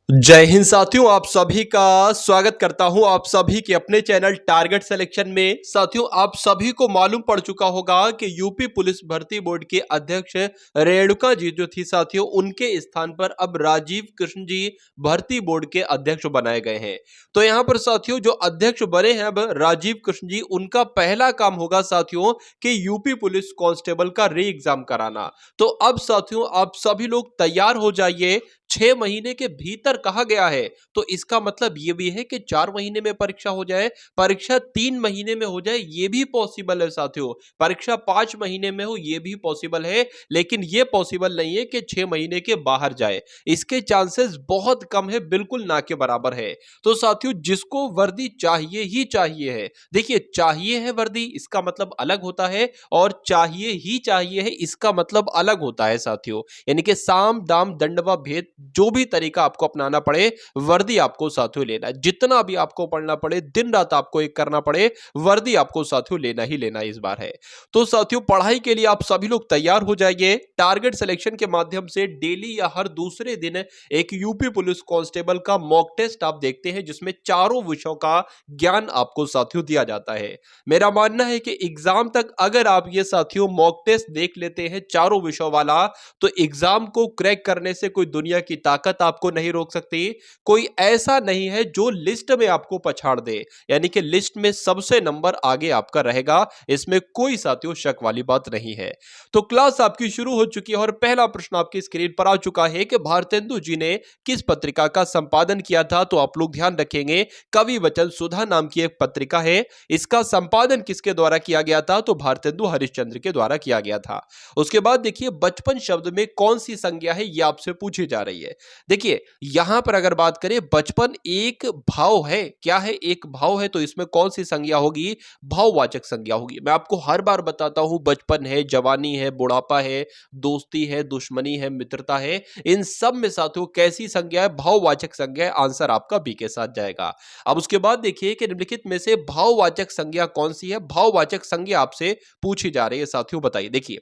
जय हिंद साथियों, आप सभी का स्वागत करता हूं आप सभी के अपने चैनल टारगेट सिलेक्शन में। साथियों, आप सभी को मालूम पड़ चुका होगा कि यूपी पुलिस भर्ती बोर्ड के अध्यक्ष रेणुका जी जो थी साथियों, उनके स्थान पर अब राजीव कृष्ण जी भर्ती बोर्ड के अध्यक्ष बनाए गए हैं। तो यहां पर साथियों जो अध्यक्ष बने हैं अब राजीव कृष्ण जी, उनका पहला काम होगा साथियों कि यूपी पुलिस कांस्टेबल का री एग्जाम कराना। तो अब साथियों आप सभी लोग तैयार हो जाइए। 6 महीने के भीतर कहा गया है, तो इसका मतलब ये भी है कि 4 महीने में परीक्षा हो जाए, परीक्षा 3 महीने में हो जाए, ये भी पॉसिबल है साथियों। परीक्षा 5 महीने में हो, ये भी पॉसिबल है, लेकिन ये पॉसिबल नहीं है कि 6 महीने के बाहर जाए। इसके चांसेस बहुत कम है, बिल्कुल ना के बराबर है। तो साथियों जिसको वर्दी चाहिए ही चाहिए है, देखिए चाहिए है वर्दी इसका मतलब अलग होता है, और चाहिए ही चाहिए है इसका मतलब अलग होता है साथियों। यानी कि साम दाम दंड व भेद जो भी तरीका आपको अपनाना पड़े, वर्दी आपको साथियों लेना है। जितना भी आपको पढ़ना पड़े, दिन रात आपको एक करना पड़े, वर्दी आपको साथियों लेना ही लेना इस बार है। तो साथियों पढ़ाई के लिए आप सभी लोग तैयार हो जाइए। टारगेट सिलेक्शन के माध्यम से डेली या हर दूसरे दिन एक यूपी पुलिस कांस्टेबल का मॉक टेस्ट आप देखते हैं, जिसमें चारों विषयों का ज्ञान आपको साथियों दिया जाता है। मेरा मानना है कि एग्जाम तक अगर आप ये साथियों मॉक टेस्ट देख लेते हैं चारों विषयों वाला, तो एग्जाम को क्रैक करने से कोई दुनिया की ताकत आपको नहीं रोक सकती। कोई ऐसा नहीं है जो लिस्ट में आपको पछाड़ दे, यानी कि लिस्ट में सबसे नंबर आगे आपका रहेगा, इसमें कोई साथियों शक वाली बात नहीं है। तो क्लास आपकी शुरू हो चुकी है और पहला प्रश्न आपकी स्क्रीन पर आ चुका है कि भारतेंदु जी ने किस पत्रिका का संपादन किया था। तो आप लोग ध्यान रखेंगे, कवि वचन सुधा नाम की एक पत्रिका है, इसका संपादन किसके द्वारा किया गया था? तो भारतेंदु हरिश्चंद्र के द्वारा किया गया था। उसके बाद देखिए बचपन शब्द में कौन सी संज्ञा है, ये आपसे पूछी जा रही है। देखिए यहां पर अगर बात करें, बचपन एक भाव है, क्या है? एक भाव है, तो इसमें कौन सी संज्ञा होगी? भाववाचक संज्ञा होगी। मैं आपको हर बार बताता हूं, बचपन है, जवानी है, बुढ़ापा है, दोस्ती है, दुश्मनी है, मित्रता है, इन सब में साथियों कैसी संज्ञा है? भाववाचक संज्ञा है। आंसर आपका बी के साथ जाएगा। अब उसके बाद देखिए कि निम्नलिखित में से भाववाचक संज्ञा कौन सी है? भाववाचक संज्ञा आपसे पूछी जा रही है साथियों, बताइए। देखिए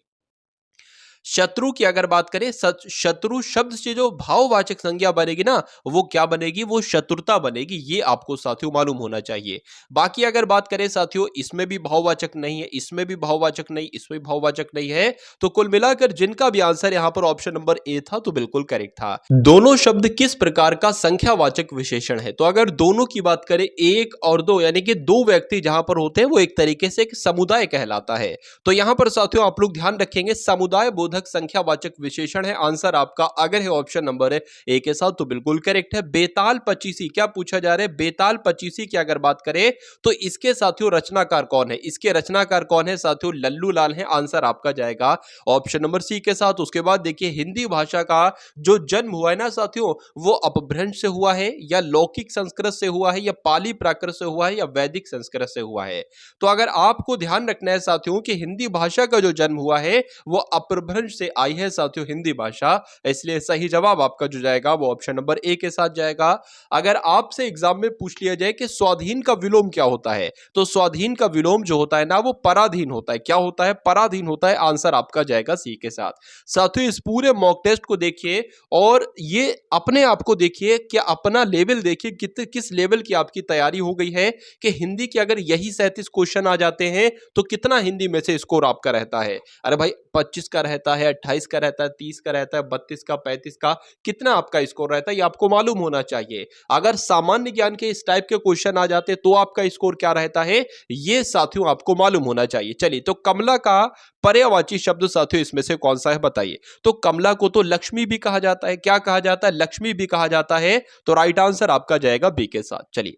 शत्रु की अगर बात करें, शत्रु शब्द से जो भाववाचक संज्ञा बनेगी ना, वो क्या बनेगी? वो शत्रुता बनेगी। ये आपको साथियों मालूम होना चाहिए। बाकी अगर बात करें साथियों, इसमें भी भाववाचक नहीं है, इसमें भी भाववाचक नहीं, इसमें भी भाववाचक नहीं है। तो कुल मिलाकर जिनका भी आंसर यहां पर ऑप्शन नंबर ए था, तो बिल्कुल करेक्ट था। दोनों शब्द किस प्रकार का संख्यावाचक विशेषण है? तो अगर दोनों की बात करें, एक और दो, यानी कि दो व्यक्ति जहां पर होते हैं, वो एक तरीके से एक समुदाय कहलाता है। तो यहां पर साथियों आप लोग ध्यान रखेंगे, समुदाय बोधक संख्यावाचक विशेषण है। आंसर आपका अगर है ऑप्शन नंबर ए के साथ, तो बिल्कुल करेक्ट है। बेताल पचीसी, क्या पूछा जा रहा है? बेताल पचीसी की अगर बात करें, तो इसके साथियों रचनाकार कौन है? इसके रचनाकार कौन है साथियों? लल्लू लाल है। आंसर आपका जाएगा ऑप्शन नंबर सी के साथ। उसके बाद देखिए हिंदी भाषा का जो जन्म हुआ है ना साथियों, वो अपभ्रंश से हुआ है, या लौकिक संस्कृत से हुआ है, या पाली प्राकृत से हुआ है, या वैदिक संस्कृत से हुआ है? तो अगर आपको ध्यान रखना है साथियों कि हिंदी भाषा का जो जन्म हुआ है वो अपभ्रंश से आई है साथियों हिंदी भाषा, इसलिए सही जवाब आपका जो जाएगा वो ऑप्शन नंबर ए के साथ जाएगा। अगर आपसे एग्जाम में पूछ लिया जाए कि स्वाधीन का विलोम क्या होता है, तो स्वाधीन का विलोम जो होता है ना, वो पराधीन होता है। क्या होता है? पराधीन होता है। आंसर आपका जाएगा सी के साथ। साथियों इस पूरे मॉक टेस्ट को देखिए और ये अपने आप को देखिए, क्या अपना लेवल देखिए, किस लेवल की आपकी तैयारी हो गई है कि हिंदी के अगर यही 37 क्वेश्चन आ जाते हैं, तो कितना हिंदी में से स्कोर आपका रहता है? अरे भाई 25 का रहता है, 28 का रहता है, 30 का रहता है, 32 का, 35 का, कितना आपका स्कोर रहता है, ये आपको मालूम होना चाहिए। अगर सामान्य ज्ञान के इस टाइप के क्वेश्चन आ जाते तो आपका स्कोर क्या रहता है, ये साथियों आपको मालूम होना चाहिए। चलिए, तो कमला का पर्यायवाची शब्द साथियों इसमें से कौन सा है, बताइए। तो कमला को तो लक्ष्मी भी कहा जाता है। क्या कहा जाता है? लक्ष्मी भी कहा जाता है। तो राइट आंसर आपका जाएगा बी के साथ। चलिए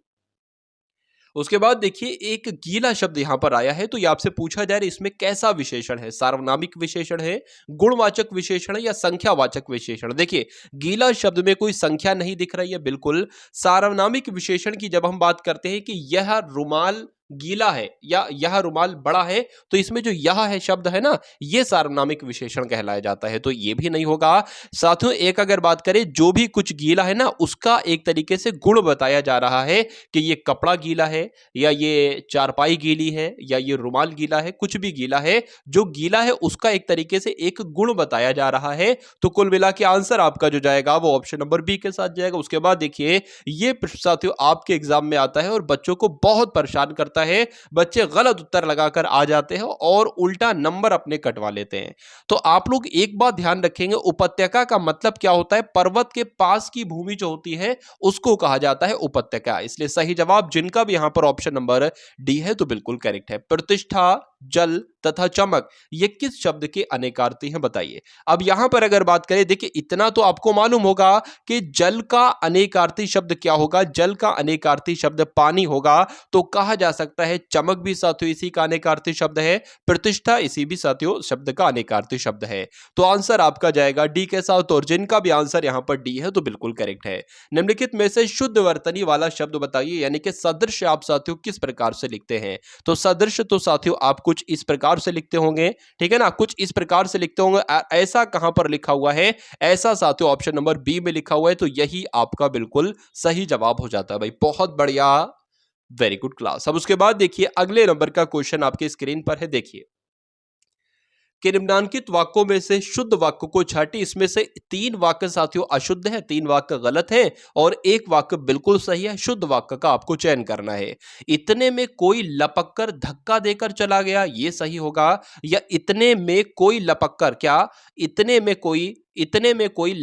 उसके बाद देखिए एक गीला शब्द यहां पर आया है, तो ये आपसे पूछा जा रहा है इसमें कैसा विशेषण है? सार्वनामिक विशेषण है, गुणवाचक विशेषण है, या संख्यावाचक विशेषण? देखिए गीला शब्द में कोई संख्या नहीं दिख रही है, बिल्कुल। सार्वनामिक विशेषण की जब हम बात करते हैं कि यह रुमाल गीला है या यह रुमाल बड़ा है, तो इसमें जो यह है शब्द है ना, ये सार्वनामिक विशेषण कहलाया जाता है, तो ये भी नहीं होगा। साथियों एक अगर बात करें, जो भी कुछ गीला है ना, उसका एक तरीके से गुण बताया जा रहा है कि ये कपड़ा गीला है या ये चारपाई गीली है या ये रुमाल गीला है, कुछ भी गीला है, जो गीला है उसका एक तरीके से एक गुण बताया जा रहा है। तो कुल मिला के आंसर आपका जो जाएगा वो ऑप्शन नंबर बी के साथ जाएगा। उसके बाद देखिए, ये प्रश्न साथियों आपके एग्जाम में आता है और बच्चों को बहुत परेशान करता है। बच्चे गलत उत्तर लगाकर आ जाते हैं और उल्टा नंबर अपने कटवा लेते हैं। तो आप लोग एक बात ध्यान रखेंगे, उपत्यका का मतलब क्या होता है? पर्वत के पास की भूमि जो होती है उसको कहा जाता है उपत्यका। इसलिए सही जवाब जिनका भी यहां पर ऑप्शन नंबर डी है तो बिल्कुल करेक्ट है। प्रतिष्ठा, जल तथा चमक, ये किस शब्द के अनेकार्थी हैं बताइए। अब यहां पर अगर बात करें, देखिए इतना तो आपको मालूम होगा कि जल का अनेकार्थी शब्द क्या होगा। जल का अनेकार्थी शब्द पानी होगा, तो कहा जा सकता है चमक भी साथियों इसी का अनेकार्थी शब्द है, प्रतिष्ठा इसी भी साथियों शब्द का अनेकार्थी शब्द है। तो आंसर आपका जाएगा डी के साथ, और जिनका भी आंसर यहां पर डी है तो बिल्कुल करेक्ट है। निम्नलिखित में से शुद्ध वर्तनी वाला शब्द बताइए, यानी कि सदृश आप साथियों किस प्रकार से लिखते हैं। तो सदृश तो साथियों आप कुछ इस प्रकार से लिखते होंगे, ठीक है ना, कुछ इस प्रकार से लिखते होंगे। ऐसा कहां पर लिखा हुआ है? ऐसा साथियों ऑप्शन नंबर बी में लिखा हुआ है, तो यही आपका बिल्कुल सही जवाब हो जाता है भाई। बहुत बढ़िया, वेरी गुड क्लास। अब उसके बाद देखिए अगले नंबर का क्वेश्चन आपके स्क्रीन पर है, देखिए कि निम्नांकित वाक्यों में से शुद्ध वाक्य को छांटिए। इसमें से 3 वाक्य साथियों अशुद्ध है, 3 वाक्य गलत है और 1 वाक्य बिल्कुल सही है। शुद्ध वाक्य का आपको चयन करना है। इतने में कोई लपक कर धक्का देकर चला गया, ये सही होगा, या इतने में कोई लपक कर, क्या इतने में कोई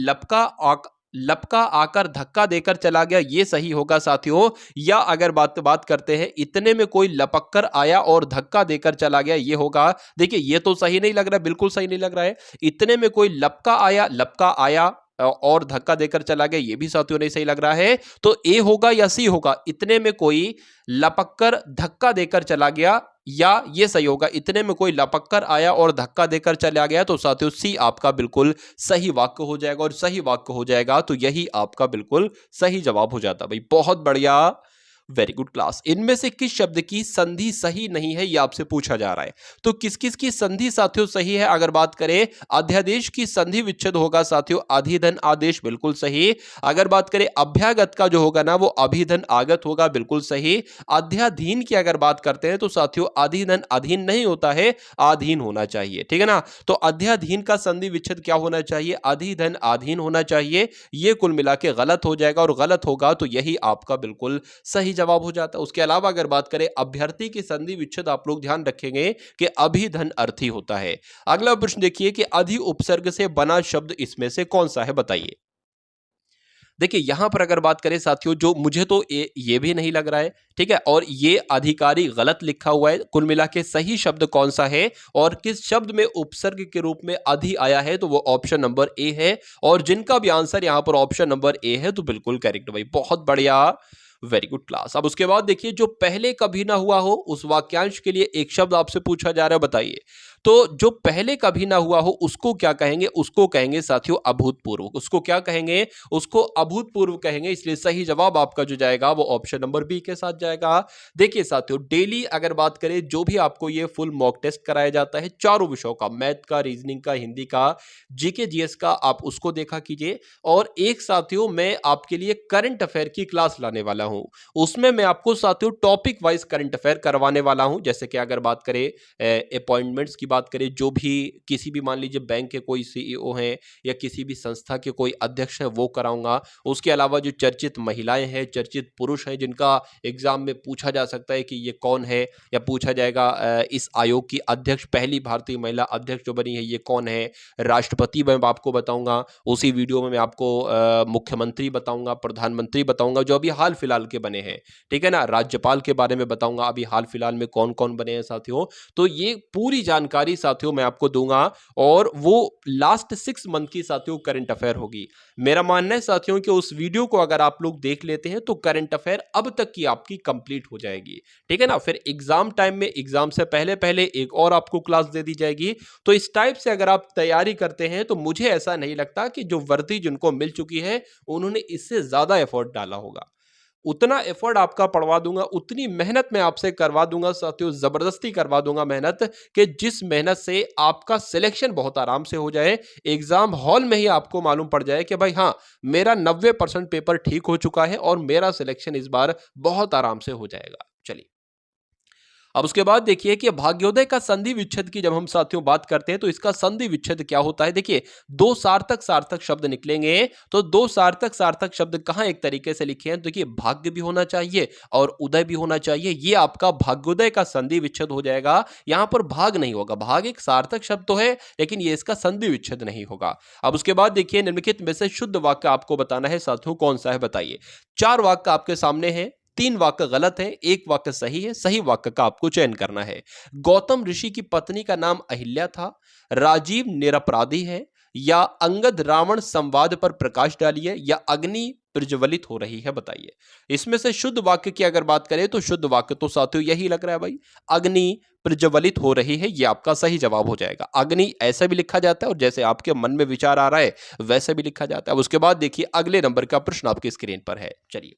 लपका आकर धक्का देकर चला गया, ये सही होगा साथियों। या अगर बात करते हैं, इतने में कोई लपक कर आया और धक्का देकर चला गया, ये होगा। देखिए ये तो सही नहीं लग रहा है, बिल्कुल सही नहीं लग रहा है। इतने में कोई लपका आया और धक्का देकर चला गया, ये भी साथियों नहीं सही लग रहा है। तो ए होगा या सी होगा? इतने में कोई लपक कर धक्का देकर चला गया, या ये सही होगा इतने में कोई लपक कर आया और धक्का देकर चला गया। तो साथियों सी आपका बिल्कुल सही वाक्य हो जाएगा, और सही वाक्य हो जाएगा तो यही आपका बिल्कुल सही जवाब हो जाता भाई। बहुत बढ़िया, वेरी गुड क्लास। इनमें से किस शब्द की संधि सही नहीं है, यह आपसे पूछा जा रहा है। तो किस किस की संधि साथियों सही है? अगर बात करें अध्यादेश की संधि विच्छेद होगा साथियों अधिधन आदेश, बिल्कुल सही। अगर बात करें अभ्यागत का जो होगा ना वो अभिधन आगत होगा, बिल्कुल सही। अध्याधीन की अगर बात करते हैं तो साथियों अधिधन अधीन नहीं होता है, आधीन होना चाहिए, ठीक है ना। तो अध्याधीन का संधि विच्छेद क्या होना चाहिए? अधिधन आधीन होना चाहिए। ये कुल मिला के गलत हो जाएगा, और गलत होगा तो यही आपका बिल्कुल सही जवाब हो जाता है। उसके अलावा अगर बात करें अभ्यर्थी की संधि विच्छेद, आप लोग ध्यान रखेंगे कि अभिधन अर्थी होता है। अगला प्रश्न देखिए कि अधि उपसर्ग से बना शब्द इसमें से कौन सा है बताइए। देखिए यहां पर अगर बात करें साथियों, जो मुझे तो ये भी नहीं लग रहा है, ठीक है, और ये अधिकारी गलत लिखा हुआ है। कुल मिला के सही शब्द कौन सा है और किस शब्द में उपसर्ग के रूप में अधि आया है, तो वो ऑप्शन नंबर ए है। और जिनका भी आंसर यहां पर ऑप्शन नंबर ए है तो बिल्कुल करेक्ट भाई, बहुत बढ़िया, वेरी गुड क्लास। अब उसके बाद देखिए, जो पहले कभी ना हुआ हो उस वाक्यांश के लिए एक शब्द आपसे पूछा जा रहा है, बताइए। तो जो पहले कभी ना हुआ हो उसको क्या कहेंगे? उसको कहेंगे साथियों अभूतपूर्व। उसको क्या कहेंगे? उसको अभूतपूर्व कहेंगे। इसलिए सही जवाब आपका जो जाएगा वो ऑप्शन नंबर बी के साथ जाएगा। देखिए साथियों, डेली अगर बात करें जो भी आपको ये फुल मॉक टेस्ट कराया जाता है चारों विषयों का, मैथ का, रीजनिंग का, हिंदी का, जीके जीएस का, आप उसको देखा कीजिए। और एक साथियों मैं आपके लिए करंट अफेयर की क्लास लाने वाला हूं। उसमें मैं आपको साथियों टॉपिक वाइज करंट अफेयर करवाने वाला हूं। जैसे कि अगर बात करें अपॉइंटमेंट्स की बात करें, जो भी किसी भी मान लीजिए बैंक के कोई सीईओ हैं या किसी भी संस्था के कोई अध्यक्ष हैं वो कराऊंगा। उसके अलावा जो चर्चित महिलाएं हैं, चर्चित पुरुष हैं जिनका एग्जाम में पूछा जा सकता है कि ये कौन है, या पूछा जाएगा इस आयोग की अध्यक्ष, पहली भारतीय महिला अध्यक्ष जो बनी है ये कौन है, राष्ट्रपति मैं आपको बताऊंगा। उसी वीडियो में मैं आपको मुख्यमंत्री बताऊंगा, प्रधानमंत्री बताऊंगा जो अभी हाल फिलहाल के बने हैं, ठीक है ना, राज्यपाल के बारे में बताऊंगा अभी हाल फिलहाल में कौन कौन बने हैं साथियों। तो ये पूरी जानकारी साथियों मैं आपको दूंगा, और वो लास्ट 6 मंथ की साथियों करंट अफेयर होगी। मेरा मानना है साथियों कि उस वीडियो को अगर आप लोग देख लेते हैं तो करंट अफेयर अब तक की आपकी कंप्लीट हो जाएगी, ठीक है ना। फिर एग्जाम टाइम में एग्जाम से पहले पहले एक और आपको क्लास दे दी जाएगी। तो इस टाइप से अगर आप तैयारी करते हैं तो मुझे ऐसा नहीं लगता कि जो वर्दी जिनको मिल चुकी है उन्होंने इससे ज्यादा एफर्ट डाला होगा। उतना एफर्ट आपका पड़वा दूंगा, उतनी मेहनत मैं आपसे करवा दूंगा साथियों, जबरदस्ती करवा दूंगा मेहनत, कि जिस मेहनत से आपका सिलेक्शन बहुत आराम से हो जाए, एग्जाम हॉल में ही आपको मालूम पड़ जाए कि भाई हाँ, मेरा 90% पेपर ठीक हो चुका है और मेरा सिलेक्शन इस बार बहुत आराम से हो जाएगा। चलिए, अब उसके बाद देखिए कि भाग्योदय का संधि विच्छेद की जब हम साथियों बात करते हैं तो इसका संधि विच्छेद क्या होता है। देखिए, दो सार्थक सार्थक शब्द निकलेंगे, तो दो सार्थक सार्थक शब्द कहां एक तरीके से लिखे हैं, देखिए भाग्य भी होना चाहिए और उदय भी होना चाहिए, ये आपका भाग्योदय का संधि विच्छेद हो जाएगा। यहां पर भाग नहीं होगा, भाग एक सार्थक शब्द तो है लेकिन ये इसका संधि विच्छेद नहीं होगा। अब उसके बाद देखिए, निम्नलिखित में से शुद्ध वाक्य आपको बताना है साथियों, कौन सा है बताइए। चार वाक्य आपके सामने हैं, तीन वाक्य गलत है, एक वाक्य सही है, सही वाक्य का आपको चयन करना है। गौतम ऋषि की पत्नी का नाम अहिल्या था, राजीव निरपराधी है, या अंगद रावण संवाद पर प्रकाश डालिए, या अग्नि प्रज्वलित हो रही है, बताइए। इसमें से शुद्ध वाक्य की अगर बात करें तो शुद्ध वाक्य तो साथियों यही लग रहा है भाई, अग्नि प्रज्वलित हो रही है, यह आपका सही जवाब हो जाएगा। अग्नि ऐसा भी लिखा जाता है और जैसे आपके मन में विचार आ रहा है वैसे भी लिखा जाता है। अब उसके बाद देखिए, अगले नंबर का प्रश्न आपकी स्क्रीन पर है। चलिए,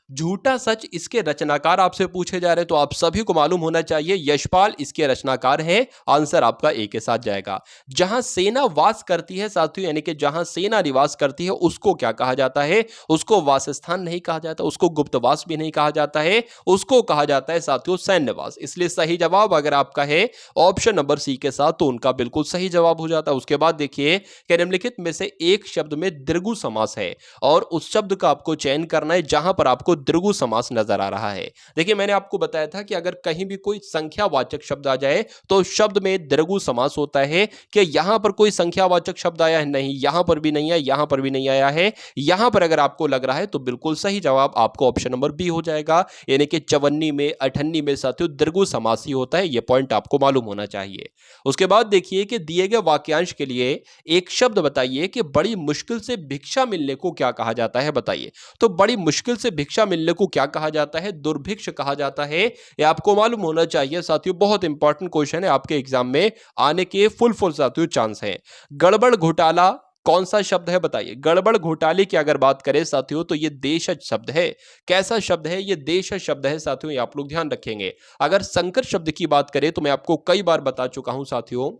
झूठा सच इसके रचनाकार आपसे पूछे जा रहे हैं, तो आप सभी को मालूम होना चाहिए यशपाल इसके रचनाकार हैं। आंसर आपका ए के साथ जाएगा। जहां सेना वास करती है साथियों, यानी कि जहां सेना निवास करती है उसको क्या कहा जाता है, उसको वासस्थान नहीं कहा जाता, उसको गुप्तवास भी नहीं कहा जाता है, उसको कहा जाता है साथियों सैन्यवास। इसलिए सही जवाब अगर आपका है ऑप्शन नंबर सी के साथ, तो उनका बिल्कुल सही जवाब हो जाता है। उसके बाद देखिए कि निम्नलिखित में से एक शब्द में द्विगु समास है और उस शब्द का आपको चयन करना है जहां पर आपको द्विगु समास नजर आ रहा है। देखिए, मैंने आपको बताया था कि अगर कहीं भी कोई संख्यावाचक शब्द आ जाए तो शब्द में द्विगु समास होता है। कि यहां पर कोई संख्यावाचक शब्द आया है, नहीं, यहां पर भी नहीं है, यहां पर भी नहीं आया है, यहां पर अगर आपको लग रहा है तो बिल्कुल सही जवाब आपको ऑप्शन नंबर बी हो जाएगा। यानी कि चवन्नी में, अठन्नी में साथियों द्विगु समास ही होता है, यह पॉइंट आपको मालूम होना चाहिए। उसके बाद देखिए कि दिए गए वाक्यांश के लिए एक शब्द बताइए कि बड़ी मुश्किल से भिक्षा मिलने को क्या कहा जाता है, बताइए। तो बड़ी मुश्किल से भिक्षा मिलने को क्या कहा जाता है, दुर्भिक्ष कहा जाता है। ये आपको मालूम होना चाहिए साथियों, बहुत इंपॉर्टेंट क्वेश्चन है, आपके एग्जाम में आने के फुल साथियों चांस है। गड़बड़ घोटाला कौन सा शब्द है, बताइए। गड़बड़ घोटाले की अगर बात करें साथियों तो ये देशज शब्द है। कैसा शब्द है, ये देशज शब्द है साथियों, ये आप लोग ध्यान रखेंगे। अगर संकर शब्द की बात करें तो मैं आपको कई बार बता चुका हूं साथियों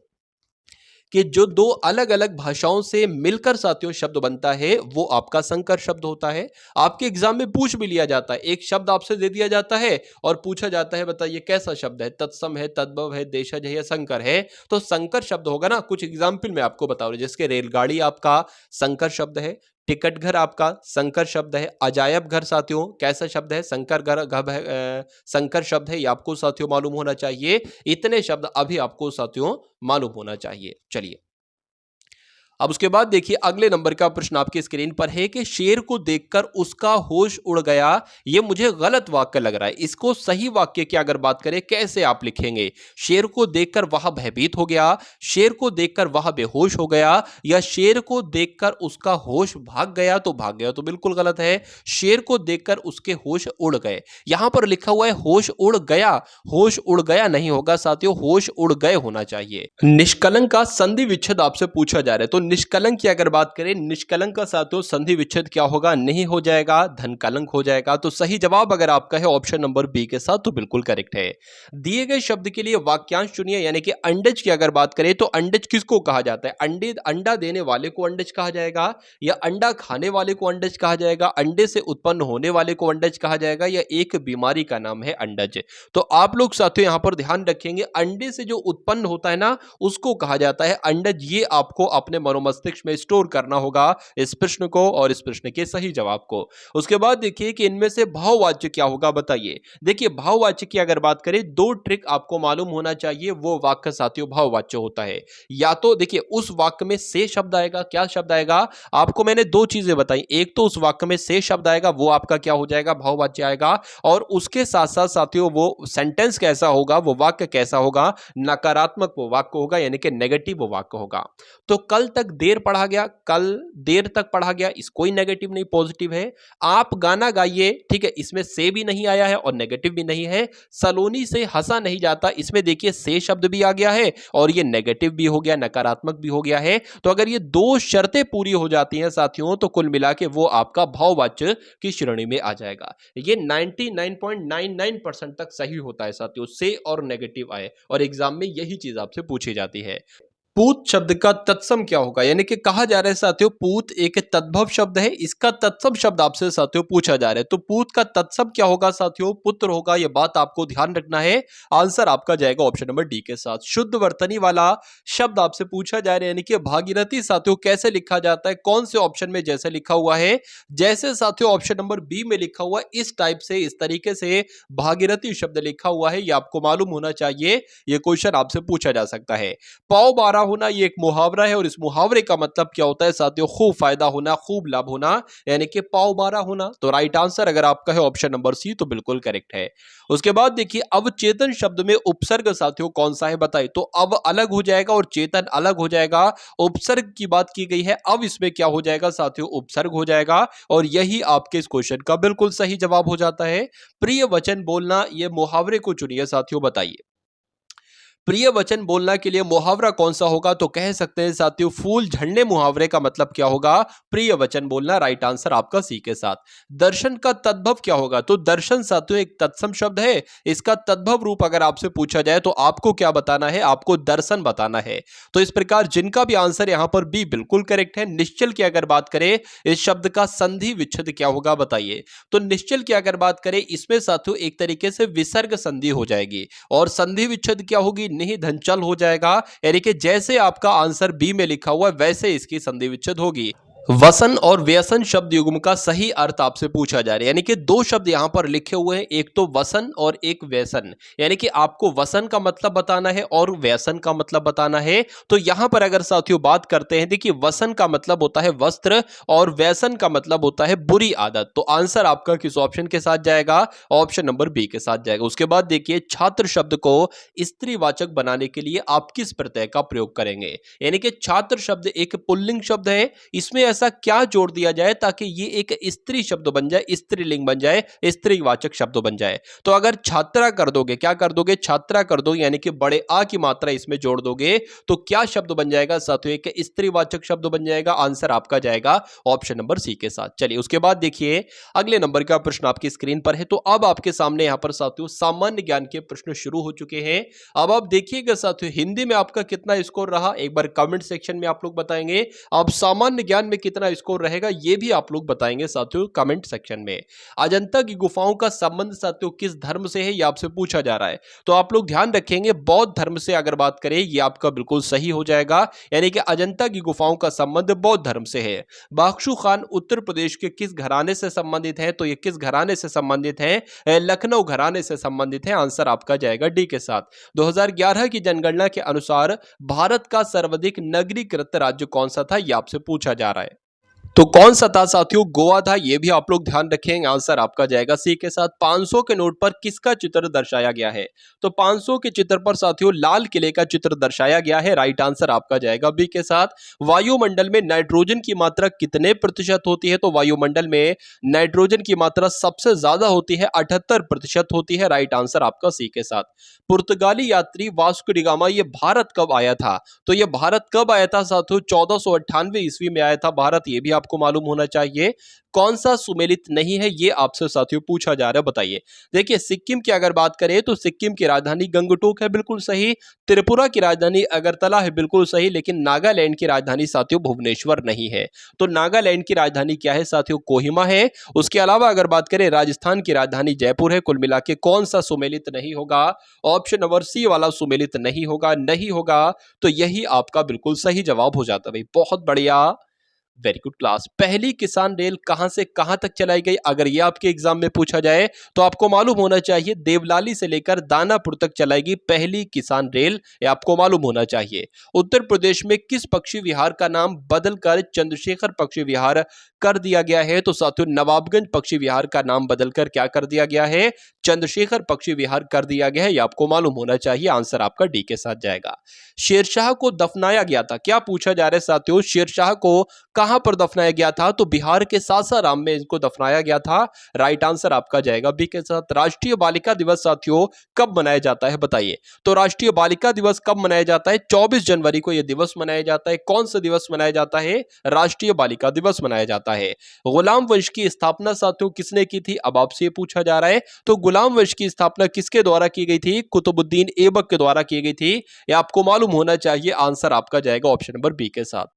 कि जो दो अलग अलग भाषाओं से मिलकर साथियों शब्द बनता है वो आपका संकर शब्द होता है। आपके एग्जाम में पूछ भी लिया जाता है, एक शब्द आपसे दे दिया जाता है और पूछा जाता है बताइए कैसा शब्द है, तत्सम है, तद्भव है, देशज है या संकर है। तो संकर शब्द होगा ना, कुछ एग्जाम्पल मैं आपको बता रहा हूं, जिसके रेलगाड़ी आपका संकर शब्द है, टिकट घर आपका संकर शब्द है, अजायब घर साथियों कैसा शब्द है, संकर घर घर है, संकर शब्द है, ये आपको साथियों मालूम होना चाहिए। इतने शब्द अभी आपको साथियों मालूम होना चाहिए। चलिए, अब उसके बाद देखिए अगले नंबर का प्रश्न आपकी स्क्रीन पर है कि शेर को देखकर उसका होश उड़ गया, ये मुझे गलत वाक्य लग रहा है, इसको सही वाक्य की अगर बात करें कैसे आप लिखेंगे। शेर को देखकर वह भयभीत हो गया, शेर को देखकर वह बेहोश हो गया, या शेर को देखकर उसका होश भाग गया, तो भाग गया तो बिल्कुल गलत है। शेर को देखकर उसके होश उड़ गए, यहां पर लिखा हुआ है होश उड़ गया, होश उड़ गया नहीं होगा साथियों, होश उड़ गए होना चाहिए। निष्कलंक का संधि विच्छेद आपसे पूछा जा रहा है, तो निष्कलंक की अगर बात करें, निष्कलंक का साथियों संधि विच्छेद क्या होगा, नहीं हो जाएगा, धन कलंक हो जाएगा। तो सही जवाब अगर आपका है ऑप्शन नंबर बी के साथ, तो बिल्कुल करेक्ट है। दिए गए शब्द के लिए वाक्यांश चुनिए, यानी कि अंडज की अगर बात करें तो अंडज किसको कहा जाता है, अंडे अंडा देने वाले को अंडज कहा जाएगा, या अंडा खाने वाले को अंडज कहा जाएगा, अंडे से उत्पन्न होने वाले को अंडज कहा जाएगा, या एक बीमारी का नाम है अंडज। तो आप लोग साथियों यहां पर ध्यान रखेंगे, अंडे से जो उत्पन्न होता है ना उसको कहा जाता है अंडज। ये आपको अपने मनोमस्तिष्क में स्टोर करना होगा इस प्रश्न को और इस प्रश्न के सही जवाब को। उसके बाद देखिए कि इनमें से भाववाच्य क्या होगा, बताइए। देखिए, भाववाच्य की अगर बात करें, दो ट्रिक आपको मालूम होना चाहिए, वो वाक्य साथियों भाववाच्य होता है। या तो देखिए उस वाक्य में से शब्द आएगा, क्या शब्द आएगा, आपको मैंने दो चीजें बताई, एक तो उस वाक्य में से शब्द आएगा, वो आपका क्या हो जाएगा, भाववाच्य आएगा, और उसके साथ साथ साथियों वो सेंटेंस कैसा होगा, वो वाक्य कैसा होगा, नकारात्मक वो वाक्य होगा, यानी कि नेगेटिव वो वाक्य होगा। तो कल तक तक देर पढ़ा गया, कल देर तक पढ़ा गया, इस कोई नेगेटिव नहीं, पॉजिटिव है। आप गाना गाइए, ठीक है, इसमें से भी नहीं आया है और नेगेटिव भी नहीं है। सलोनी से हंसा नहीं जाता, इसमें देखिए से शब्द भी आ गया है और ये नेगेटिव भी हो गया, नकारात्मक भी हो गया है। तो अगर ये दो शर्तें पूरी हो जाती हैं साथियों, तो कुल मिला के वो आपका भाववाच्य की श्रेणी में आ जाएगा। ये 99.99% तक सही होता है साथियों, से और नेगेटिव आए, और एग्जाम में यही चीज आपसे पूछी जाती है। पूत शब्द का तत्सम क्या होगा, यानी कि कहा जा रहा है साथियों पूत एक तद्भव शब्द है, इसका तत्सम शब्द आपसे साथियों पूछा जा रहा है। तो पूत का तत्सम क्या होगा साथियों, पुत्र होगा, यह बात आपको ध्यान रखना है। आंसर आपका जाएगा ऑप्शन नंबर डी के साथ। शुद्ध वर्तनी वाला शब्द आपसे पूछा जा रहा है, यानी कि भागीरथी साथियों कैसे लिखा जाता है, कौन से ऑप्शन में जैसे लिखा हुआ है, जैसे साथियों ऑप्शन नंबर बी में लिखा हुआ इस टाइप से, इस तरीके से भागीरथी शब्द लिखा हुआ है, यह आपको मालूम होना चाहिए। यह क्वेश्चन आपसे पूछा जा सकता है। पाव बारह होना ये एक मुहावरा है, और इस मुहावरे का मतलब क्या होता है साथियों, खूब फायदा होना, खूब लाभ होना, यानी कि पाव बारह होना। तो राइट आंसर अगर आपका है ऑप्शन नंबर सी, तो बिल्कुल करेक्ट है। उसके बाद देखिए अवचेतन शब्द में उपसर्ग साथियों कौन सा है बताइए। तो अब अलग हो जाएगा और चेतन अलग हो जाएगा, उपसर्ग की बात की गई है, अब इसमें क्या हो जाएगा साथियों, उपसर्ग हो जाएगा, और यही आपके इस क्वेश्चन का बिल्कुल सही जवाब हो जाता है। प्रिय वचन बोलना, ये मुहावरे को चुनिए साथियों, बताइए प्रिय वचन बोलना के लिए मुहावरा कौन सा होगा। तो कह सकते हैं साथियों फूल झड़ने मुहावरे का मतलब क्या होगा, प्रिय वचन बोलना। राइट आंसर आपका सी के साथ। दर्शन का तद्भव क्या होगा। तो दर्शन साथियों एक तत्सम शब्द है, इसका तद्भव रूप अगर आपसे पूछा जाए तो आपको क्या बताना है, आपको दर्शन बताना है। तो इस प्रकार जिनका भी आंसर यहां पर बी बिल्कुल करेक्ट है। निश्चल की अगर बात करें, इस शब्द का संधि विच्छेद क्या होगा बताइए। तो निश्चल की अगर बात करें, इसमें साथियों एक तरीके से विसर्ग संधि हो जाएगी, और संधि विच्छेद क्या होगी, नहीं धनचल हो जाएगा, यानी कि जैसे आपका आंसर बी में लिखा हुआ है वैसे इसकी संधि विच्छेद होगी। वसन और व्यसन शब्द युग्म का सही अर्थ आपसे पूछा जा रहा है, यानी कि दो शब्द यहां पर लिखे हुए हैं, एक तो वसन और एक व्यसन, यानी कि आपको वसन का मतलब बताना है और व्यसन का मतलब बताना है। तो यहां पर अगर साथियों बात करते हैं, देखिए वसन का मतलब होता है वस्त्र और व्यसन का मतलब होता है बुरी आदत। तो आंसर आपका किस ऑप्शन के साथ जाएगा, ऑप्शन नंबर बी के साथ जाएगा। उसके बाद देखिए छात्र शब्द को स्त्रीवाचक बनाने के लिए आप किस प्रत्यय का प्रयोग करेंगे, यानी कि छात्र शब्द एक पुल्लिंग शब्द है, इसमें ऐसा क्या जोड़ दिया जाए ताकि ये एक स्त्री शब्द बन जाए, स्त्रीलिंग बन जाए, स्त्रीवाचक शब्द बन जाए। तो अगर छात्रा कर दोगे, क्या कर दोगे, छात्रा कर दो, यानी कि बड़े आ की मात्रा इसमें जोड़ दोगे, तो क्या शब्द बन जाएगा साथियों, एक स्त्रीवाचक शब्द बन जाएगा। आंसर आपका जाएगा ऑप्शन नंबर सी के साथ। चलिए उसके बाद देखिए अगले नंबर का प्रश्न आपकी स्क्रीन पर है। तो अब आपके सामने यहां पर साथियों सामान्य ज्ञान के प्रश्न शुरू हो चुके हैं। अब आप देखिएगा साथियों हिंदी में आपका कितना स्कोर रहा, एक बार कमेंट सेक्शन में आप लोग बताएंगे। आप सामान्य ज्ञान में कितना स्कोर रहेगा ये भी आप लोग बताएंगे साथियों कमेंट सेक्शन में। अजंता की गुफाओं का संबंध साथियों किस धर्म से है, ये आपसे पूछा जा रहा है। तो आप लोग ध्यान रखेंगे बौद्ध धर्म से अगर बात करें, ये आपका बिल्कुल सही हो जाएगा, यानी कि अजंता की गुफाओं का संबंध बौद्ध धर्म से है। बख्शू खान उत्तर प्रदेश के किस घराने से संबंधित है। तो ये किस घराने से संबंधित है, लखनऊ घराने से संबंधित है। आंसर आपका जाएगा डी के साथ। 2011 की जनगणना के अनुसार भारत का सर्वाधिक नगरीकृत राज्य कौन सा था, यह आपसे पूछा जा रहा है। तो कौन सा था साथियों, गोवा था। ये भी आप लोग ध्यान रखेंगे, आंसर आपका जाएगा सी के साथ। 500 के नोट पर किसका चित्र दर्शाया गया है। तो 500 के चित्र पर साथियों लाल किले का चित्र दर्शाया गया है। राइट आंसर आपका जाएगा बी के साथ। वायुमंडल में नाइट्रोजन की मात्रा कितने प्रतिशत होती है। तो वायुमंडल में नाइट्रोजन की मात्रा सबसे ज्यादा होती है, 78% होती है। राइट आंसर आपका सी के साथ। पुर्तगाली यात्री वास्को डी गामा ये भारत कब आया था। तो ये भारत कब आया था साथियों, 1498 ईस्वी में आया था भारत, ये भी आपको मालूम होना चाहिए। कौन सा सुमेलित नहीं है, ये आपसे साथियों पूछा जा रहा है, बताइए। देखिए सिक्किम की अगर बात करें तो सिक्किम की राजधानी गंगटोक है, बिल्कुल सही। त्रिपुरा की राजधानी अगरतला है, बिल्कुल सही। लेकिन नागालैंड की राजधानी साथियों भुवनेश्वर नहीं है। तो नागालैंड की राजधानी क्या है साथियों, कोहिमा है। उसके अलावा अगर बात करें राजस्थान की राजधानी जयपुर है। कुल मिला के कौन सा सुमेलित नहीं होगा, ऑप्शन नंबर सी वाला सुमेलित नहीं होगा, नहीं होगा। तो यही आपका बिल्कुल सही जवाब हो जाता है भाई, बहुत बढ़िया। Very good class. पहली किसान रेल कहां से कहां तक चलाई गई? अगर ये आपके एग्जाम में पूछा जाए तो आपको मालूम होना चाहिए देवलाली से लेकर दानापुर तक चलाई गई पहली किसान रेल, ये आपको मालूम होना चाहिए। उत्तर प्रदेश में किस पक्षी विहार का नाम बदलकर चंद्रशेखर पक्षी विहार कर दिया गया है? तो साथियों नवाबगंज पक्षी विहार का नाम बदलकर क्या कर दिया गया है? चंद्रशेखर पक्षी विहार कर दिया गया है, यह आपको मालूम होना चाहिए। आंसर आपका डी के साथ जाएगा। शेरशाह को दफनाया गया था, क्या पूछा जा रहा है साथियों? शेरशाह को कहां पर दफनाया गया था? तो बिहार के सासाराम में इनको दफनाया गया था। राइट आंसर आपका जाएगा बी के साथ। राष्ट्रीय बालिका दिवस साथियों कब मनाया जाता है बताइए? तो राष्ट्रीय बालिका दिवस कब मनाया जाता है? 24 जनवरी को यह दिवस मनाया जाता है। कौन सा दिवस मनाया जाता है? राष्ट्रीय बालिका दिवस मनाया जाता है। गुलाम वंश की स्थापना साथियों किसने की थी? अब आपसे ये पूछा जा रहा है। तो गुलाम वंश की स्थापना किसके द्वारा की गई थी? कुतुबुद्दीन ऐबक के द्वारा की गई थी, यह आपको मालूम होना चाहिए। आंसर आपका जाएगा ऑप्शन नंबर बी के साथ।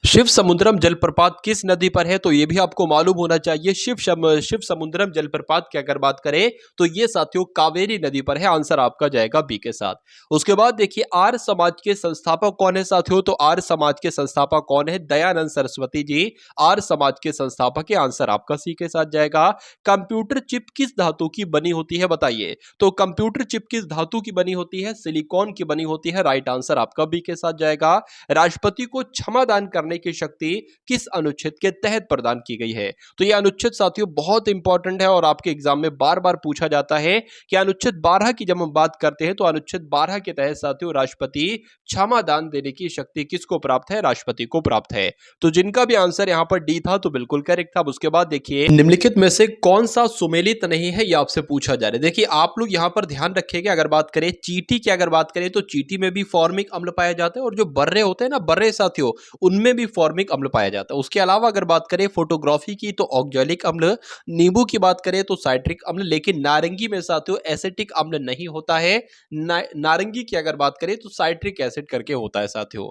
शिव समुद्रम जलप्रपात किस नदी पर है? तो यह भी आपको मालूम होना चाहिए। शिव समुद्रम जलप्रपात की अगर बात करें तो यह साथियों कावेरी नदी पर है। आंसर आपका जाएगा बी के साथ। उसके बाद देखिए आर्य समाज के संस्थापक कौन है साथियों? तो आर्य समाज के संस्थापक कौन है? दयानंद सरस्वती जी आर्य समाज के संस्थापक है। आंसर आपका सी के साथ जाएगा। कंप्यूटर चिप किस धातु की बनी होती है बताइए? तो कंप्यूटर चिप किस धातु की बनी होती है? सिलिकॉन की बनी होती है। राइट आंसर आपका बी के साथ जाएगा। राष्ट्रपति को क्षमा दान करने की शक्ति किस अनुच्छेद के तहत प्रदान की गई है? तो यह अनुच्छेद साथियों बहुत इंपॉर्टेंट है और आपके एग्जाम में बार बार पूछा जाता है कि अनुच्छेद 12 की जब हम बात करते हैं तो अनुच्छेद 12 के तहत साथियों राष्ट्रपति क्षमा दान देने की शक्ति किसको प्राप्त है? राष्ट्रपति को प्राप्त है। तो जिनका भी आंसर यहां पर डी था तो बिल्कुल करेक्ट था। उसके बाद देखिए निम्नलिखित में से कौन सा सुमेलित नहीं है, यह आपसे पूछा जा रहा है। देखिए आप लोग यहां पर ध्यान रखेंगे, अगर बात करें चींटी की अगर बात करें तो चींटी में भी फॉर्मिक अम्ल पाया जाता है और जो बर्रे होते हैं ना बर्रे साथियों उनमें भी फॉर्मिक अम्ल पाया जाता है। उसके अलावा अगर बात करें फोटोग्राफी की तो ऑक्जेलिक अम्ल, नींबू की बात करें तो साइट्रिक अम्ल, लेकिन नारंगी में साथियों एसिटिक अम्ल नहीं होता है। नारंगी की अगर बात करें तो साइट्रिक एसिड करके होता है साथियों।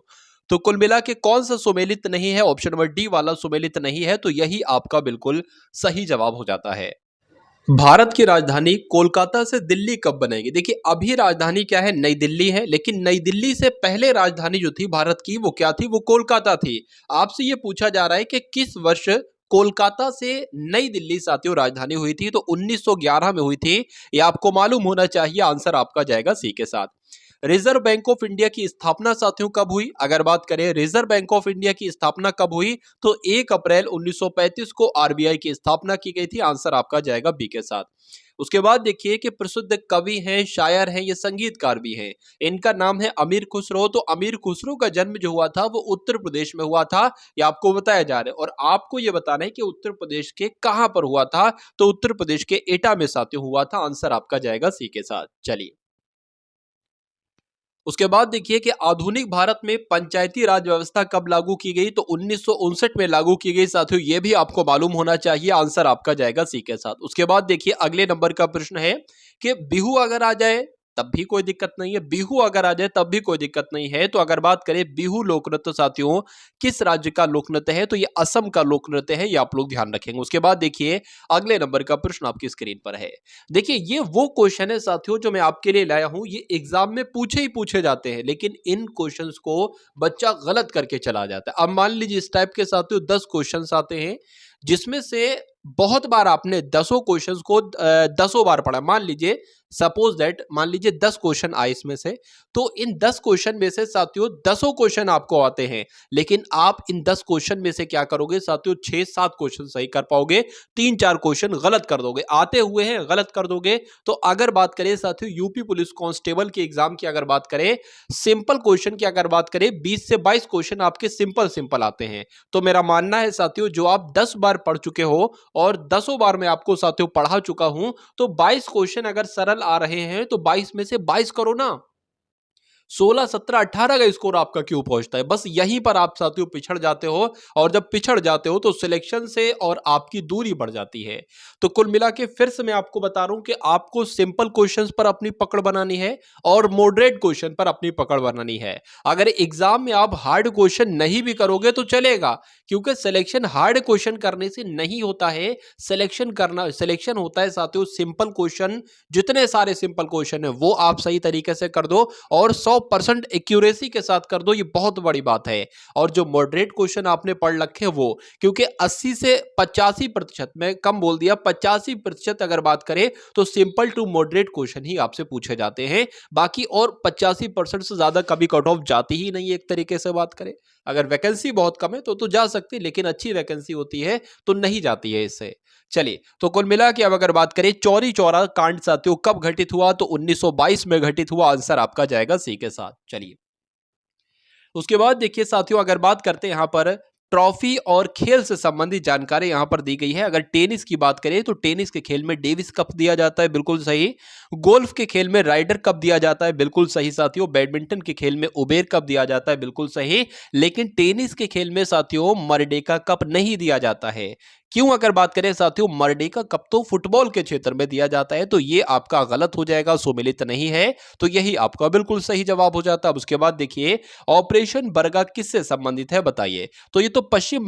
तो कुल मिला के कौन सा सुमेलित नहीं है? ऑप्शन नंबर डी वाला सुमेलित नहीं है, तो यही आपका बिल्कुल सही जवाब हो जाता है। भारत की राजधानी कोलकाता से दिल्ली कब बनेगी? देखिए अभी राजधानी क्या है? नई दिल्ली है, लेकिन नई दिल्ली से पहले राजधानी जो थी भारत की वो क्या थी? वो कोलकाता थी। आपसे ये पूछा जा रहा है कि किस वर्ष कोलकाता से नई दिल्ली साथियों राजधानी हुई थी? तो 1911 में हुई थी, ये आपको मालूम होना चाहिए। आंसर आपका जाएगा सी के साथ। रिजर्व बैंक ऑफ इंडिया की स्थापना साथियों कब हुई? अगर बात करें रिजर्व बैंक ऑफ इंडिया की स्थापना कब हुई तो 1 अप्रैल 1935 को आरबीआई की स्थापना की गई थी। आंसर आपका जाएगा बी के साथ। उसके बाद देखिए कि प्रसिद्ध कवि हैं, शायर हैं, ये संगीतकार भी हैं, इनका नाम है अमीर खुसरो। तो अमीर खुसरो का जन्म जो हुआ था वो उत्तर प्रदेश में हुआ था, ये आपको बताया जा रहा है। और आपको ये बताना है कि उत्तर प्रदेश के कहां पर हुआ था? तो उत्तर प्रदेश के एटा में साथियों हुआ था। आंसर आपका जाएगा सी के साथ। चलिए उसके बाद देखिए कि आधुनिक भारत में पंचायती राज व्यवस्था कब लागू की गई? तो 1959 में लागू की गई साथियों, यह भी आपको मालूम होना चाहिए। आंसर आपका जाएगा सी के साथ। उसके बाद देखिए अगले नंबर का प्रश्न है कि बिहू अगर आ जाए तब भी कोई दिक्कत नहीं है, बिहू अगर आ जाए तब भी कोई दिक्कत नहीं है। तो अगर बात करें बिहू लोक नृत्य साथियों किस राज्य का लोक नृत्य है? तो ये असम का लोक नृत्य है, ये आप लोग ध्यान रखेंगे। उसके बाद देखिए अगले नंबर का प्रश्न आपकी स्क्रीन पर है। देखिए ये वो क्वेश्चन है साथियों जो मैं आपके लिए लाया हूं, ये एग्जाम में पूछे ही पूछे जाते हैं, लेकिन इन क्वेश्चंस को बच्चा गलत करके चला जाता है। अब मान लीजिए इस टाइप के साथियों 10 क्वेश्चंस आते हैं जिसमें से बहुत बार आपने 10 क्वेश्चंस को 10 बार पढ़ा। मान लीजिए सपोज दैट मान लीजिए 10 क्वेश्चन आए इसमें से, तो इन 10 क्वेश्चन में से साथियों 10 क्वेश्चन आपको आते हैं, लेकिन आप इन 10 क्वेश्चन में से क्या करोगे साथियों? 6-7 क्वेश्चन सही कर पाओगे, 3-4 क्वेश्चन गलत कर दोगे, आते हुए हैं गलत कर दोगे। तो अगर बात करें साथियों यूपी पुलिस कांस्टेबल के एग्जाम की अगर बात करें, सिंपल क्वेश्चन की अगर बात करें 20 से 22 क्वेश्चन आपके सिंपल आते हैं। तो मेरा मानना है साथियों जो आप 10 बार पढ़ चुके हो और 10 बार मैं आपको साथियों पढ़ा चुका हूं, तो 22 क्वेश्चन अगर सरल आ रहे हैं तो 22 में से 22 करो ना। 16, 17, 18 का स्कोर आपका क्यों पहुंचता है? बस यहीं पर आप साथियों पिछड़ जाते हो, और जब पिछड़ जाते हो तो सिलेक्शन से और आपकी दूरी बढ़ जाती है। तो कुल मिला के फिर से मैं आपको बता रहा हूं कि आपको सिंपल क्वेश्चंस पर अपनी पकड़ बनानी है और मॉडरेट क्वेश्चन पर अपनी पकड़ बनानी है। अगर एग्जाम में आप हार्ड क्वेश्चन नहीं भी करोगे तो चलेगा, क्योंकि सिलेक्शन हार्ड क्वेश्चन करने से नहीं होता है। सिलेक्शन होता है साथियों सिंपल क्वेश्चन, जितने सारे सिंपल क्वेश्चन है वो आप सही तरीके से कर दो और 100 100% एक्यूरेसी के साथ कर दो, ये बहुत बड़ी बात है। और जो मॉडरेट क्वेश्चन आपने पढ़ रखे वो, क्योंकि 80 से 85%, मैं कम बोल दिया, 85% अगर बात करें तो सिंपल टू मॉडरेट क्वेश्चन ही आपसे पूछे जाते हैं। बाकी और 85% से ज्यादा कभी कट ऑफ जाती ही नहीं। एक तरीके से बात करें, अगर वैकेंसी बहुत कम है तो जा सकती है, लेकिन अच्छी वैकेंसी होती है तो नहीं जाती है इससे। चलिए, तो कुल मिला के अब अगर बात करें चौरी चौरा कांड साथियों कब घटित हुआ, तो 1922 में घटित हुआ। आंसर आपका जाएगा सी के साथ। चलिए, उसके बाद देखिए साथियों, अगर बात करते हैं यहां पर ट्रॉफी और खेल से संबंधित जानकारी यहां पर दी गई है। अगर टेनिस की बात करें तो टेनिस के खेल में डेविस कप दिया जाता है, बिल्कुल सही। गोल्फ के खेल में राइडर कप दिया जाता है, बिल्कुल सही साथियों। बैडमिंटन के खेल में उबेर कप दिया जाता है, बिल्कुल सही। लेकिन टेनिस के खेल में साथियों मर्डेका कप नहीं दिया जाता है। क्यों? अगर बात करें साथियों, मर्डेका कप तो फुटबॉल के क्षेत्र में दिया जाता है, तो ये आपका गलत हो जाएगा, सुमेलित नहीं है। तो यही आपका बिल्कुल सही जवाब हो जाता है। अब उसके बाद देखिए, ऑपरेशन बरगा किससे संबंधित है बताइए। तो ये तो पश्चिम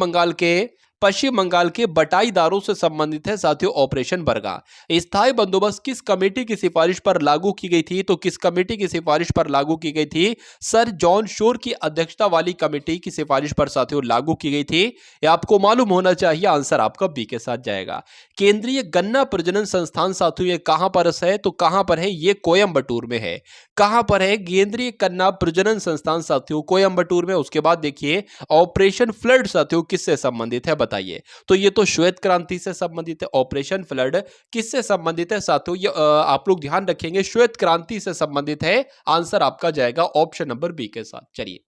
बंगाल के बटाईदारों से संबंधित है साथियों, ऑपरेशन बरगा। स्थायी बंदोबस्त किस कमेटी की सिफारिश पर लागू की गई थी? तो किस कमेटी की सिफारिश पर लागू की गई थी? सर जॉन शोर की अध्यक्षता वाली कमेटी की सिफारिश पर साथियों लागू की गई थी। ये आपको मालूम होना चाहिए। आंसर आपका बी के साथ जाएगा। केंद्रीय गन्ना प्रजनन संस्थान साथियों ये कहां पर है? तो कहां पर है? ये कोयंबटूर में है। कहां पर है केंद्रीय गन्ना प्रजनन संस्थान साथियों? कोयंबटूर में। उसके बाद देखिए, ऑपरेशन फ्लड साथियों किससे संबंधित है बताइए। तो ये तो श्वेत क्रांति से संबंधित है। ऑपरेशन फ्लड किससे संबंधित है साथियों? ये आप लोग ध्यान रखेंगे, श्वेत क्रांति से संबंधित है। आंसर आपका जाएगा ऑप्शन नंबर बी के साथ। चलिए,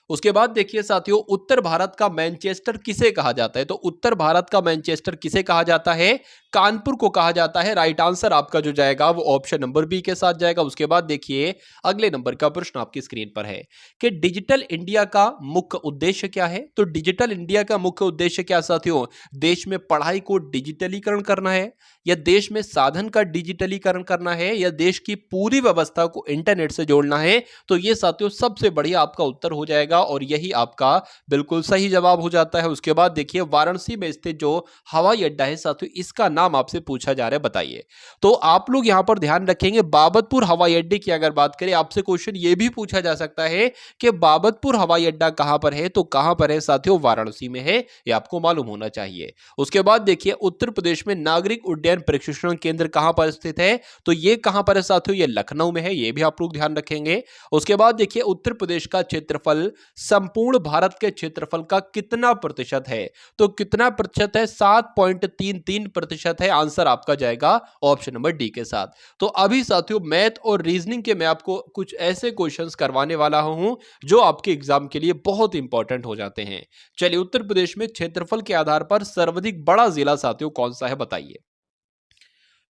उसके बाद देखिए साथियों, उत्तर भारत का मैनचेस्टर किसे कहा जाता है? तो उत्तर भारत का मैनचेस्टर किसे कहा जाता है? कानपुर को कहा जाता है। राइट आंसर आपका जो जाएगा वो ऑप्शन नंबर बी के साथ जाएगा। उसके बाद देखिए, अगले नंबर का प्रश्न आपकी स्क्रीन पर है कि डिजिटल इंडिया का मुख्य उद्देश्य क्या है? तो डिजिटल इंडिया का मुख्य उद्देश्य क्या साथियों? देश में पढ़ाई को डिजिटलीकरण करना है, या देश में साधन का डिजिटलीकरण करना है, या देश की पूरी व्यवस्था को इंटरनेट से जोड़ना है? तो ये साथियों सबसे बढ़िया आपका उत्तर हो जाएगा, और यही आपका बिल्कुल सही जवाब हो जाता है। उसके बाद देखिए, वाराणसी में स्थित जो हवाई अड्डा है साथियों, इसका नाम आपसे पूछा जा रहा है, बताइए। तो आप लोग यहां पर ध्यान रखेंगे, बाबतपुर हवाई अड्डे की अगर बात करें, आपसे क्वेश्चन ये भी पूछा जा सकता है कि बाबतपुर हवाई अड्डा कहां पर है? तो कहां पर है साथियों? वाराणसी में है। ये आपको मालूम होना चाहिए। उसके बाद देखिए, उत्तर प्रदेश में नागरिक उड्डयन प्रशिक्षण केंद्र कहां पर स्थित है? तो ये कहां पर है साथियों? ये लखनऊ में है। ये भी आप लोग ध्यान रखेंगे। उसके बाद देखिए, उत्तर प्रदेश का क्षेत्रफल संपूर्ण भारत के क्षेत्रफल का कितना प्रतिशत है? तो कितना प्रतिशत है? 7.33% है। आंसर आपका जाएगा ऑप्शन नंबर डी के साथ। तो अभी साथियों, मैथ और रीजनिंग के मैं आपको कुछ ऐसे क्वेश्चंस करवाने वाला हूं जो आपके एग्जाम के लिए बहुत इंपॉर्टेंट हो जाते हैं। चलिए, उत्तर प्रदेश में क्षेत्रफल के आधार पर सर्वाधिक बड़ा जिला साथियों कौन सा है बताइए।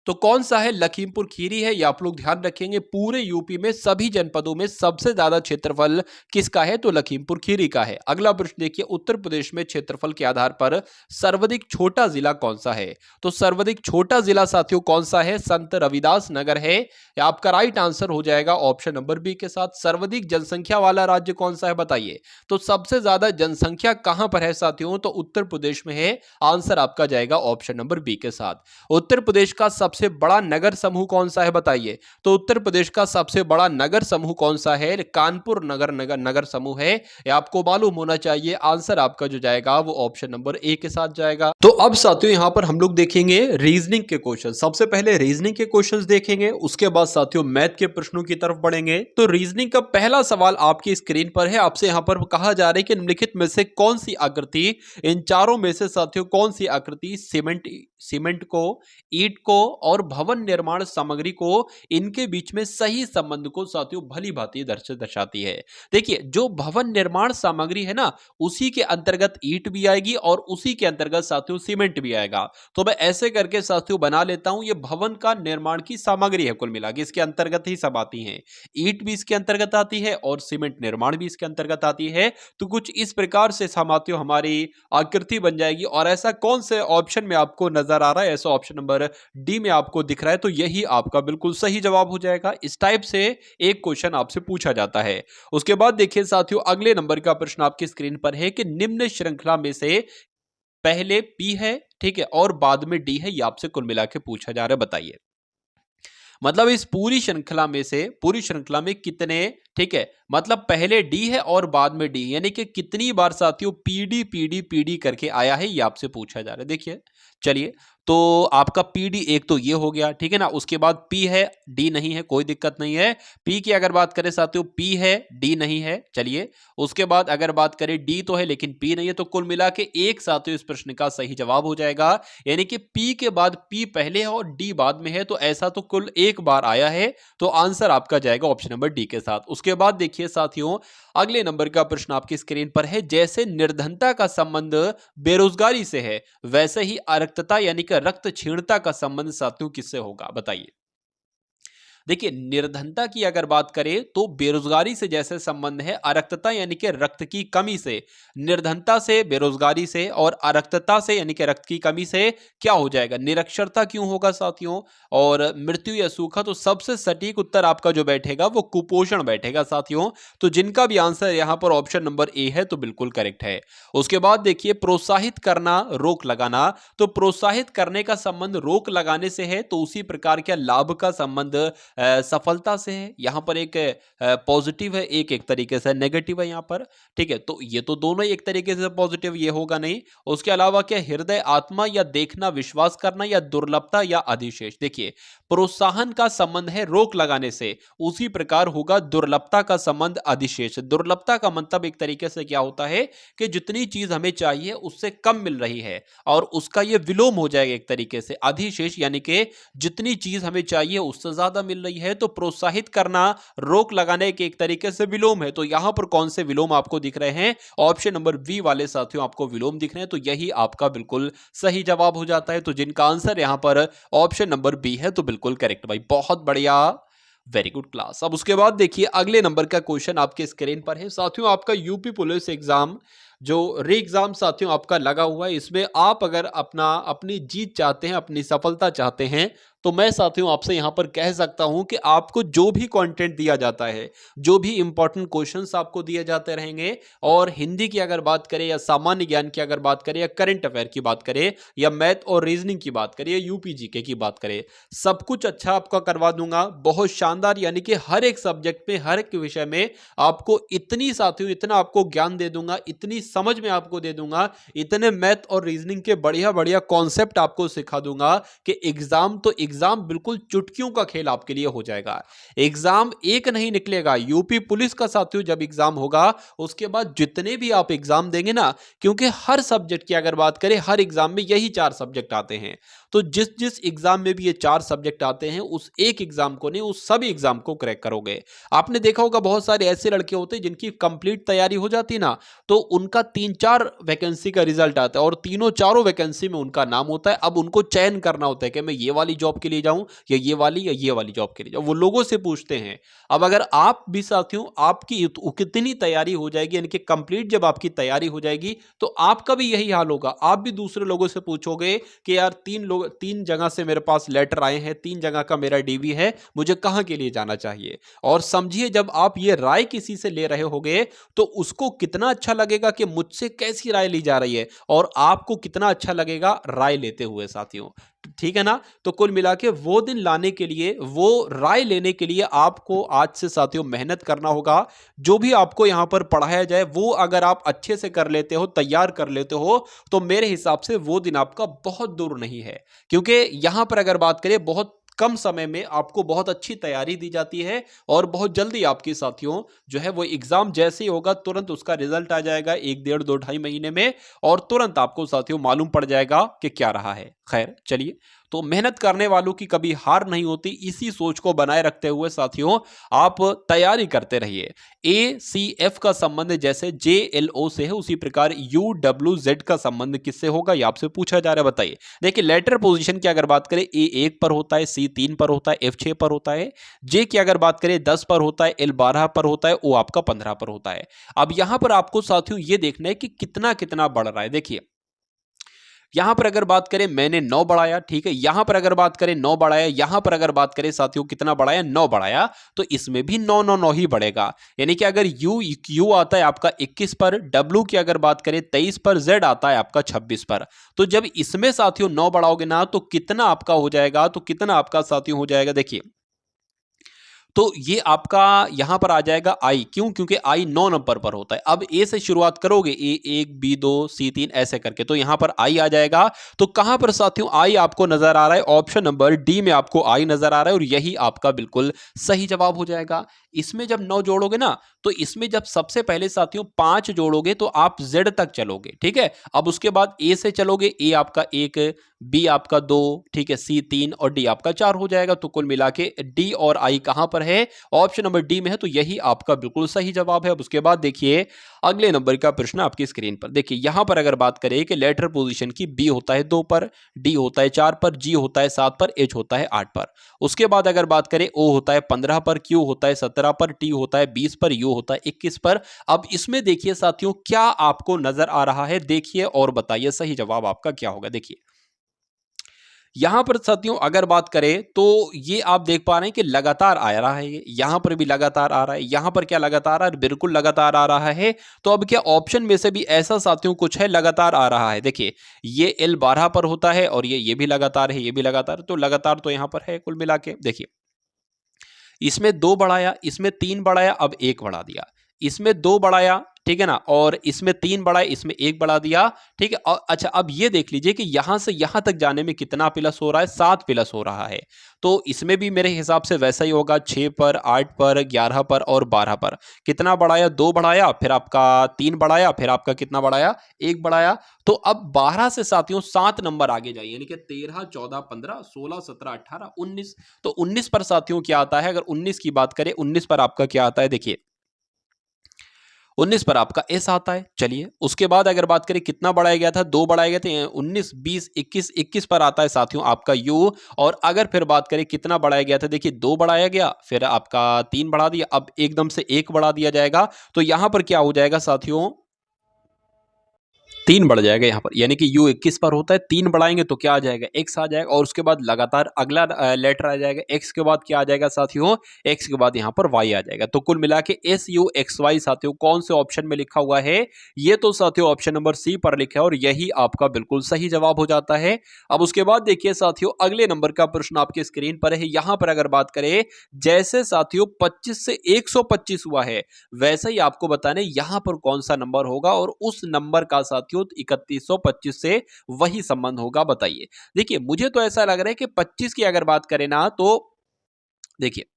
तो कौन सा है? लखीमपुर खीरी है। या आप लोग ध्यान रखेंगे, पूरे यूपी में सभी जनपदों में सबसे ज्यादा क्षेत्रफल किसका है? तो लखीमपुर खीरी का है। अगला प्रश्न देखिए, उत्तर प्रदेश में क्षेत्रफल के आधार पर सर्वाधिक छोटा जिला कौन सा है? तो सर्वाधिक छोटा जिला साथियों कौन सा है? संत रविदास नगर है। या आपका राइट आंसर हो जाएगा ऑप्शन नंबर बी के साथ। सर्वाधिक जनसंख्या वाला राज्य कौन सा है बताइए। तो सबसे ज्यादा जनसंख्या कहां पर है साथियों? तो उत्तर प्रदेश में है। आंसर आपका जाएगा ऑप्शन नंबर बी के साथ। उत्तर प्रदेश का सबसे बड़ा नगर समूह कौन सा है बताइए। तो उत्तर प्रदेश का सबसे बड़ा नगर समूह कौन सा है? कानपुर नगर समूह है। ये आपको मालूम होना चाहिए। आंसर आपका जो जाएगा वो ऑप्शन नंबर ए के साथ जाएगा। तो अब साथियों, यहां पर हम लोग देखेंगे रीजनिंग के क्वेश्चन। सबसे पहले रीजनिंग के क्वेश्चंस देखेंगे, उसके बाद साथियों मैथ के प्रश्नों की तरफ बढ़ेंगे। तो रीजनिंग का पहला सवाल आपकी स्क्रीन पर है। आपसे यहां पर कहा जा रहा है कि निम्नलिखित में से कौन सी आकृति, इन चारों में से साथियों कौन सी आकृति सीमेंट को, ईंट को और भवन निर्माण सामग्री को, इनके बीच में सही संबंध को साथियों भली भांति दर्शाती है। देखिए, जो भवन निर्माण सामग्री है ना, उसी के अंतर्गत ईंट भी आएगी और उसी के अंतर्गत साथियों सीमेंट भी आएगा। तो मैं ऐसे करके साथियों बना लेता हूं, ये भवन का निर्माण की सामग्री है, कुल मिला के इसके अंतर्गत ही सब आती है। ईंट भी इसके अंतर्गत आती है और सीमेंट निर्माण भी इसके अंतर्गत आती है। तो कुछ इस प्रकार से साथियों हमारी आकृति बन जाएगी। और ऐसा कौन से ऑप्शन में आपको नजर आ रहा है? ऐसा ऑप्शन नंबर डी में आपको दिख रहा है, तो यही आपका बिल्कुल सही जवाब हो जाएगा। इस टाइप से एक क्वेश्चन आपसे पूछा जाता है। उसके बाद देखिए साथियों, अगले नंबर का प्रश्न आपकी स्क्रीन पर है कि निम्न श्रृंखला में से पहले पी है, ठीक है, और बाद में डी है, ये आपसे कुल मिला के पूछा जा रहा है, बताइए। मतलब इस पूरी श्रृंखला में कितने, ठीक है, मतलब पहले डी है और बाद में डी, यानी कि कितनी बार साथियों पीडी पीडी पीडी करके आया है, ये आपसे पूछा जा रहा है। देखिए चलिए, तो आपका पीडी एक तो ये हो गया, ठीक है ना, उसके बाद पी है, डी नहीं है, कोई दिक्कत नहीं है। पी की अगर बात करें साथियों, पी है, डी नहीं है, चलिए। उसके बाद अगर बात करें डी तो है लेकिन पी नहीं है, तो कुल मिला के एक साथियों इस प्रश्न का सही जवाब हो जाएगा, यानी कि पी के बाद पी पहले है और डी बाद में है, तो ऐसा तो कुल एक बार आया है, तो आंसर आपका जाएगा ऑप्शन नंबर डी के साथ। उसके बाद देखिए साथियों, अगले नंबर का प्रश्न आपकी स्क्रीन पर है, जैसे निर्धनता का संबंध बेरोजगारी से है, वैसे ही अरक्तता यानी कि रक्त क्षीणता का संबंध साथियों किससे होगा, बताइए। देखिए निर्धनता की अगर बात करें तो बेरोजगारी से जैसे संबंध है, अरक्तता यानी कि रक्त की कमी से, निर्धनता से, बेरोजगारी से, और अरक्तता से यानी कि रक्त की कमी से क्या हो जाएगा, निरक्षरता क्यों होगा साथियों, और मृत्यु या सूखा। तो सबसे सटीक उत्तर आपका जो बैठेगा वो कुपोषण बैठेगा साथियों। तो जिनका भी आंसर यहां पर ऑप्शन नंबर ए है तो बिल्कुल करेक्ट है। उसके बाद देखिए प्रोत्साहित करना, रोक लगाना, तो प्रोत्साहित करने का संबंध रोक लगाने से है, तो उसी प्रकार क्या लाभ का संबंध सफलता से है। यहां पर एक पॉजिटिव है, एक तरीके से नेगेटिव है यहां पर, ठीक है। तो ये तो दोनों ही एक तरीके से पॉजिटिव, ये होगा नहीं। उसके अलावा क्या हृदय, आत्मा या देखना, विश्वास करना, या दुर्लभता या अधिशेष। देखिए प्रोत्साहन का संबंध है रोक लगाने से, उसी प्रकार होगा दुर्लभता का संबंध अधिशेष। दुर्लभता का मतलब एक तरीके से क्या होता है कि जितनी चीज हमें चाहिए उससे कम मिल रही है, और उसका यह विलोम हो जाएगा एक तरीके से। अधिशेष यानी कि जितनी चीज हमें चाहिए उससे ज्यादा मिल रही है, तो प्रोत्साहित करना रोक लगाने के एक तरीके से विलोम है। तो यहां पर कौन से विलोम आपको दिख रहे हैं, ऑप्शन नंबर बी वाले साथियों आपको विलोम दिख रहे हैं, तो यही आपका बिल्कुल सही जवाब हो जाता है। तो जिनका आंसर यहां पर ऑप्शन नंबर बी है तो बिल्कुल करेक्ट भाई, बहुत बढ़िया, वेरी गुड क्लास। अब उसके बाद देखिए अगले नंबर का क्वेश्चन आपके स्क्रीन पर है साथियों, आपका यूपी पुलिस एग्जाम जो री एग्जाम साथियों आपका लगा हुआ है, इसमें आप अगर अपनी जीत चाहते हैं, अपनी सफलता चाहते हैं, तो मैं साथियों आपसे यहां पर कह सकता हूं कि आपको जो भी कंटेंट दिया जाता है, जो भी इंपॉर्टेंट क्वेश्चंस आपको दिए जाते रहेंगे, और हिंदी की अगर बात करें, या सामान्य ज्ञान की अगर बात करें, या करंट अफेयर की बात करें, या मैथ और रीजनिंग की बात करें, या यूपी जीके की बात करें, सब कुछ अच्छा आपका करवा दूंगा, बहुत शानदार, यानी कि हर एक सब्जेक्ट में, हर एक विषय में आपको इतनी साथियों, इतना आपको ज्ञान दे दूंगा, इतनी समझ में आपको दे दूंगा, इतने मैथ और रीजनिंग के बढ़िया बढ़िया कॉन्सेप्ट आपको सिखा दूंगा कि एग्जाम बिल्कुल चुटकियों का खेल आपके लिए हो जाएगा। एग्जाम एक नहीं निकलेगा, यूपी पुलिस का साथियों जब एग्जाम होगा, उसके बाद जितने भी आप एग्जाम देंगे ना, क्योंकि हर सब्जेक्ट की अगर बात करें, हर एग्जाम में यही 4 सब्जेक्ट आते हैं, तो जिस जिस एग्जाम में भी ये 4 सब्जेक्ट आते हैं, उस एक एग्जाम को नहीं, उस सभी एग्जाम को क्रैक करोगे। आपने देखा होगा बहुत सारे ऐसे लड़के होते हैं जिनकी कंप्लीट तैयारी हो जाती ना, तो उनका 3-4 वैकेंसी का रिजल्ट आता है, और तीनों चारों वैकेंसी में उनका नाम होता है। अब उनको चयन करना होता है कि मैं ये वाली जॉब के लिए जाऊं, या ये वाली जॉब के लिए जाऊं। वो लोगों से पूछते हैं। अब अगर आप भी साथियों, आपकी कितनी तैयारी हो जाएगी, यानी कि कंप्लीट जब आपकी तैयारी हो जाएगी, तो आपका भी यही हाल होगा। आप भी दूसरे लोगों से पूछोगे कि यार 3 जगह से मेरे पास लेटर आए हैं, 3 जगह का मेरा डीवी है, मुझे कहां के लिए जाना चाहिए। और समझिए जब आप ये राय किसी से ले रहे होगे, तो उसको कितना अच्छा लगेगा कि मुझसे कैसी राय ली जा रही है, और आपको कितना अच्छा लगेगा राय लेते हुए साथियों, ठीक है ना। तो कुल मिला के वो दिन लाने के लिए, वो राय लेने के लिए आपको आज से साथियों मेहनत करना होगा। जो भी आपको यहां पर पढ़ाया जाए, वो अगर आप अच्छे से कर लेते हो, तैयार कर लेते हो, तो मेरे हिसाब से वो दिन आपका बहुत दूर नहीं है। क्योंकि यहां पर अगर बात करें, बहुत कम समय में आपको बहुत अच्छी तैयारी दी जाती है, और बहुत जल्दी आपके साथियों जो है वो एग्जाम जैसे ही होगा, तुरंत उसका रिजल्ट आ जाएगा 1, 1.5, 2, 2.5 महीने में, और तुरंत आपको साथियों मालूम पड़ जाएगा कि क्या रहा है। खैर चलिए, तो मेहनत करने वालों की कभी हार नहीं होती, इसी सोच को बनाए रखते हुए साथियों आप तैयारी करते रहिए। ACF का संबंध जैसे JLO से है, उसी प्रकार UWZ का संबंध किससे होगा, ये आपसे पूछा जा रहा है, बताइए। देखिए लेटर पोजीशन की अगर बात करें, A 1 पर होता है, C 3 पर होता है, F 6 पर होता है, J की अगर बात करें 10 पर होता है, L 12 पर होता है, O आपका 15 पर होता है। अब यहां पर आपको साथियों ये देखना है कि कितना कितना बढ़ रहा है। देखिए यहां पर अगर बात करें, मैंने 9 बढ़ाया, ठीक है, यहां पर अगर बात करें 9 बढ़ाया, यहां पर अगर बात करें साथियों कितना बढ़ाया, 9 बढ़ाया, तो इसमें भी 9 9 9 ही बढ़ेगा। यानी कि अगर U आता है आपका 21 पर, W की अगर बात करें 23 पर, Z आता है आपका 26 पर, तो जब इसमें साथियों 9 बढ़ाओगे ना, तो कितना आपका हो जाएगा, तो कितना आपका साथियों हो जाएगा, देखिए तो ये आपका यहां पर आ जाएगा आई। क्यों? क्योंकि आई 9 नंबर पर होता है। अब ए से शुरुआत करोगे, ए 1 बी 2 सी 3 ऐसे करके, तो यहां पर आई आ जाएगा। तो कहां पर साथियों आई आपको नजर आ रहा है? ऑप्शन नंबर डी में आपको आई नजर आ रहा है और यही आपका बिल्कुल सही जवाब हो जाएगा। इसमें जब 9 जोड़ोगे ना, तो इसमें जब सबसे पहले साथियों 5 जोड़ोगे तो आप जेड तक चलोगे, ठीक है। अब उसके बाद ए से चलोगे, ए आपका 1, बी आपका 2, ठीक है, सी 3 और डी आपका 4 हो जाएगा। तो कुल मिला के डी और आई कहां पर है? ऑप्शन नंबर डी में है, तो यही आपका बिल्कुल सही जवाब है। अब उसके बाद देखिए अगले नंबर का प्रश्न आपकी स्क्रीन पर देखिए। यहां पर अगर बात करें कि लेटर पोजीशन की, बी होता है 2 पर, डी होता है 4 पर, जी होता है 7 पर, एच होता है 8 पर। उसके बाद अगर बात करें, ओ होता है 15 पर, क्यू होता है 17 पर, टी होता है 20 पर, यू होता है 21 पर। अब इसमें देखिए साथियों क्या आपको नजर आ रहा है, देखिए और बताइए सही जवाब आपका क्या होगा। देखिए यहां पर साथियों अगर बात करें तो ये आप देख पा रहे हैं कि लगातार आ रहा है, यहां पर भी लगातार आ रहा है, यहां पर क्या लगातार आ रहा है? बिल्कुल लगातार आ रहा है। तो अब क्या ऑप्शन में से भी ऐसा साथियों कुछ है लगातार आ रहा है? देखिए ये L 12 पर होता है और ये भी लगातार है, ये भी लगातार, तो लगातार तो यहां पर है कुल मिला के। देखिए इसमें 2 बढ़ाया, इसमें 3 बढ़ाया, अब 1 बढ़ा दिया, इसमें 2 बढ़ाया, ठीक है ना, और इसमें 3 बढ़ाया, इसमें 1 बढ़ा दिया, ठीक है। अच्छा अब ये देख लीजिए कि यहां से यहां तक जाने में कितना प्लस हो रहा है? 7 प्लस हो रहा है। तो इसमें भी मेरे हिसाब से वैसा ही होगा, 6 पर, 8 पर, 11 पर और 12 पर। कितना बढ़ाया? 2 बढ़ाया, फिर आपका 3 बढ़ाया, फिर आपका कितना बढ़ाया? 1 बढ़ाया। तो अब 12 से साथियों 7 नंबर आगे जाइए, यानी कि 13, 14, 15, 16, 17, 18, 19। तो 19 पर साथियों क्या आता है? अगर 19 की बात करें, 19 पर आपका क्या आता है? देखिए 19 पर आपका एस आता है। चलिए उसके बाद अगर बात करें कितना बढ़ाया गया था? 2 बढ़ाए गए थे, 19, 20, 21, 21 पर आता है साथियों आपका यू। और अगर फिर बात करें कितना बढ़ाया गया था, देखिए 2 बढ़ाया गया, फिर आपका 3 बढ़ा दिया, अब एकदम से 1 बढ़ा दिया जाएगा। तो यहां पर क्या हो जाएगा साथियों? 3 बढ़ जाएगा यहाँ पर, यानी कि यू 21 पर होता है, 3 बढ़ाएंगे तो क्या आ जाएगा? एक्स आ जाएगा। और उसके बाद लगातार अगला लेटर आ जाएगा, एक्स के बाद क्या आ जाएगा साथियों? एक्स के बाद यहाँ पर वाई आ जाएगा। तो कुल मिला के एस यू एक्स वाई साथियों कौन से ऑप्शन में लिखा हुआ है? ये तो साथियों ऑप्शन नंबर सी पर लिखा है और यही आपका बिल्कुल सही जवाब हो जाता है। अब उसके बाद देखिए साथियों अगले नंबर का प्रश्न आपके स्क्रीन पर है। यहां पर अगर बात करें, जैसे साथियों 25 से 125 हुआ है, वैसे ही आपको बताने यहां पर कौन सा नंबर होगा और उस नंबर का साथियों 3125 से वही संबंध होगा, बताइए। देखिए मुझे तो ऐसा लग रहा है कि 25 की अगर बात करें ना, तो देखिए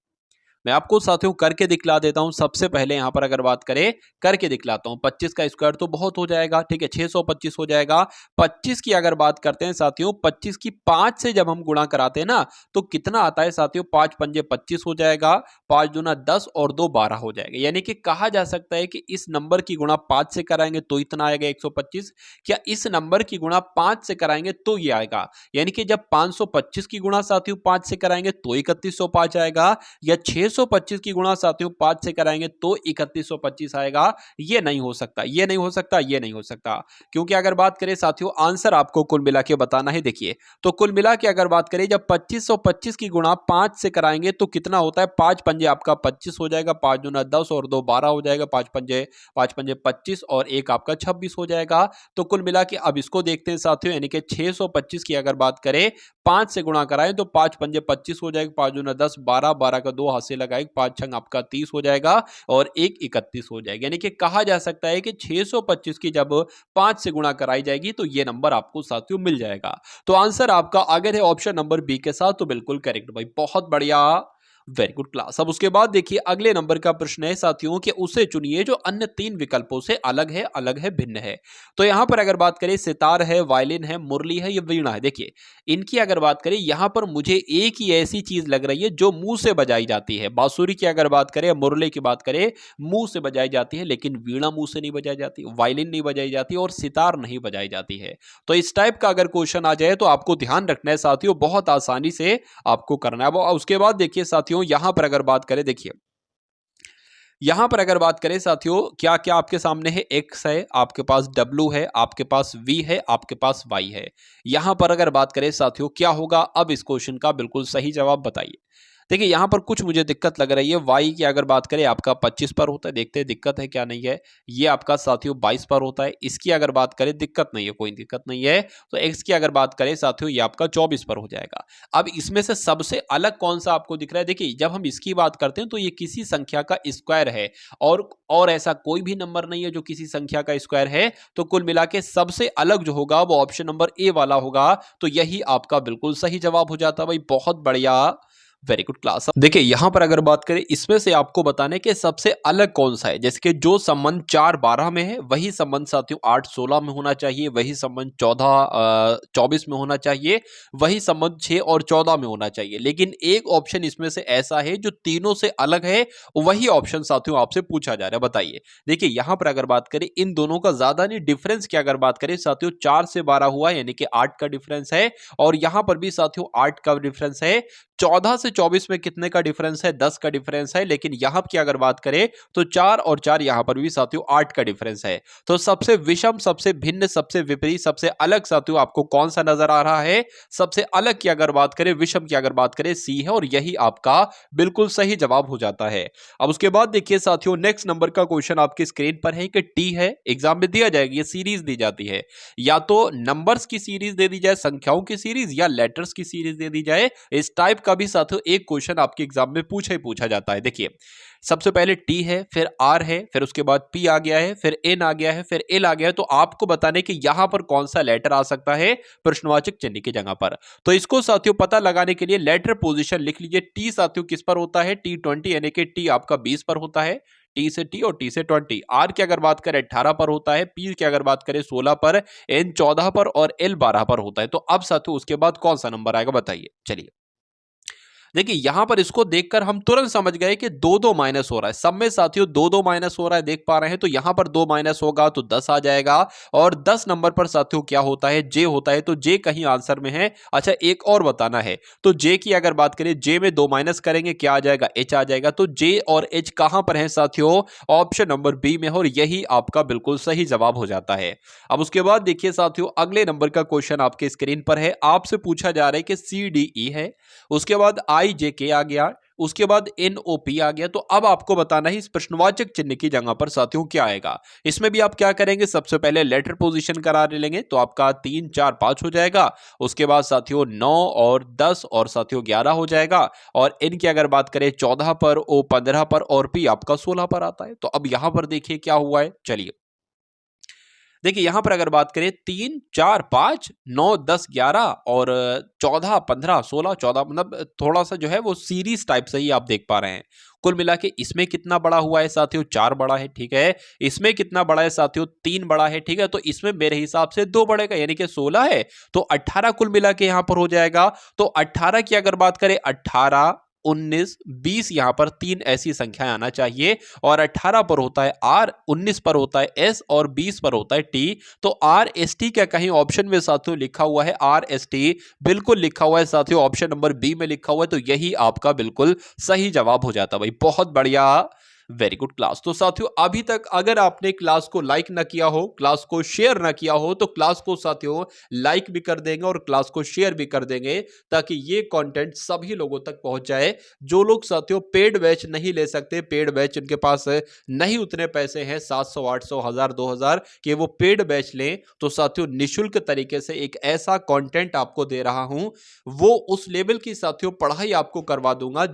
मैं आपको साथियों करके दिखला देता हूं। सबसे पहले यहां पर अगर बात करें, करके दिखलाता हूं। 25 का स्क्वायर तो बहुत हो जाएगा, ठीक है, 625 हो जाएगा। 25 की अगर बात करते हैं साथियों, 25 की 5 से जब हम गुणा कराते हैं ना, तो कितना आता है साथियों? 5 पंजे 25 हो जाएगा, 5 दूना 10 और 2 12 हो जाएगा। यानी कि कहा जा सकता है कि इस नंबर की गुणा 5 से कराएंगे तो इतना आएगा 125। क्या इस नंबर की गुणा 5 से कराएंगे तो ये आएगा? यानी कि जब 525 की गुणा साथियों 5 से कराएंगे तो 3105 आएगा, या 625 की गुणा साथियों 5 से कराएंगे तो 3125 आएगा। ये नहीं हो सकता, ये नहीं हो सकता, ये नहीं हो सकता। क्योंकि अगर बात करें साथियों आंसर आपको कुल मिला के बताना है। देखिए तो कुल मिला के अगर बात करें, जब 2525 की गुणा 5 से कराएंगे तो कितना होता है? 5 पंजे आपका 25 हो जाएगा, 5 दूना 10 और 2 12 हो जाएगा, 5 पंजे 25 और 1 आपका 26 हो जाएगा। तो कुल मिला के अब इसको देखते हैं साथियों, यानी कि 625 की अगर बात करें 5 से गुणा कराएं तो 5 पंजे 25 हो जाएगा, 5 दूना 10, 12, 12 का 2 हाथ से लगाएगा, 5 छंग आपका 30 हो जाएगा और 1 31 हो जाएगा। यानी कि कहा जा सकता है कि 625 की जब 5 से गुणा कराई जाएगी तो ये नंबर आपको साथियों मिल जाएगा। तो आंसर आपका अगर है ऑप्शन नंबर बी के साथ, तो बिल्कुल करेक्ट भाई, बहुत बढ़िया, वेरी गुड क्लास। अब उसके बाद देखिए अगले नंबर का प्रश्न है साथियों कि उसे चुनिए जो अन्य 3 विकल्पों से अलग है, अलग है, भिन्न है। तो यहां पर अगर बात करें सितार है, वायलिन है, मुरली है, या वीणा है। देखिए इनकी अगर बात करें, यहां पर मुझे एक ही ऐसी चीज लग रही है जो मुंह से बजाई जाती है। बांसुरी की अगर बात करें, मुरली की बात करें, मुंह से बजाई जाती है, लेकिन वीणा मुंह से नहीं बजाई जाती, वायलिन नहीं बजाई जाती और सितार नहीं बजाई जाती है। तो इस टाइप का अगर क्वेश्चन आ जाए तो आपको ध्यान रखना है साथियों, बहुत आसानी से आपको करना है। उसके बाद देखिए साथियों यहां पर अगर बात करें, देखिए यहां पर अगर बात करें साथियों, क्या क्या आपके सामने है? एक्स है, आपके पास डब्ल्यू है, आपके पास वी है, आपके पास वाई है। यहां पर अगर बात करें साथियों क्या होगा? अब इस क्वेश्चन का बिल्कुल सही जवाब बताइए। देखिए यहाँ पर कुछ मुझे दिक्कत लग रही है। y की अगर बात करें आपका 25 पर होता है, देखते हैं दिक्कत है क्या नहीं है। ये आपका साथियों 22 पर होता है, इसकी अगर बात करें दिक्कत नहीं है, कोई दिक्कत नहीं है। तो x की अगर बात करें साथियों ये आपका 24 पर हो जाएगा। अब इसमें से सबसे अलग कौन सा आपको दिख रहा है? देखिए जब हम इसकी बात करते हैं तो ये किसी संख्या का स्क्वायर है, और ऐसा कोई भी नंबर नहीं है जो किसी संख्या का स्क्वायर है। तो कुल मिला के सबसे अलग जो होगा वो ऑप्शन नंबर ए वाला होगा। तो यही आपका बिल्कुल सही जवाब हो जाता है भाई। बहुत बढ़िया, वेरी गुड क्लास। देखिए यहां पर अगर बात करें इसमें से आपको बताने के सबसे अलग कौन सा है, जैसे कि जो संबंध 4-12 में है वही संबंध साथियों 8-16 में होना चाहिए, वही संबंध 14-24 में होना चाहिए, वही संबंध 6 और 14 में होना चाहिए। लेकिन एक ऑप्शन इसमें से ऐसा है जो तीनों से अलग है, वही ऑप्शन साथियों आपसे पूछा जा रहा है। बताइए, देखिए यहां पर अगर बात करें इन दोनों का ज्यादा नहीं, डिफरेंस की अगर बात करें साथियों 4 से 12 हुआ यानी कि 8 का डिफरेंस है, और यहां पर भी साथियों 8 का डिफरेंस है। 14 से 24 में कितने का डिफरेंस है? 10 का डिफरेंस है। लेकिन यहां की अगर बात करें तो 4 और 4 यहां पर भी साथियों 8 का डिफरेंस है। तो सबसे विषम, सबसे भिन्न, सबसे विपरीत, सबसे अलग साथियों आपको कौन सा नजर आ रहा है? सबसे अलग की अगर बात करें, विषम की अगर बात करें, सी है, और यही आपका बिल्कुल सही जवाब हो जाता है। अब उसके बाद देखिए साथियों नेक्स्ट नंबर का क्वेश्चन आपकी स्क्रीन पर है कि टी है, एग्जाम में दिया जाएगा, ये सीरीज दी जाती है, या तो नंबर्स की सीरीज दे दी जाए, संख्याओं की सीरीज, या लेटर्स की सीरीज दे दी जाए। इस टाइप का भी साथियों एक क्वेश्चन आपके एग्जाम में पूछा जाता है। देखिए सबसे पहले टी है, फिर आर है, फिर उसके बाद पी आ गया है, फिर एन आ गया है, फिर एल आ गया है। तो आपको बताने कि यहां पर कौन सा लेटर आ सकता है प्रश्नवाचक चिन्ह की जगह पर। तो इसको साथियों पता लगाने के लिए लेटर पोजीशन लिख लीजिए। टी साथियों किस पर होता है? T20 यानी कि टी आपका 20 पर होता है, टी से टी और टी से 20। आर की अगर बात करें 18 पर होता है, पी की अगर बात करें 16 पर, एन 14 पर और एल 12 पर होता है। तो अब साथियों उसके बाद कौन सा नंबर आएगा बताइए। चलिए देखिए यहां पर इसको देखकर हम तुरंत समझ गए कि 2-2 माइनस हो रहा है। सब में साथियों 2-2 माइनस हो रहा है, देख पा रहे हैं। तो यहां पर 2 माइनस होगा तो 10 आ जाएगा, और 10 नंबर पर साथियों क्या होता है? जे होता है। तो जे कहीं आंसर में है। अच्छा एक और बताना है, तो जे की अगर बात करें, जे में 2 माइनस करेंगे क्या आ जाएगा? एच आ जाएगा। तो जे और एच कहां पर है साथियों? ऑप्शन नंबर बी में, और यही आपका बिल्कुल सही जवाब हो जाता है। अब उसके बाद देखिए साथियों अगले नंबर का क्वेश्चन आपके स्क्रीन पर है। आपसे पूछा जा रहा है कि सी डी ई है, उसके बाद आई जे के आ गया, उसके बाद एन ओ पी आ गया। तो अब आपको बताना है इस प्रश्नवाचक चिन्ह की जगह पर साथियों क्या आएगा। इसमें भी आप क्या करेंगे? सबसे पहले लेटर पोजीशन करार लेंगे, तो आपका 3, 4, 5 हो जाएगा। उसके बाद साथियों 9 और 10 और साथियों 11 हो जाएगा। और एन की अगर बात करें 14 पर, ओ 15 पर, और पी आपका 16 पर आता है। तो अब यहां पर देखिए क्या हुआ है। चलिए देखिए यहां पर अगर बात करें 3, 4, 5, 9, 10, 11 और 14, 15, 16, 14, मतलब थोड़ा सा जो है वो सीरीज टाइप से ही आप देख पा रहे हैं। कुल मिला के इसमें कितना बड़ा हुआ है साथियों? 4 बड़ा है, ठीक है। इसमें कितना बड़ा है साथियों? 3 बड़ा है, ठीक है। तो इसमें मेरे हिसाब से 2 बढ़ेगा, यानी कि 16 है, तो 18 कुल मिला के यहां पर हो जाएगा। तो 18 की अगर बात करें, 18, 19, 20, यहां पर 3 ऐसी संख्याएं आना चाहिए। और 18 पर होता है आर, 19 पर होता है एस, और 20 पर होता है टी। तो आर एस टी क्या कहीं ऑप्शन में साथियों लिखा हुआ है? आर एस टी बिल्कुल लिखा हुआ है साथियों, ऑप्शन नंबर बी में लिखा हुआ है। तो यही आपका बिल्कुल सही जवाब हो जाता है भाई। बहुत बढ़िया, वेरी गुड क्लास। तो साथियों अभी तक अगर आपने क्लास को लाइक ना किया हो, क्लास को शेयर ना किया हो, तो क्लास को साथियों लाइक भी कर देंगे और क्लास को शेयर भी कर देंगे, ताकि ये कंटेंट सभी लोगों तक पहुंच जाए। जो लोग साथियों पेड बैच नहीं ले सकते, पेड बैच इनके पास नहीं उतने पैसे हैं 700, 800, 1000, 2000 कि वो पेड बैच लें, तो साथियों निशुल्क तरीके से एक ऐसा कंटेंट आपको दे रहा हूं, वो उस लेवल की साथियों पढ़ाई आपको करवा दूंगा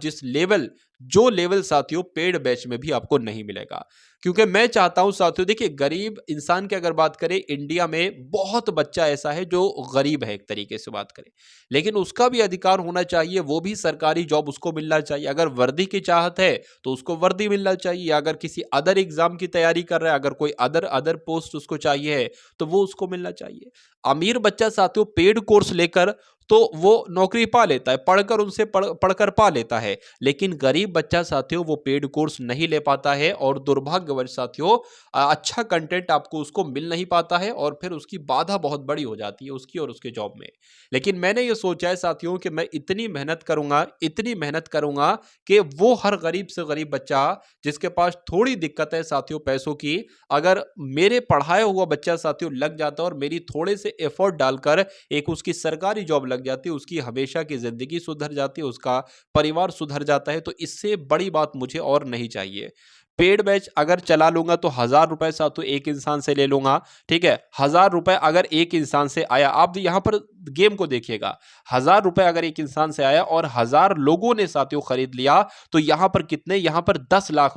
जो लेवल साथियों पेड बैच में भी आपको नहीं मिलेगा। क्योंकि मैं चाहता हूं साथियों, देखिए गरीब इंसान की अगर बात करें, इंडिया में बहुत बच्चा ऐसा है जो गरीब है एक तरीके से बात करें, लेकिन उसका भी अधिकार होना चाहिए, वो भी सरकारी जॉब उसको मिलना चाहिए। अगर वर्दी की चाहत है तो उसको वर्दी मिलना चाहिए, अगर किसी अदर एग्जाम की तैयारी कर रहा है, अगर कोई अदर पोस्ट उसको चाहिए है तो वो उसको मिलना चाहिए। अमीर बच्चा साथियों पेड कोर्स लेकर तो वो नौकरी पा लेता है, पढ़कर उनसे पढ़कर पा लेता है, लेकिन गरीब बच्चा साथियों वो पेड कोर्स नहीं ले पाता है, और दुर्भाग्यवश साथियों अच्छा कंटेंट आपको उसको मिल नहीं पाता है, और फिर उसकी बाधा बहुत बड़ी हो जाती है उसकी और उसके जॉब में। लेकिन मैंने ये सोचा है साथियों कि मैं इतनी मेहनत करूंगा कि वो हर गरीब से गरीब बच्चा जिसके पास थोड़ी दिक्कत है साथियों पैसों की, अगर मेरे पढ़ाया हुआ बच्चा साथियों लग जाता है और मेरी थोड़े से एफर्ट डालकर एक उसकी सरकारी जॉब लग जाती है, उसकी हमेशा की जिंदगी सुधर जाती है, उसका परिवार सुधर जाता है। तो इससे बड़ी बात मुझे और नहीं चाहिए। पेड बैच अगर चला लूंगा तो 1,000 रुपए साथियों एक इंसान से ले लूंगा, ठीक है। 1,000 रुपए अगर एक इंसान से आया, आप यहाँ पर गेम को देखिएगा, 1,000 रुपए अगर एक इंसान से आया और 1,000 लोगों ने साथियों खरीद लिया, तो यहाँ पर कितने, यहाँ पर 10 लाख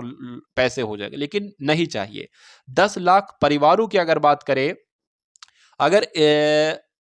पैसे हो जाएंगे। लेकिन नहीं चाहिए। 10 लाख परिवारों की अगर बात करें, अगर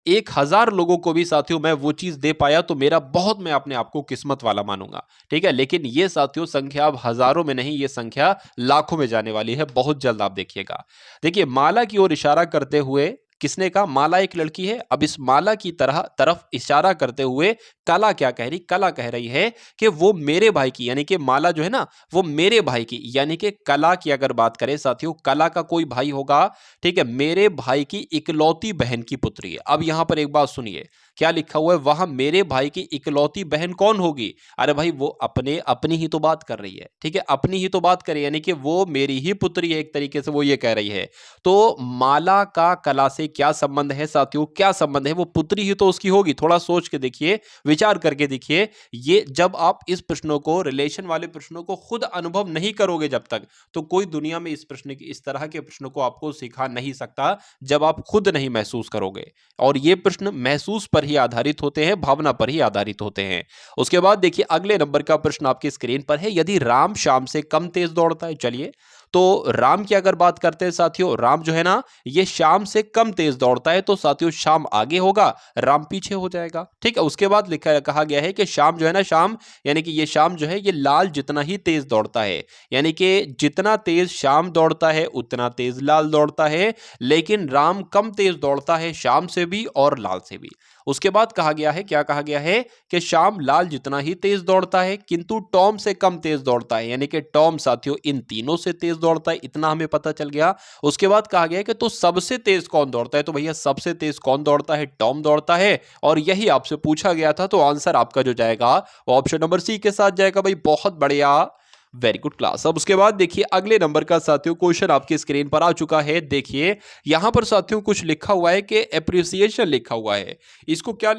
1,000 लोगों को भी साथियों मैं वो चीज दे पाया तो मेरा बहुत, मैं अपने आप को किस्मत वाला मानूंगा, ठीक है। लेकिन ये साथियों संख्या अब हजारों में नहीं, ये संख्या लाखों में जाने वाली है बहुत जल्द, आप देखिएगा। देखिए माला की ओर इशारा करते हुए किसने कहा, माला एक लड़की है। अब इस माला की तरफ इशारा करते हुए कला क्या कह रही, कला कह रही है कि वो मेरे भाई की, यानी कि माला जो है ना वो मेरे भाई की, यानी कि कला की अगर बात करें साथियों, कला का कोई भाई होगा, ठीक है, मेरे भाई की इकलौती बहन की पुत्री है। अब यहां पर एक बात सुनिए, क्या लिखा हुआ है, वहां मेरे भाई की इकलौती बहन कौन होगी। अरे भाई वो अपनी ही तो बात कर रही है, ठीक है, अपनी ही तो बात कर रही है, यानी कि वो मेरी ही पुत्री है, एक तरीके से वो ये कह रही है। तो माला का कला से क्या संबंध है साथियों, क्या संबंध है, वो पुत्री ही तो उसकी होगी। थोड़ा सोच के देखिए, विचार करके देखिए। ये जब आप इस प्रश्नों को, रिलेशन वाले प्रश्नों को खुद अनुभव नहीं करोगे जब तक, तो कोई दुनिया में इस प्रश्न की, इस तरह के प्रश्नों को आपको सिखा नहीं सकता जब आप खुद नहीं महसूस करोगे। और ये प्रश्न महसूस पर ही आधारित होते हैं, भावना पर ही आधारित होते हैं। उसके बाद देखिए अगले नंबर का प्रश्न आपकी स्क्रीन पर है, यदि राम शाम से कम तेज दौड़ता है। चलिए, तो राम की अगर बात करते हैं साथियों, राम जो है ना ये शाम से कम तेज दौड़ता है, तो साथियों शाम आगे होगा, राम पीछे हो जाएगा, ठीक है। उसके बाद कहा गया है कि शाम जो है ना, शाम यानी कि ये शाम जो है ये लाल जितना ही तेज दौड़ता है, यानी कि जितना तेज शाम दौड़ता है उतना तेज लाल दौड़ता है, लेकिन राम कम तेज दौड़ता है शाम से भी और लाल से भी। उसके बाद कहा गया है, क्या कहा गया है कि शाम लाल जितना ही तेज दौड़ता है किंतु टॉम से कम तेज दौड़ता है, यानी कि टॉम साथियों इन तीनों से तेज दौड़ता है, इतना हमें पता चल गया। उसके बाद कहा गया है कि तो सबसे तेज कौन दौड़ता है, तो भैया सबसे तेज कौन दौड़ता है, टॉम दौड़ता है, और यही आपसे पूछा गया था। तो आंसर आपका जो जाएगा वो ऑप्शन नंबर सी के साथ जाएगा भाई, बहुत बढ़िया, वेरी गुड क्लास। अब उसके बाद देखिए अगले नंबर का साथियों क्वेश्चन आपकी स्क्रीन पर आ चुका है। देखिए यहां पर साथियों कुछ लिखा हुआ है कि एप्रिसिएशन लिखा हुआ है, इसको क्या,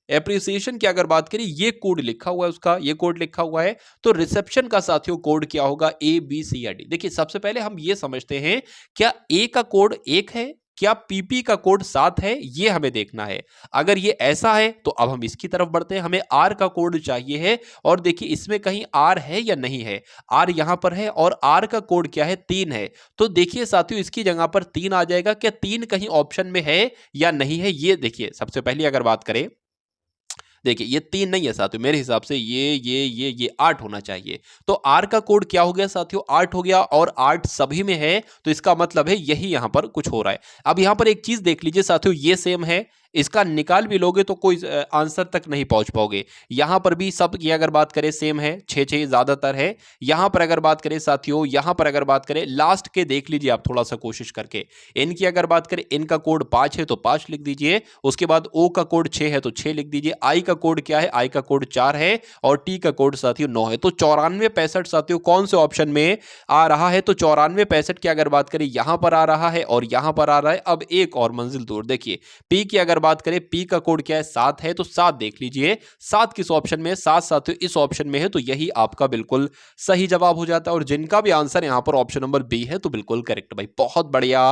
एप्रिसिएशन की अगर बात करें, ये कोड लिखा हुआ है उसका, ये कोड लिखा हुआ है, तो रिसेप्शन का साथियों कोड क्या होगा, ए बी सी या डी। देखिए सबसे पहले हम ये समझते हैं, क्या ए का कोड 1 है, क्या पीपी का कोड 7 है, ये हमें देखना है। अगर ये ऐसा है तो अब हम इसकी तरफ बढ़ते हैं, हमें आर का कोड चाहिए है, और देखिए इसमें कहीं आर है या नहीं है, आर यहां पर है, और आर का कोड क्या है, 3 है। तो देखिए साथियों इसकी जगह पर 3 आ जाएगा, क्या 3 कहीं ऑप्शन में है या नहीं है, ये देखिए सबसे पहले अगर बात करें, देखिए ये 3 नहीं है साथियों, मेरे हिसाब से ये 8 होना चाहिए। तो आर का कोड क्या हो गया साथियों, 8 हो गया, और 8 सभी में है, तो इसका मतलब है यही यहां पर कुछ हो रहा है। अब यहां पर एक चीज देख लीजिए साथियों, ये सेम है, इसका निकाल भी लोगे तो कोई आंसर तक नहीं पहुंच पाओगे। यहां पर भी सब की अगर बात करें सेम है, 6 ज्यादातर है। यहां पर अगर बात करें साथियों, यहां पर अगर बात करें लास्ट के, देख लीजिए आप थोड़ा सा कोशिश करके, इनकी अगर बात करें, इनका कोड 5 है तो 5 लिख दीजिए, उसके बाद ओ का कोड 6 है तो 6 लिख दीजिए, आई का कोड क्या है, आई का कोड 4 है, और टी का कोड साथियों 9 है। तो 94 65 साथियों कौन से ऑप्शन में आ रहा है, तो 94 65 की अगर बात करें यहां पर आ रहा है और यहां पर आ रहा है। अब एक और मंजिल दूर, देखिए पी की अगर बात करें, पी का कोड क्या है, 7 है, तो 7 देख लीजिए, 7 किस ऑप्शन में है, 7 साथियों इस ऑप्शन में है, तो यही आपका बिल्कुल सही जवाब हो जाता है। और जिनका भी आंसर यहां पर ऑप्शन नंबर बी है तो बिल्कुल करेक्ट भाई, बहुत बढ़िया,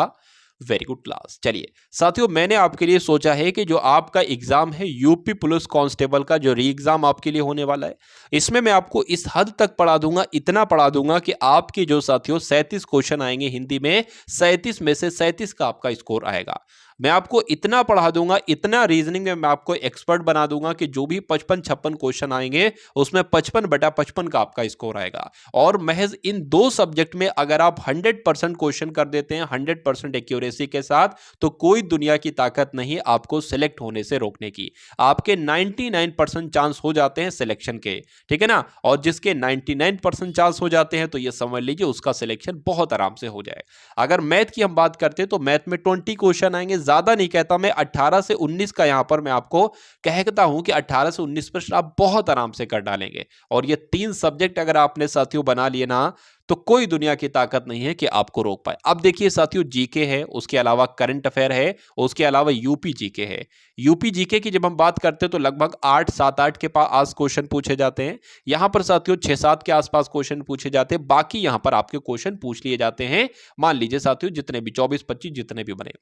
वेरी गुड क्लास। चलिए साथियों मैंने आपके लिए सोचा है कि जो आपका एग्जाम है यूपी पुलिस कांस्टेबल का, जो री एग्जाम आपके लिए होने वाला है, इसमें मैं आपको इस हद तक पढ़ा दूंगा, इतना पढ़ा दूंगा कि आपके जो साथियों 37 क्वेश्चन आएंगे हिंदी में, 37 में से 37 का आपका स्कोर आएगा। मैं आपको इतना पढ़ा दूंगा, इतना रीजनिंग में मैं आपको एक्सपर्ट बना दूंगा कि जो भी 55-56 क्वेश्चन आएंगे उसमें 55/55 का आपका स्कोर आएगा। और महज इन 2 सब्जेक्ट में अगर आप 100% क्वेश्चन कर देते हैं 100% एक्यूरेसी के साथ, तो कोई दुनिया की ताकत नहीं आपको सिलेक्ट होने से रोकने की। आपके 99% चांस हो जाते हैं सिलेक्शन के, ठीक है ना, और जिसके 99% चांस हो जाते हैं तो ये समझ लीजिए उसका सिलेक्शन बहुत आराम से हो जाए। अगर मैथ की हम बात करते हैं तो मैथ में 20 क्वेश्चन आएंगे, ज्यादा नहीं कहता मैं, 18 से 19 का यहां पर मैं आपको कहता हूं कि 18 से 19 प्रश्न आप बहुत आराम से कर डालेंगे। और ये 3 सब्जेक्ट अगर आपने साथियों बना लिए ना, तो कोई दुनिया की ताकत नहीं है कि आपको रोक पाए। अब देखिए साथियों, जीके है, उसके अलावा करंट अफेयर है, उसके अलावा यूपी जीके है। यूपी जीके की जब हम बात करते हैं तो लगभग 8 7-8 के पास क्वेश्चन पूछे जाते हैं। यहां पर साथियों 6-7 के आसपास क्वेश्चन पूछे जाते हैं, बाकी यहां पर आपके क्वेश्चन पूछ लिए जाते हैं, मान लीजिए साथियों जितने भी 24-25 जितने भी बने।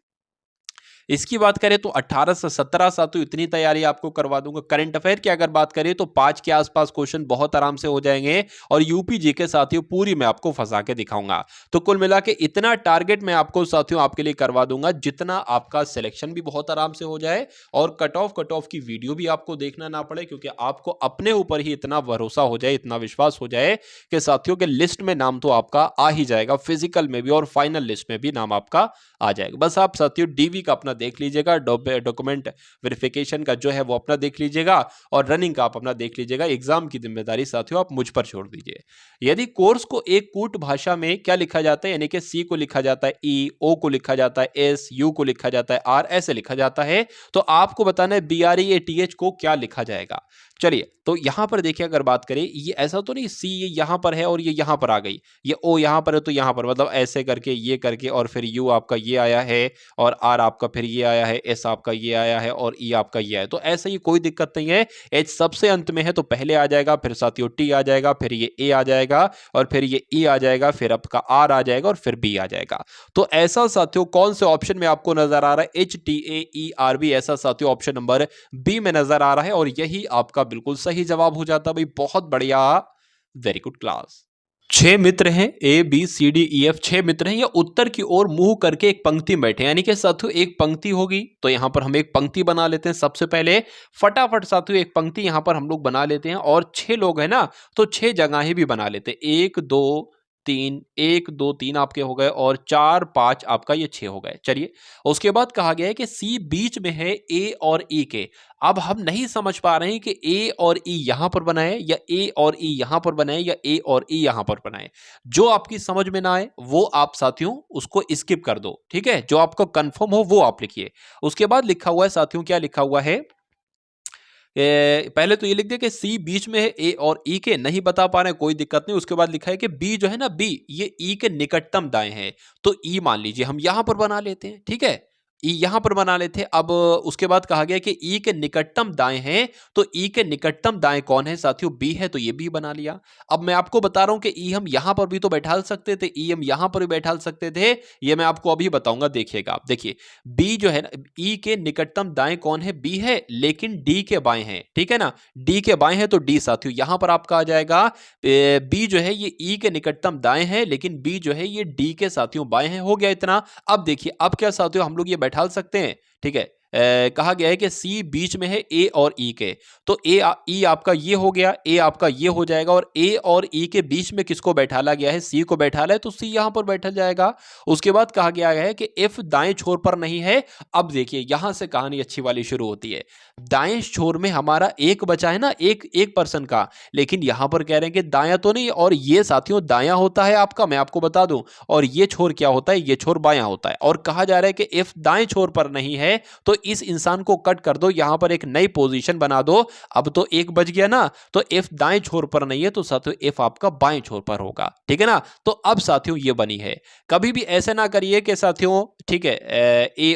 इसकी बात करें तो 18 से 17 साथियों इतनी तैयारी आपको करवा दूंगा। करंट अफेयर की अगर बात करें तो 5 के आसपास क्वेश्चन बहुत आराम से हो जाएंगे, और यूपी जीके साथियों पूरी मैं आपको फंसा के दिखाऊंगा। तो कुल मिला के इतना टारगेट मैं आपको साथियों आपके लिए करवा दूंगा जितना आपका सिलेक्शन भी बहुत आराम से हो जाए, और कट ऑफ की वीडियो भी आपको देखना ना पड़े, क्योंकि आपको अपने ऊपर ही इतना भरोसा हो जाए, इतना विश्वास हो जाए कि साथियों के लिस्ट में नाम तो आपका आ ही जाएगा, फिजिकल में भी और फाइनल लिस्ट में भी नाम आपका आ जाएगा। बस आप साथियों डीवी का अपना देख लीजिएगा, डॉक्यूमेंट वेरिफिकेशन का जो है वो अपना देख लीजिएगा, और रनिंग का आप अपना देख लीजिएगा। एग्जाम की जिम्मेदारी साथियों आप मुझ पर छोड़ दीजिए। यदि कोर्स को एक कूट भाषा में क्या लिखा जाता है, यानी कि सी को लिखा जाता है ई, ओ को लिखा जाता है एस, यू को लिखा जाता है आर, ऐसे लिखा जाता है, तो आपको बताना है BREATH को क्या लिखा जाएगा। चलिए तो यहां पर देखिए, अगर बात करें ये ऐसा तो नहीं सी ये यहां पर है और ये यहां पर आ गई, ये ओ यहां पर है तो यहां पर, मतलब ऐसे करके ये करके, और फिर यू आपका ये आया है, और आर आपका फिर ये आया है, एस आपका ये आया है, और ई आपका ये आया, तो ऐसा ही कोई दिक्कत नहीं है। एच सबसे अंत में है तो पहले आ जाएगा, फिर साथियों टी आ जाएगा, फिर ये ए आ जाएगा, और फिर ये ई आ जाएगा, फिर आपका आर आ जाएगा, और फिर बी आ जाएगा। तो ऐसा साथियों कौन से ऑप्शन में आपको नजर आ रहा है, HTAERB, ऐसा साथियों ऑप्शन नंबर बी में नजर आ रहा है, और यही आपका बिल्कुल सही जवाब हो जाता भाई। बहुत बढ़िया, वेरी गुड क्लास। 6 मित्र हैं, ABCDEF 6 मित्र हैं, ये उत्तर की ओर मुंह करके एक पंक्ति में बैठे, यानी कि साथियों एक पंक्ति होगी, तो यहां पर हम एक पंक्ति बना लेते हैं। सबसे पहले फटाफट साथियों एक पंक्ति यहां पर हम लोग बना लेते हैं, और 6 लोग हैं ना, तो 6 जगहें भी बना लेते हैं। 1 2 3, 1 2 3 आपके हो गए, और 4 5 आपका ये 6 हो गए। चलिए उसके बाद कहा गया है कि सी बीच में है ए और ई के। अब हम नहीं समझ पा रहे हैं कि ए और ई यहां पर बनाए, या ए और ई यहां पर बनाए, या ए और ई यहां पर बनाए। जो आपकी समझ में ना आए वो आप साथियों उसको स्किप कर दो, ठीक है। जो आपको कंफर्म हो वो आप लिखिए। उसके बाद लिखा हुआ है साथियों, क्या लिखा हुआ है, पहले तो ये लिख दिया कि सी बीच में है ए और ई के, नहीं बता पा रहे हैं कोई दिक्कत नहीं। उसके बाद लिखा है कि बी जो है ना, बी ये ई के निकटतम दाएं है, तो ई मान लीजिए हम यहां पर बना लेते हैं, ठीक है, ई यहां पर बना लेते हैं। अब उसके बाद कहा गया कि ई के निकटतम दाएं हैं, तो ई के निकटतम दाएं कौन है साथियों, बी है, तो ये भी बना लिया। अब मैं आपको बता रहा हूं कि ई हम यहां पर भी तो बैठा सकते थे, ई हम यहां पर भी बैठा सकते थे, ये मैं आपको अभी बताऊंगा, देखिएगा आप। देखिए बी जो है ना, ई के निकटतम दाएं कौन है, बी है, लेकिन डी के बाएं हैं, ठीक है ना, डी के बाएं हैं, तो डी साथियों यहां पर आपका आ जाएगा। बी जो है ये ई के निकटतम दाएं है, लेकिन बी जो है ये डी के साथियों बाएं है। हो गया इतना। अब देखिए अब क्या साथियों हम लोग ये बैठा सकते हैं, ठीक है। कहा गया है कि सी बीच में है ए और ई के, तो ई आपका ये हो गया, ए आपका ये हो जाएगा, और ए और ई के बीच में किसको बैठाला गया है, सी को बैठाला है, तो सी यहां पर बैठा जाएगा। उसके बाद कहा गया है कि एफ दाएं छोर पर नहीं है। अब देखिए यहां से कहानी अच्छी वाली शुरू होती है। दाएं छोर में हमारा एक बचा है ना, एक पर्सन का, लेकिन यहां पर कह रहे हैं कि दाया तो नहीं, और ये साथियों दाया होता है आपका, मैं आपको बता दूं, और ये छोर क्या होता है, ये छोर बायां होता है। और कहा जा रहा है कि एफ दाएं छोर पर नहीं है, तो इस इंसान को कट कर दो, यहां पर एक नई पोजीशन बना दो। अब तो एक बच गया ना, तो एफ दाएं छोर पर नहीं है, तो साथियों एफ आपका बाएं छोर पर होगा, ठीक है ना। तो अब साथियों ये बनी है। कभी भी ऐसे ना करिए कि साथियों, ठीक है, ए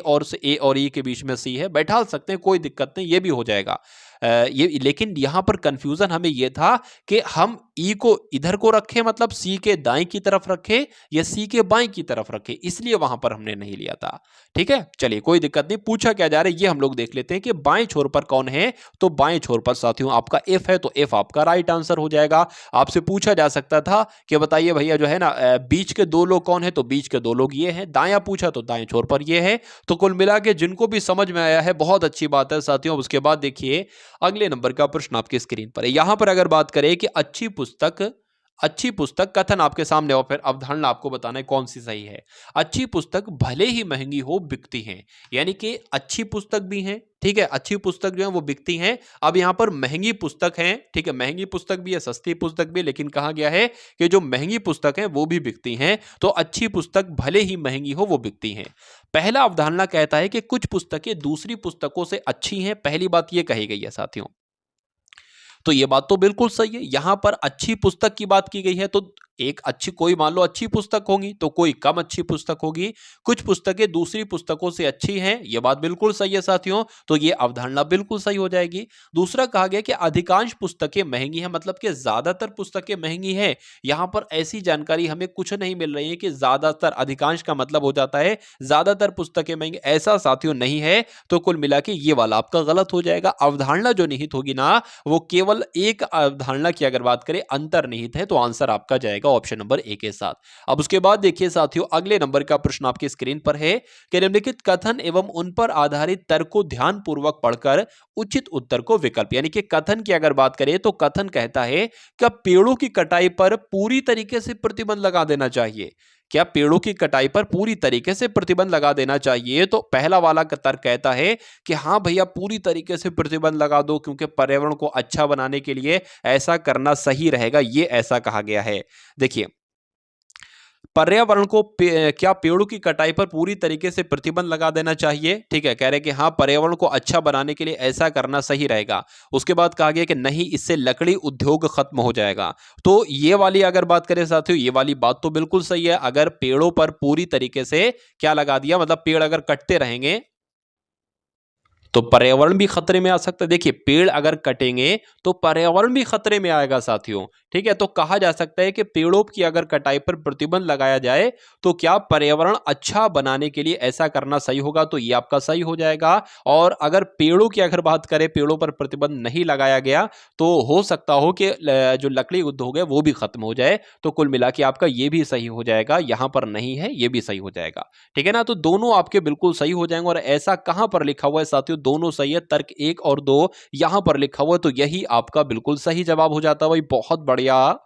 और ई के बीच में सी है, बैठा सकते हैं, कोई दिक्कत नहीं, ये भी हो जाएगा। ये लेकिन यहां पर कंफ्यूजन हमें यह था कि हम ई को इधर को रखें, मतलब सी के दाएं की तरफ रखें, या सी के बाएं की तरफ रखें, इसलिए वहां पर हमने नहीं लिया था, ठीक है। चलिए कोई दिक्कत नहीं। पूछा क्या जा रहा है ये हम लोग देख लेते हैं कि बाएं छोर पर कौन है, तो बाएं छोर पर साथियों आपका एफ है, तो एफ आपका राइट आंसर हो जाएगा। आपसे पूछा जा सकता था कि बताइए भैया जो है ना, बीच के दो लोग कौन है, तो बीच के दो लोग ये हैं। दायां पूछा तो दाएं छोर पर ये है। तो कुल मिला के जिनको भी समझ में आया है बहुत अच्छी बात है साथियों। उसके बाद देखिए अगले नंबर का प्रश्न आपकी स्क्रीन पर है। यहां पर अगर बात करें कि अच्छी पुस्तक कथन आपके सामने, और फिर अवधारणा आपको बताना है कौन सी सही है। अच्छी पुस्तक भले ही महंगी हो बिकती हैं, यानी कि अच्छी पुस्तक भी हैं, ठीक है, अच्छी पुस्तक जो है वो बिकती हैं। अब यहां पर महंगी पुस्तक है, ठीक है, महंगी पुस्तक भी है, सस्ती पुस्तक भी, लेकिन कहा गया है कि जो महंगी पुस्तक है वो भी बिकती हैं, तो अच्छी पुस्तक भले ही महंगी हो वो बिकती हैं। पहला अवधारणा कहता है कि कुछ पुस्तकें दूसरी पुस्तकों से अच्छी हैं, पहली बात ये कही गई है साथियों। तो ये बात तो बिल्कुल सही है, यहां पर अच्छी पुस्तक की बात की गई है, तो एक अच्छी, कोई मान लो अच्छी पुस्तक होगी तो कोई कम अच्छी पुस्तक होगी, कुछ पुस्तकें दूसरी पुस्तकों से अच्छी हैं, यह बात बिल्कुल सही है साथियों, तो ये अवधारणा बिल्कुल सही हो जाएगी। दूसरा कहा गया कि अधिकांश पुस्तकें महंगी हैं, मतलब कि ज्यादातर पुस्तकें महंगी हैं। यहां पर ऐसी जानकारी हमें कुछ नहीं मिल रही है कि ज्यादातर, अधिकांश का मतलब हो जाता है ज्यादातर पुस्तकें महंगी, ऐसा साथियों नहीं है। तो कुल मिला के ये वाला आपका गलत हो जाएगा। अवधारणा जो निहित होगी ना, वो केवल एक अवधारणा की अगर बात करें अंतर्निहित है, तो आंसर आपका जाएगा ऑप्शन नंबर ए के साथ। अब उसके बाद देखिए साथियों, अगले नंबर का प्रश्न आपकी स्क्रीन पर है कि निम्नलिखित कथन एवं उन पर आधारित तर्क को ध्यानपूर्वक पढ़कर उचित उत्तर को विकल्प, यानी कि कथन की अगर बात करें तो कथन कहता है कि पेड़ों की कटाई पर पूरी तरीके से प्रतिबंध लगा देना चाहिए। क्या पेड़ों की कटाई पर पूरी तरीके से प्रतिबंध लगा देना चाहिए? तो पहला वाला तर्क कहता है कि हाँ भैया, पूरी तरीके से प्रतिबंध लगा दो, क्योंकि पर्यावरण को अच्छा बनाने के लिए ऐसा करना सही रहेगा, ये ऐसा कहा गया है। देखिए, पर्यावरण को क्या पेड़ों की कटाई पर पूरी तरीके से प्रतिबंध लगा देना चाहिए? ठीक है, कह रहे कि हाँ, पर्यावरण को अच्छा बनाने के लिए ऐसा करना सही रहेगा। उसके बाद कहा गया कि नहीं, इससे लकड़ी उद्योग खत्म हो जाएगा। तो ये वाली अगर बात करें साथियों, ये वाली बात तो बिल्कुल सही है। अगर पेड़ों पर पूरी तरीके से क्या लगा दिया, मतलब पेड़ अगर कटते रहेंगे तो पर्यावरण भी खतरे में आ सकता है। देखिए, पेड़ अगर कटेंगे तो पर्यावरण भी खतरे में आएगा साथियों। ठीक है, तो कहा जा सकता है कि पेड़ों की अगर कटाई पर प्रतिबंध लगाया जाए तो क्या पर्यावरण अच्छा बनाने के लिए ऐसा करना सही होगा, तो ये आपका सही हो जाएगा। और अगर पेड़ों की अगर बात करें, पेड़ों पर प्रतिबंध नहीं लगाया गया तो हो सकता हो कि जो लकड़ी उद्योग है वो भी खत्म हो जाए। तो कुल मिला के आपका ये भी सही हो जाएगा, यहां पर नहीं है, ये भी सही हो जाएगा। ठीक है ना, तो दोनों आपके बिल्कुल सही हो जाएंगे। और ऐसा कहां पर लिखा हुआ है साथियों? दोनों सही है, तर्क 1 और 2 यहां पर लिखा हुआ है, तो यही आपका बिल्कुल सही जवाब हो जाता है भाई। बहुत बढ़िया,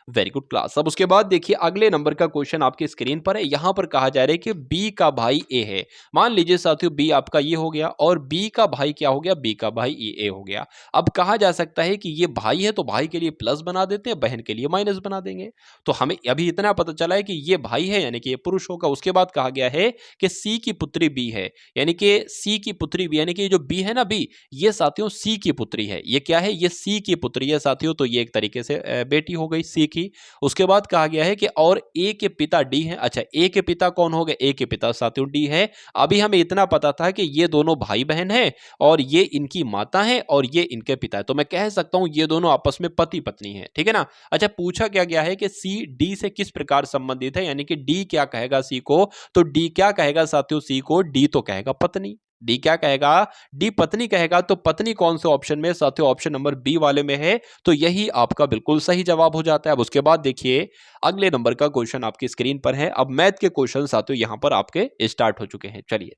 वेरी गुड क्लास। अब उसके बाद देखिए, अगले नंबर का क्वेश्चन आपकी स्क्रीन पर है। यहां पर कहा जा रहा है कि बी का भाई ए है। मान लीजिए साथियों, बी आपका ये हो गया और बी का भाई क्या हो गया? बी का भाई ए हो गया। अब कहा जा सकता है कि ये भाई है तो भाई के लिए प्लस बना देते हैं, बहन के लिए माइनस बना देंगे। तो हमें अभी इतना पता चला है कि ये भाई है, यानी कि ये पुरुष होगा। उसके बाद कहा गया है कि सी की पुत्री बी है, यानी कि सी की पुत्री बी, यानी कि जो बी है ना, बी, ये साथियों सी की पुत्री है। ये क्या है? ये सी की पुत्री है साथियों। तो ये एक तरीके से बेटी हो गई सी की। उसके बाद कहा गया है कि और ए के पिता डी हैं। अच्छा, ए के पिता कौन हो गए? ए के पिता साथियों डी है। अभी हमें इतना पता था कि ये दोनों भाई बहन हैं और ये इनकी माता है और ये इनके पिता है। तो मैं कह सकता हूं ये दोनों आपस में पति पत्नी है। ठीक है ना। अच्छा, पूछा क्या गया है कि सी डी से किस प्रकार संबंधित है, यानी कि डी क्या कहेगा सी को? तो डी क्या कहेगा साथियों सी को? डी तो कहेगा पत्नी। डी क्या कहेगा? डी पत्नी कहेगा। तो पत्नी कौन से ऑप्शन में? साथियों ऑप्शन नंबर बी वाले में है। तो यही आपका बिल्कुल सही जवाब हो जाता है। अब उसके बाद देखिए, अगले नंबर का क्वेश्चन आपकी स्क्रीन पर है। अब मैथ के क्वेश्चन साथियों यहां पर आपके स्टार्ट हो चुके हैं। चलिए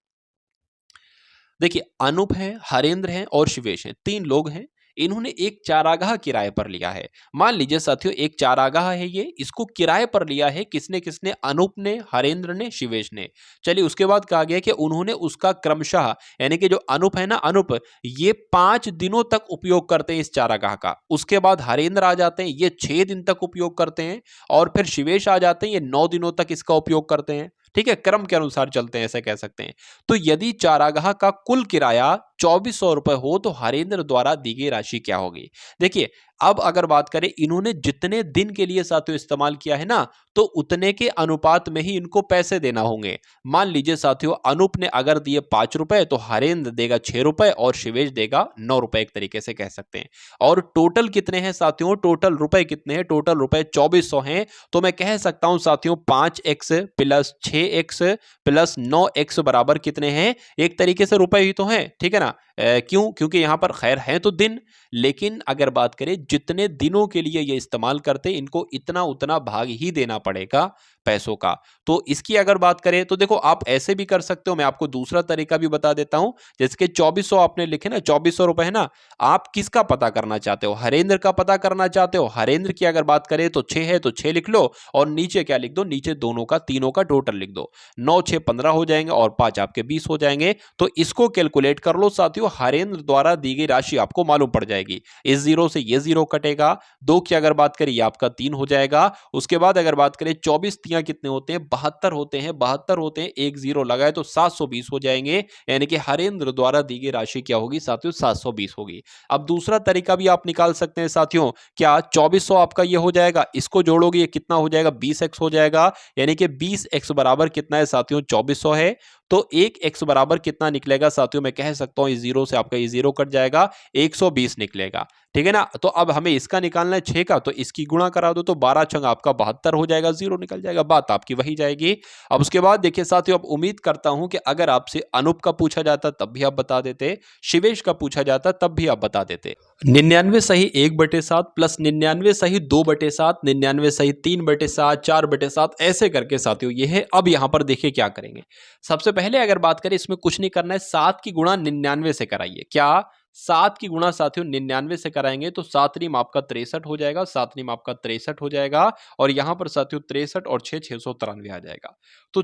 देखिए, अनूप है, हरेंद्र है और शिवेश है, 3 लोग हैं। इन्होंने एक चारागाह किराए पर लिया है। मान लीजिए साथियों, एक चारागाह है ये, इसको किराए पर लिया है किसने किसने? अनूप ने, हरेंद्र ने, शिवेश ने। चलिए, उसके बाद कहा गया कि उन्होंने उसका क्रमशः, यानी कि जो अनूप है ना, अनूप, ये 5 दिनों तक उपयोग करते हैं इस चारागाह का। उसके बाद हरेंद्र आ जाते हैं, ये 6 दिन तक उपयोग करते हैं। और फिर शिवेश आ जाते हैं, ये 9 दिनों तक इसका उपयोग करते हैं। ठीक है, क्रम के अनुसार चलते हैं, ऐसे कह सकते हैं। तो यदि चारागाह का कुल किराया 2400 रुपए हो तो हरेंद्र द्वारा दी गई राशि क्या होगी? देखिए, अब अगर बात करें, इन्होंने जितने दिन के लिए साथियों इस्तेमाल किया है ना, तो उतने के अनुपात में ही इनको पैसे देना होंगे। मान लीजिए साथियों, अनूप ने अगर दिए 5 रुपए तो हरेंद्र देगा 6 रुपए और शिवेश देगा 9 रुपए, एक तरीके से कह सकते हैं। और टोटल कितने हैं साथियों? टोटल रुपए कितने हैं? टोटल रुपए 2400 हैं। तो मैं कह सकता हूं साथियों, 5x plus 6x plus 9x बराबर कितने हैं? एक तरीके से रुपए ही तो हैं। ठीक है ना। क्यों? क्योंकि यहां पर खैर है तो दिन, लेकिन अगर बात करें जितने दिनों के लिए ये इस्तेमाल करते, इनको इतना उतना भाग ही देना पड़ेगा पैसों का। तो इसकी अगर बात करें तो देखो, आप ऐसे भी कर सकते हो। मैं आपको दूसरा तरीका भी बता देता हूं। जैसे कि 2400 आपने लिखे ना, 2400 रुपए है ना, आप किसका पता करना चाहते हो? हरेंद्र का पता करना चाहते हो। हरेंद्र की अगर बात करें तो 6 है तो 6 लिख लो, और नीचे क्या लिख दो? नीचे दोनों का, तीनों का टोटल लिख दो। 9 6 15 हो जाएंगे और 5 आपके 20 हो जाएंगे। तो इसको कैलकुलेट कर लो साथियों, हरेंद्र द्वारा दी गई राशि आपको मालूम पड़ जाएगी। इस जीरो से ये जीरो कटेगा। 2 की अगर बात करें, ये आपका 3 हो जाएगा। उसके बाद अगर बात करें 24 तिया गुणिया कितने होते हैं, 72 होते हैं। 72 होते हैं, एक जीरो लगाए तो 720 हो जाएंगे, यानी कि हरेंद्र द्वारा दी गई राशि क्या होगी साथियों, 720 होगी। अब दूसरा तरीका भी आप निकाल सकते हैं साथियों, क्या 2400 आपका ये हो जाएगा, इसको जोड़ोगे ये कितना हो जाएगा, 20x हो जाएगा, यानी कि 20x बराबर कितना है साथियों, 2400 है। तो 1x बराबर कितना निकलेगा साथियों, मैं कह सकता हूं इस जीरो से आपका ये जीरो कट जाएगा, 120 निकलेगा, ठीक है ना। तो अब हमें इसका निकालना है 6 का, तो इसकी गुणा करा दो तो 12 छंग आपका 72 हो जाएगा, जीरो निकल जाएगा, बात आपकी वही जाएगी। अब उसके बाद देखिए साथियों, अब उम्मीद करता हूं कि अगर आपसे अनूप का पूछा जाता तब भी आप बता देते, शिवेश का पूछा जाता तब भी आप बता देते। 99 सही 1/7 प्लस 99 सही 2/7, 99 सही 3/7, 4/7, ऐसे करके साथियों ये है। अब यहां पर देखिए क्या करेंगे, सबसे पहले अगर बात करें, इसमें कुछ नहीं करना है, 7 की गुणा 99 से कराइए। क्या 7 की गुणा साथियों 99 से कराएंगे तो 7 रीम आपका 63 हो जाएगा, 7 रीम आपका 63 हो जाएगा, और यहां पर साथियों 63 और 693 आ जाएगा। तो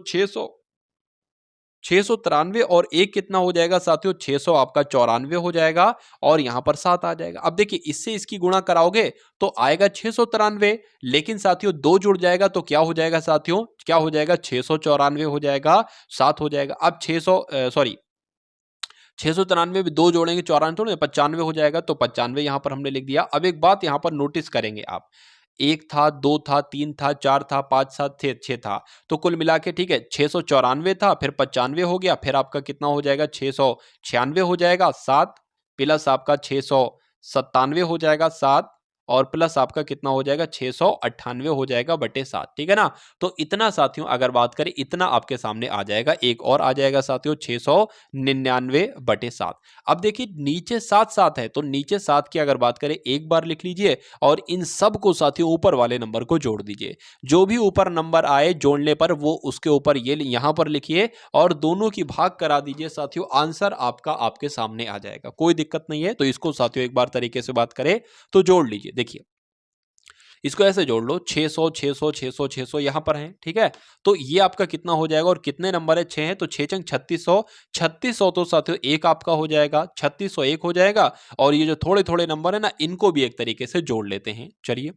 693 और एक कितना हो जाएगा साथियों, 600 आपका 94 हो जाएगा, और यहां पर 7 आ जाएगा। अब देखिए इससे इसकी गुणा कराओगे तो आएगा 693, लेकिन साथियों 2 जुड़ जाएगा तो क्या हो जाएगा साथियों, क्या हो जाएगा, 694 हो जाएगा, 7 हो जाएगा। अब 693 में 2 जोड़ेंगे, 94 थोड़े 95 हो जाएगा, तो 95 यहां पर हमने लिख दिया। अब एक बात यहां पर नोटिस करेंगे आप, 1 था, 2 था, 3 था, 4 था, 5 था, 6 था, तो कुल मिला के ठीक है 694 था, फिर 95 हो गया, फिर आपका कितना हो जाएगा, 696 हो जाएगा, 7 प्लस आपका 697 हो जाएगा, 7 और प्लस आपका कितना हो जाएगा, 698 हो जाएगा बटे 7, ठीक है ना। तो इतना साथियों अगर बात करें, इतना आपके सामने आ जाएगा, एक और आ जाएगा साथियों 699 बटे 7। अब देखिए नीचे 7 7 है, तो नीचे 7 की अगर बात करें एक बार लिख लीजिए, और इन सब को साथियों ऊपर वाले नंबर को जोड़ दीजिए। जो भी ऊपर नंबर आए जोड़ने पर वो उसके ऊपर ये यहां पर लिखिए, और दोनों की भाग करा दीजिए साथियों, आंसर आपका आपके सामने आ जाएगा, कोई दिक्कत नहीं है। तो इसको साथियों एक बार तरीके से बात करें तो जोड़ लीजिए, देखिए इसको ऐसे जोड़ लो, 600 600 600 600 यहां पर है, ठीक है। तो ये आपका कितना हो जाएगा, और कितने नंबर है, 6 है, तो 6 चंग 3600, 3600 तो साथियों एक आपका हो जाएगा, 3600 एक हो जाएगा, और ये जो थोड़े थोड़े नंबर है ना, इनको भी एक तरीके से जोड़ लेते हैं, चलिए।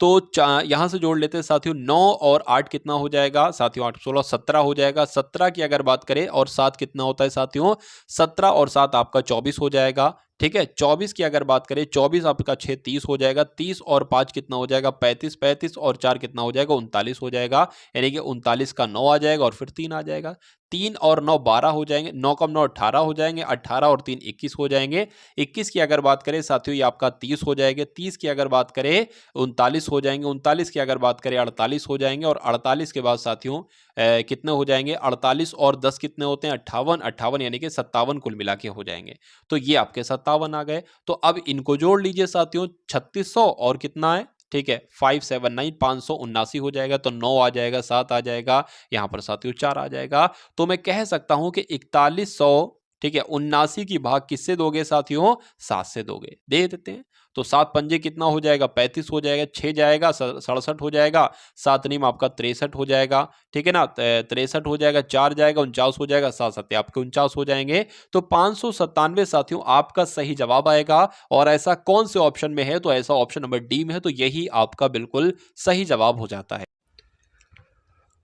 तो यहां से जोड़ लेते हैं साथियों, 9 और 8 कितना हो जाएगा साथियों, 8 16 17 हो जाएगा। 17 की अगर बात करें और 7 कितना होता है साथियों, 17 और 7 आपका 24 हो जाएगा, ठीक है। 24 की अगर बात करें, 24 आपका 6 30 हो जाएगा, 30 और 5 कितना हो जाएगा, 35, 35 और 4 कितना हो जाएगा, 39 हो जाएगा, यानी कि 39 का 9 आ जाएगा, और फिर 3 आ जाएगा, 3 और 9 12 हो जाएंगे, 9 कम 9 18 हो जाएंगे, 18 और 3 21 हो जाएंगे। 21 की अगर बात करें साथियों, ये आपका 30 हो जाएंगे, 30 की अगर बात करें 39 हो जाएंगे, 39 की अगर बात करें 48 हो जाएंगे, और 48 के बाद साथियों कितने हो जाएंगे, 48 और 10 कितने होते हैं, 58, 58 यानी कि 57 कुल मिला के हो जाएंगे। तो ये आपके 57 आ गए। तो अब इनको जोड़ लीजिए साथियों, 3600 और कितना है, ठीक है 579, 579 हो जाएगा, तो 9 आ जाएगा, 7 आ जाएगा, यहां पर साथियों 4 आ जाएगा। तो मैं कह सकता हूं कि 4100, ठीक है, 79 की भाग किससे दोगे साथियों, 7 से दोगे, दे देते हैं। तो 7 पंजे कितना हो जाएगा, 35 हो जाएगा, 6 जाएगा 67 हो जाएगा, 7 नीम आपका 63 हो जाएगा, ठीक है ना, 63 हो जाएगा, 4 जाएगा 49 हो जाएगा, 7 सत्ते आपके 49 हो जाएंगे। तो 597 साथियों आपका सही जवाब आएगा। और ऐसा कौन से ऑप्शन में है, तो ऐसा ऑप्शन नंबर डी में है, तो यही आपका बिल्कुल सही जवाब हो जाता है।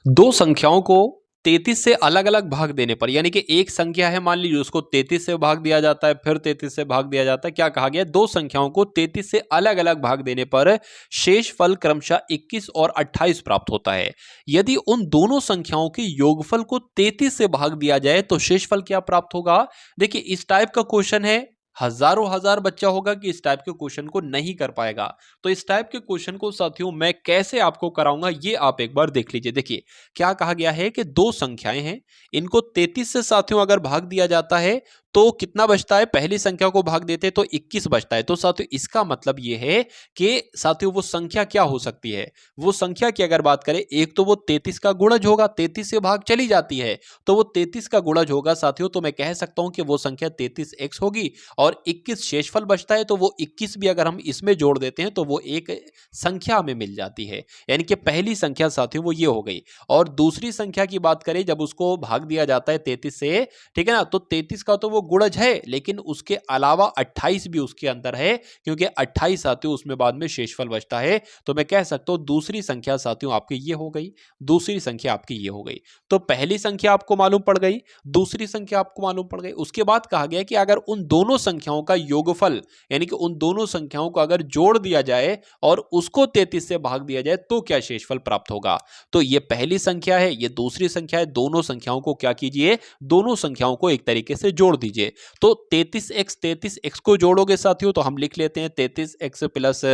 दो संख्याओं को 33 से अलग अलग भाग देने पर, यानी कि एक संख्या है मान लीजिए, उसको 33 से भाग दिया जाता है, फिर 33 से भाग दिया जाता है, क्या कहा गया, दो संख्याओं को 33 से अलग अलग भाग देने पर शेष फल क्रमशः 21 और 28 प्राप्त होता है। यदि उन दोनों संख्याओं के योगफल को 33 से भाग दिया जाए तो शेष फल क्या प्राप्त होगा। देखिए इस टाइप का क्वेश्चन है, हजारों हजार बच्चा होगा कि इस टाइप के क्वेश्चन को नहीं कर पाएगा। तो इस टाइप के क्वेश्चन को साथियों मैं कैसे आपको कराऊंगा, ये आप एक बार देख लीजिए। देखिए क्या कहा गया है कि दो संख्याएं हैं, इनको 33 से साथियों अगर भाग दिया जाता है तो कितना बचता है, पहली संख्या को भाग देते तो 21 बचता है। तो साथियों इसका मतलब यह है कि साथियों वो संख्या क्या हो सकती है, वो संख्या की अगर बात करें, एक तो वो 33 का गुणज होगा, 33 से भाग चली जाती है तो वो 33 का गुणज होगा साथियों। तो मैं कह सकता हूं कि वो संख्या 33x होगी, और 21 शेषफल बचता है, तो वो 21 भी अगर हम इसमें जोड़ देते हैं तो वो एक संख्या हमें मिल जाती है। यानी कि पहली संख्या साथियों वो ये हो गई। और दूसरी संख्या की बात करें, जब उसको भाग दिया जाता है 33 से, ठीक है ना, तो 33 का तो वो गुणज है, लेकिन उसके अलावा 28 भी उसके अंदर है, क्योंकि 28 साथियों उसमें बाद में शेषफल बचता है। तो मैं कह सकता हूं दूसरी संख्या साथियों आपकी ये हो गई, दूसरी संख्या आपकी ये हो गई। तो पहली संख्या आपको मालूम पड़ गई, दूसरी संख्या आपको मालूम पड़ गई। उसके बाद कहा गया कि अगर उन दोनों संख्याओं का योगफल, यानी कि उन दोनों संख्याओं को अगर जोड़ दिया जाए और उसको 33 से भाग दिया जाए तो क्या शेषफल प्राप्त होगा। तो ये पहली संख्या है, ये दूसरी संख्या है, दोनों संख्याओं को क्या कीजिए, दोनों संख्याओं को एक तरीके से जोड़ दीजिए। तो 33x को जोड़ोगे साथियों तो हम लिख लेते हैं 33x प्लस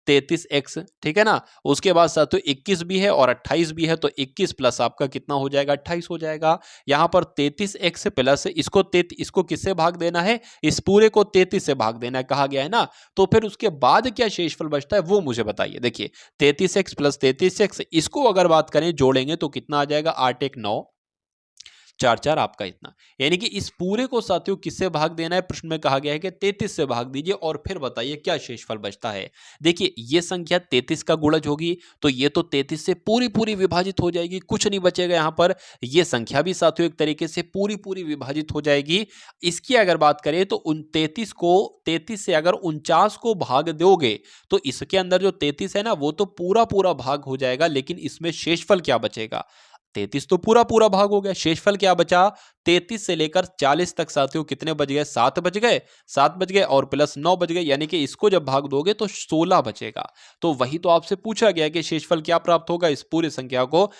33x, ठीक है ना। उसके बाद साथियों 21 भी है और 28 भी है, तो 21 प्लस आपका कितना हो जाएगा, 28 हो जाएगा। यहां पर 33x प्लस इसको किससे भाग देना है, इस पूरे को 33 से भाग देना है कहा गया है ना। तो फिर उसके बाद क्या शेषफल बचता है वो मुझे बताइए। देखिए 33x प्लस 33x, इसको अगर बात करें जोड़ेंगे तो कितना आ जाएगा, 8 1 9 4 4 आपका इतना, यानी कि इस पूरे को साथियों किससे भाग देना है, प्रश्न में कहा गया है कि 33 से भाग दीजिए और फिर बताइए क्या शेषफल बचता है। देखिए ये संख्या 33 का गुणज होगी, तो ये तो 33 से पूरी पूरी विभाजित हो जाएगी, कुछ नहीं बचेगा यहां पर। ये संख्या भी साथियों एक तरीके से पूरी पूरी विभाजित हो जाएगी। इसकी अगर बात करें तो उन 33 से अगर 49 को भाग दोगे तो इसके अंदर जो 33 है ना वो तो पूरा पूरा भाग हो जाएगा, लेकिन इसमें शेषफल क्या बचेगा, 33 तो पूरा पूरा भाग हो गया, शेषफल क्या बचा, 33 से लेकर 40 तक साथियों कितने बच गए, 7 बच गए, 7 बच गए और प्लस 9 बच गए, यानी कि इसको जब भाग दोगे तो 16 बचेगा। तो वही तो आपसे पूछा गया कि शेषफल क्या प्राप्त होगा, इस पूरी संख्या को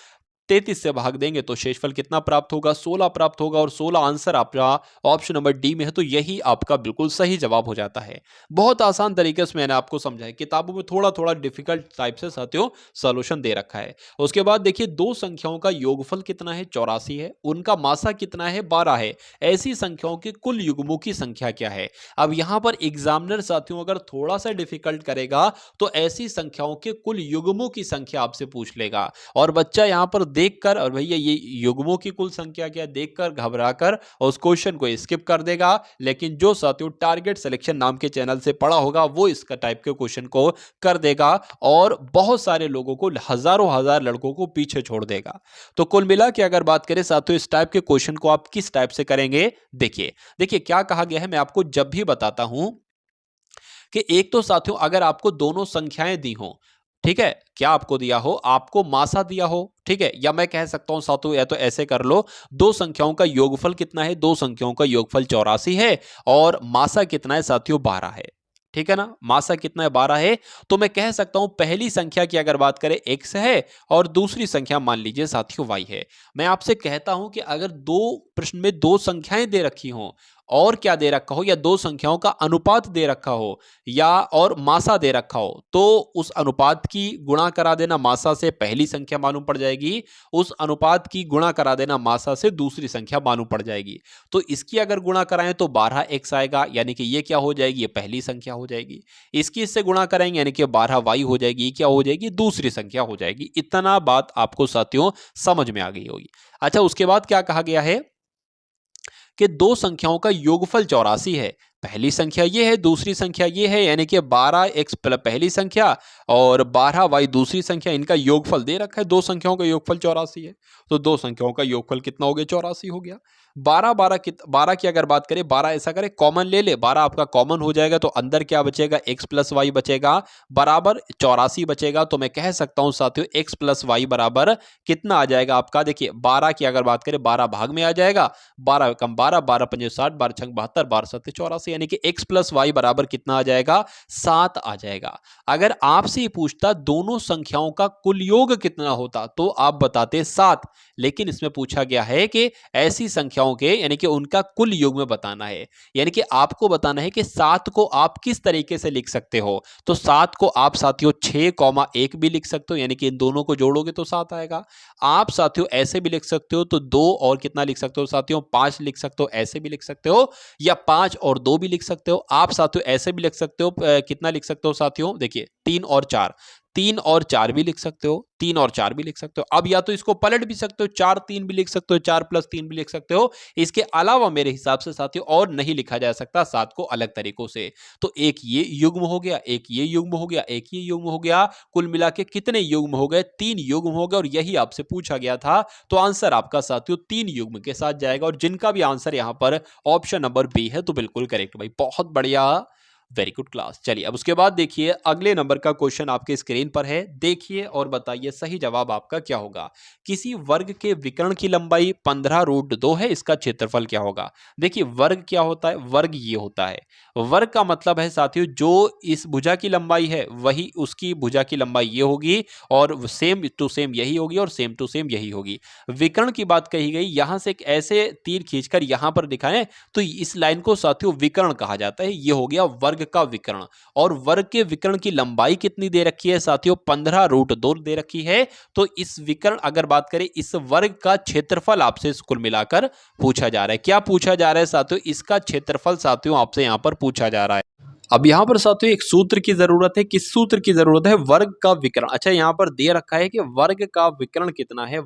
33 से भाग देंगे तो शेषफल कितना प्राप्त होगा, 16 प्राप्त होगा, और 16 आंसर आपका ऑप्शन नंबर डी में है। तो यही आपका बिल्कुल सही जवाब हो जाता है। बहुत आसान तरीके से मैंने आपको समझाया, किताबों में थोड़ा थोड़ा डिफिकल्ट टाइप से साथियों सॉल्यूशन दे रखा है। उसके बाद देखिए दो संख्याओं का योगफल कितना है, 84 है, उनका मासा कितना है, 12 है। ऐसी संख्याओं के कुल युग्मों की संख्या क्या है। अब यहां पर एग्जामिनर साथियों अगर थोड़ा सा डिफिकल्ट करेगा तो ऐसी संख्याओं के कुल युग्मों की संख्या आपसे पूछ लेगा, और बच्चा यहां पर देखकर और भैया ये युग्मों की कुल संख्या क्या देखकर घबराकर उस क्वेश्चन को स्किप कर देगा। लेकिन जो साथियों टारगेट सिलेक्शन नाम के चैनल से पढ़ा होगा वो इसका टाइप के क्वेश्चन को कर देगा और बहुत सारे लोगों को, हजारों हजार लड़कों को पीछे छोड़ देगा। तो कुल मिला के अगर बात करें साथियों इस टाइप के क्वेश्चन को आप किस टाइप से करेंगे, देखिए क्या कहा गया है, मैं आपको जब भी बताता हूं कि एक तो साथियों अगर आपको दोनों संख्याएं दी हो, ठीक है, क्या आपको दिया हो, आपको मासा दिया हो, ठीक है, या मैं कह सकता हूं साथियों या तो ऐसे कर लो, दो संख्याओं का योगफल कितना है, दो संख्याओं का योगफल 84 है और मासा कितना है साथियों 12 है, ठीक है ना, मासा कितना है 12 है। तो मैं कह सकता हूं पहली संख्या की अगर बात करें x है और दूसरी संख्या मान लीजिए साथियों y है। मैं आपसे कहता हूं कि अगर दो प्रश्न में दो संख्याएं दे रखी हों और क्या दे रखा हो, या दो संख्याओं का अनुपात दे रखा हो या और मासा दे रखा हो, तो उस अनुपात की गुणा करा देना मासा से, पहली संख्या मालूम पड़ जाएगी, उस अनुपात की गुणा करा देना मासा से, दूसरी संख्या मालूम पड़ जाएगी। तो इसकी अगर गुणा कराएं तो 12x आएगा, यानी कि ये क्या हो जाएगी, ये पहली संख्या हो जाएगी। इसकी इससे गुणा कराएंगे यानी कि 12y हो जाएगी, ये क्या हो जाएगी, दूसरी संख्या हो जाएगी। इतना बात आपको साथियों समझ में आ गई होगी। अच्छा उसके बाद क्या कहा गया है कि दो संख्याओं का योगफल 84 है, पहली संख्या ये है, दूसरी संख्या ये है, यानी कि 12x पहली संख्या और 12y दूसरी संख्या, इनका योगफल दे रखा है, दो संख्याओं का योगफल 84 है। तो दो संख्याओं का योगफल कितना हो गया, 84 हो गया। 12 की अगर बात करें, 12 ऐसा करें कॉमन ले ले, 12 आपका कॉमन हो जाएगा तो अंदर क्या बचेगा, x प्लस वाई बचेगा, बराबर 84 बचेगा। तो मैं कह सकता हूं साथियों x प्लस वाई बराबर कितना आ जाएगा आपका, देखिए 12 की अगर बात करें 12 भाग में आ जाएगा, 12 कम 12, 12 पंजे 60, 12 छंग 72, 12 सत्ते 84, यानी कि x प्लस वाई बराबर कितना आ जाएगा, 7 आ जाएगा। अगर आपसे ही पूछता दोनों संख्याओं का कुल योग कितना होता तो आप बताते 7, लेकिन इसमें पूछा गया है कि ऐसी संख्याओं के यानी कि उनका कुल योग में बताना है, यानी कि आपको बताना है कि 7 को आप किस तरीके से लिख सकते हो। तो 7 को आप साथियों 6,1 भी लिख सकते हो, यानी कि इन दोनों को जोड़ोगे तो 7 आएगा। आप साथियों ऐसे भी लिख सकते हो, तो 2 और कितना लिख सकते हो साथियों, 5 लिख सकते हो, ऐसे भी लिख सकते हो, या 5 और 2 भी लिख सकते हो। आप साथियों ऐसे भी लिख सकते हो, कितना लिख सकते हो साथियों, देखिए 3 और 4, 3 और 4 भी लिख सकते हो, 3 और 4 भी लिख सकते हो। अब या तो इसको पलट भी सकते हो, 4 3 भी लिख सकते हो, 4 + 3 भी लिख सकते हो। इसके अलावा मेरे हिसाब से साथियों और नहीं लिखा जा सकता 7 को अलग तरीकों से। तो एक ये युग्म हो गया, एक ये युग्म हो गया, एक ये युग्म हो गया। कुल मिला के कितने युग्म हो गए? 3 युग्म हो गए और यही आपसे पूछा गया था। तो आंसर आपका साथियों 3 युग्म के साथ जाएगा और जिनका भी आंसर यहां पर ऑप्शन नंबर बी है तो बिल्कुल करेक्ट भाई, बहुत बढ़िया, वेरी गुड क्लास। चलिए अब उसके बाद देखिए अगले नंबर का क्वेश्चन आपके स्क्रीन पर है, देखिए और बताइए सही जवाब आपका क्या होगा। किसी वर्ग के विकर्ण की लंबाई 15√2 है, इसका क्षेत्रफल क्या होगा? देखिए वर्ग क्या होता है? वर्ग ये होता है, वर्ग का मतलब है साथियों जो इस भुजा की लंबाई है वही उसकी भुजा की लंबाई ये होगी और सेम टू सेम यही होगी और सेम टू सेम यही होगी। विकर्ण की बात कही गई, यहां से एक ऐसे तीर खींचकर यहां पर दिखाएं तो इस लाइन को साथियों विकर्ण कहा जाता है। ये हो गया वर्ग का विकर्ण। और वर्ग के विकर्ण की लंबाई कितनी दे रखी है साथियों? 15√2 दे रखी है। तो इस विकर्ण अगर बात करें इस वर्ग का क्षेत्रफल आपसे कुल मिलाकर पूछा जा रहा है। क्या पूछा जा रहा है साथियों? इसका क्षेत्रफल साथियों आपसे यहां पर पूछा जा रहा है। अब यहां पर साथियों एक सूत्र की जरूरत है। किस सूत्र की जरूरत है? वर्ग का विकर्ण। अच्छा यहां पर दे रखा है कि वर्ग का विकर्ण कितना है,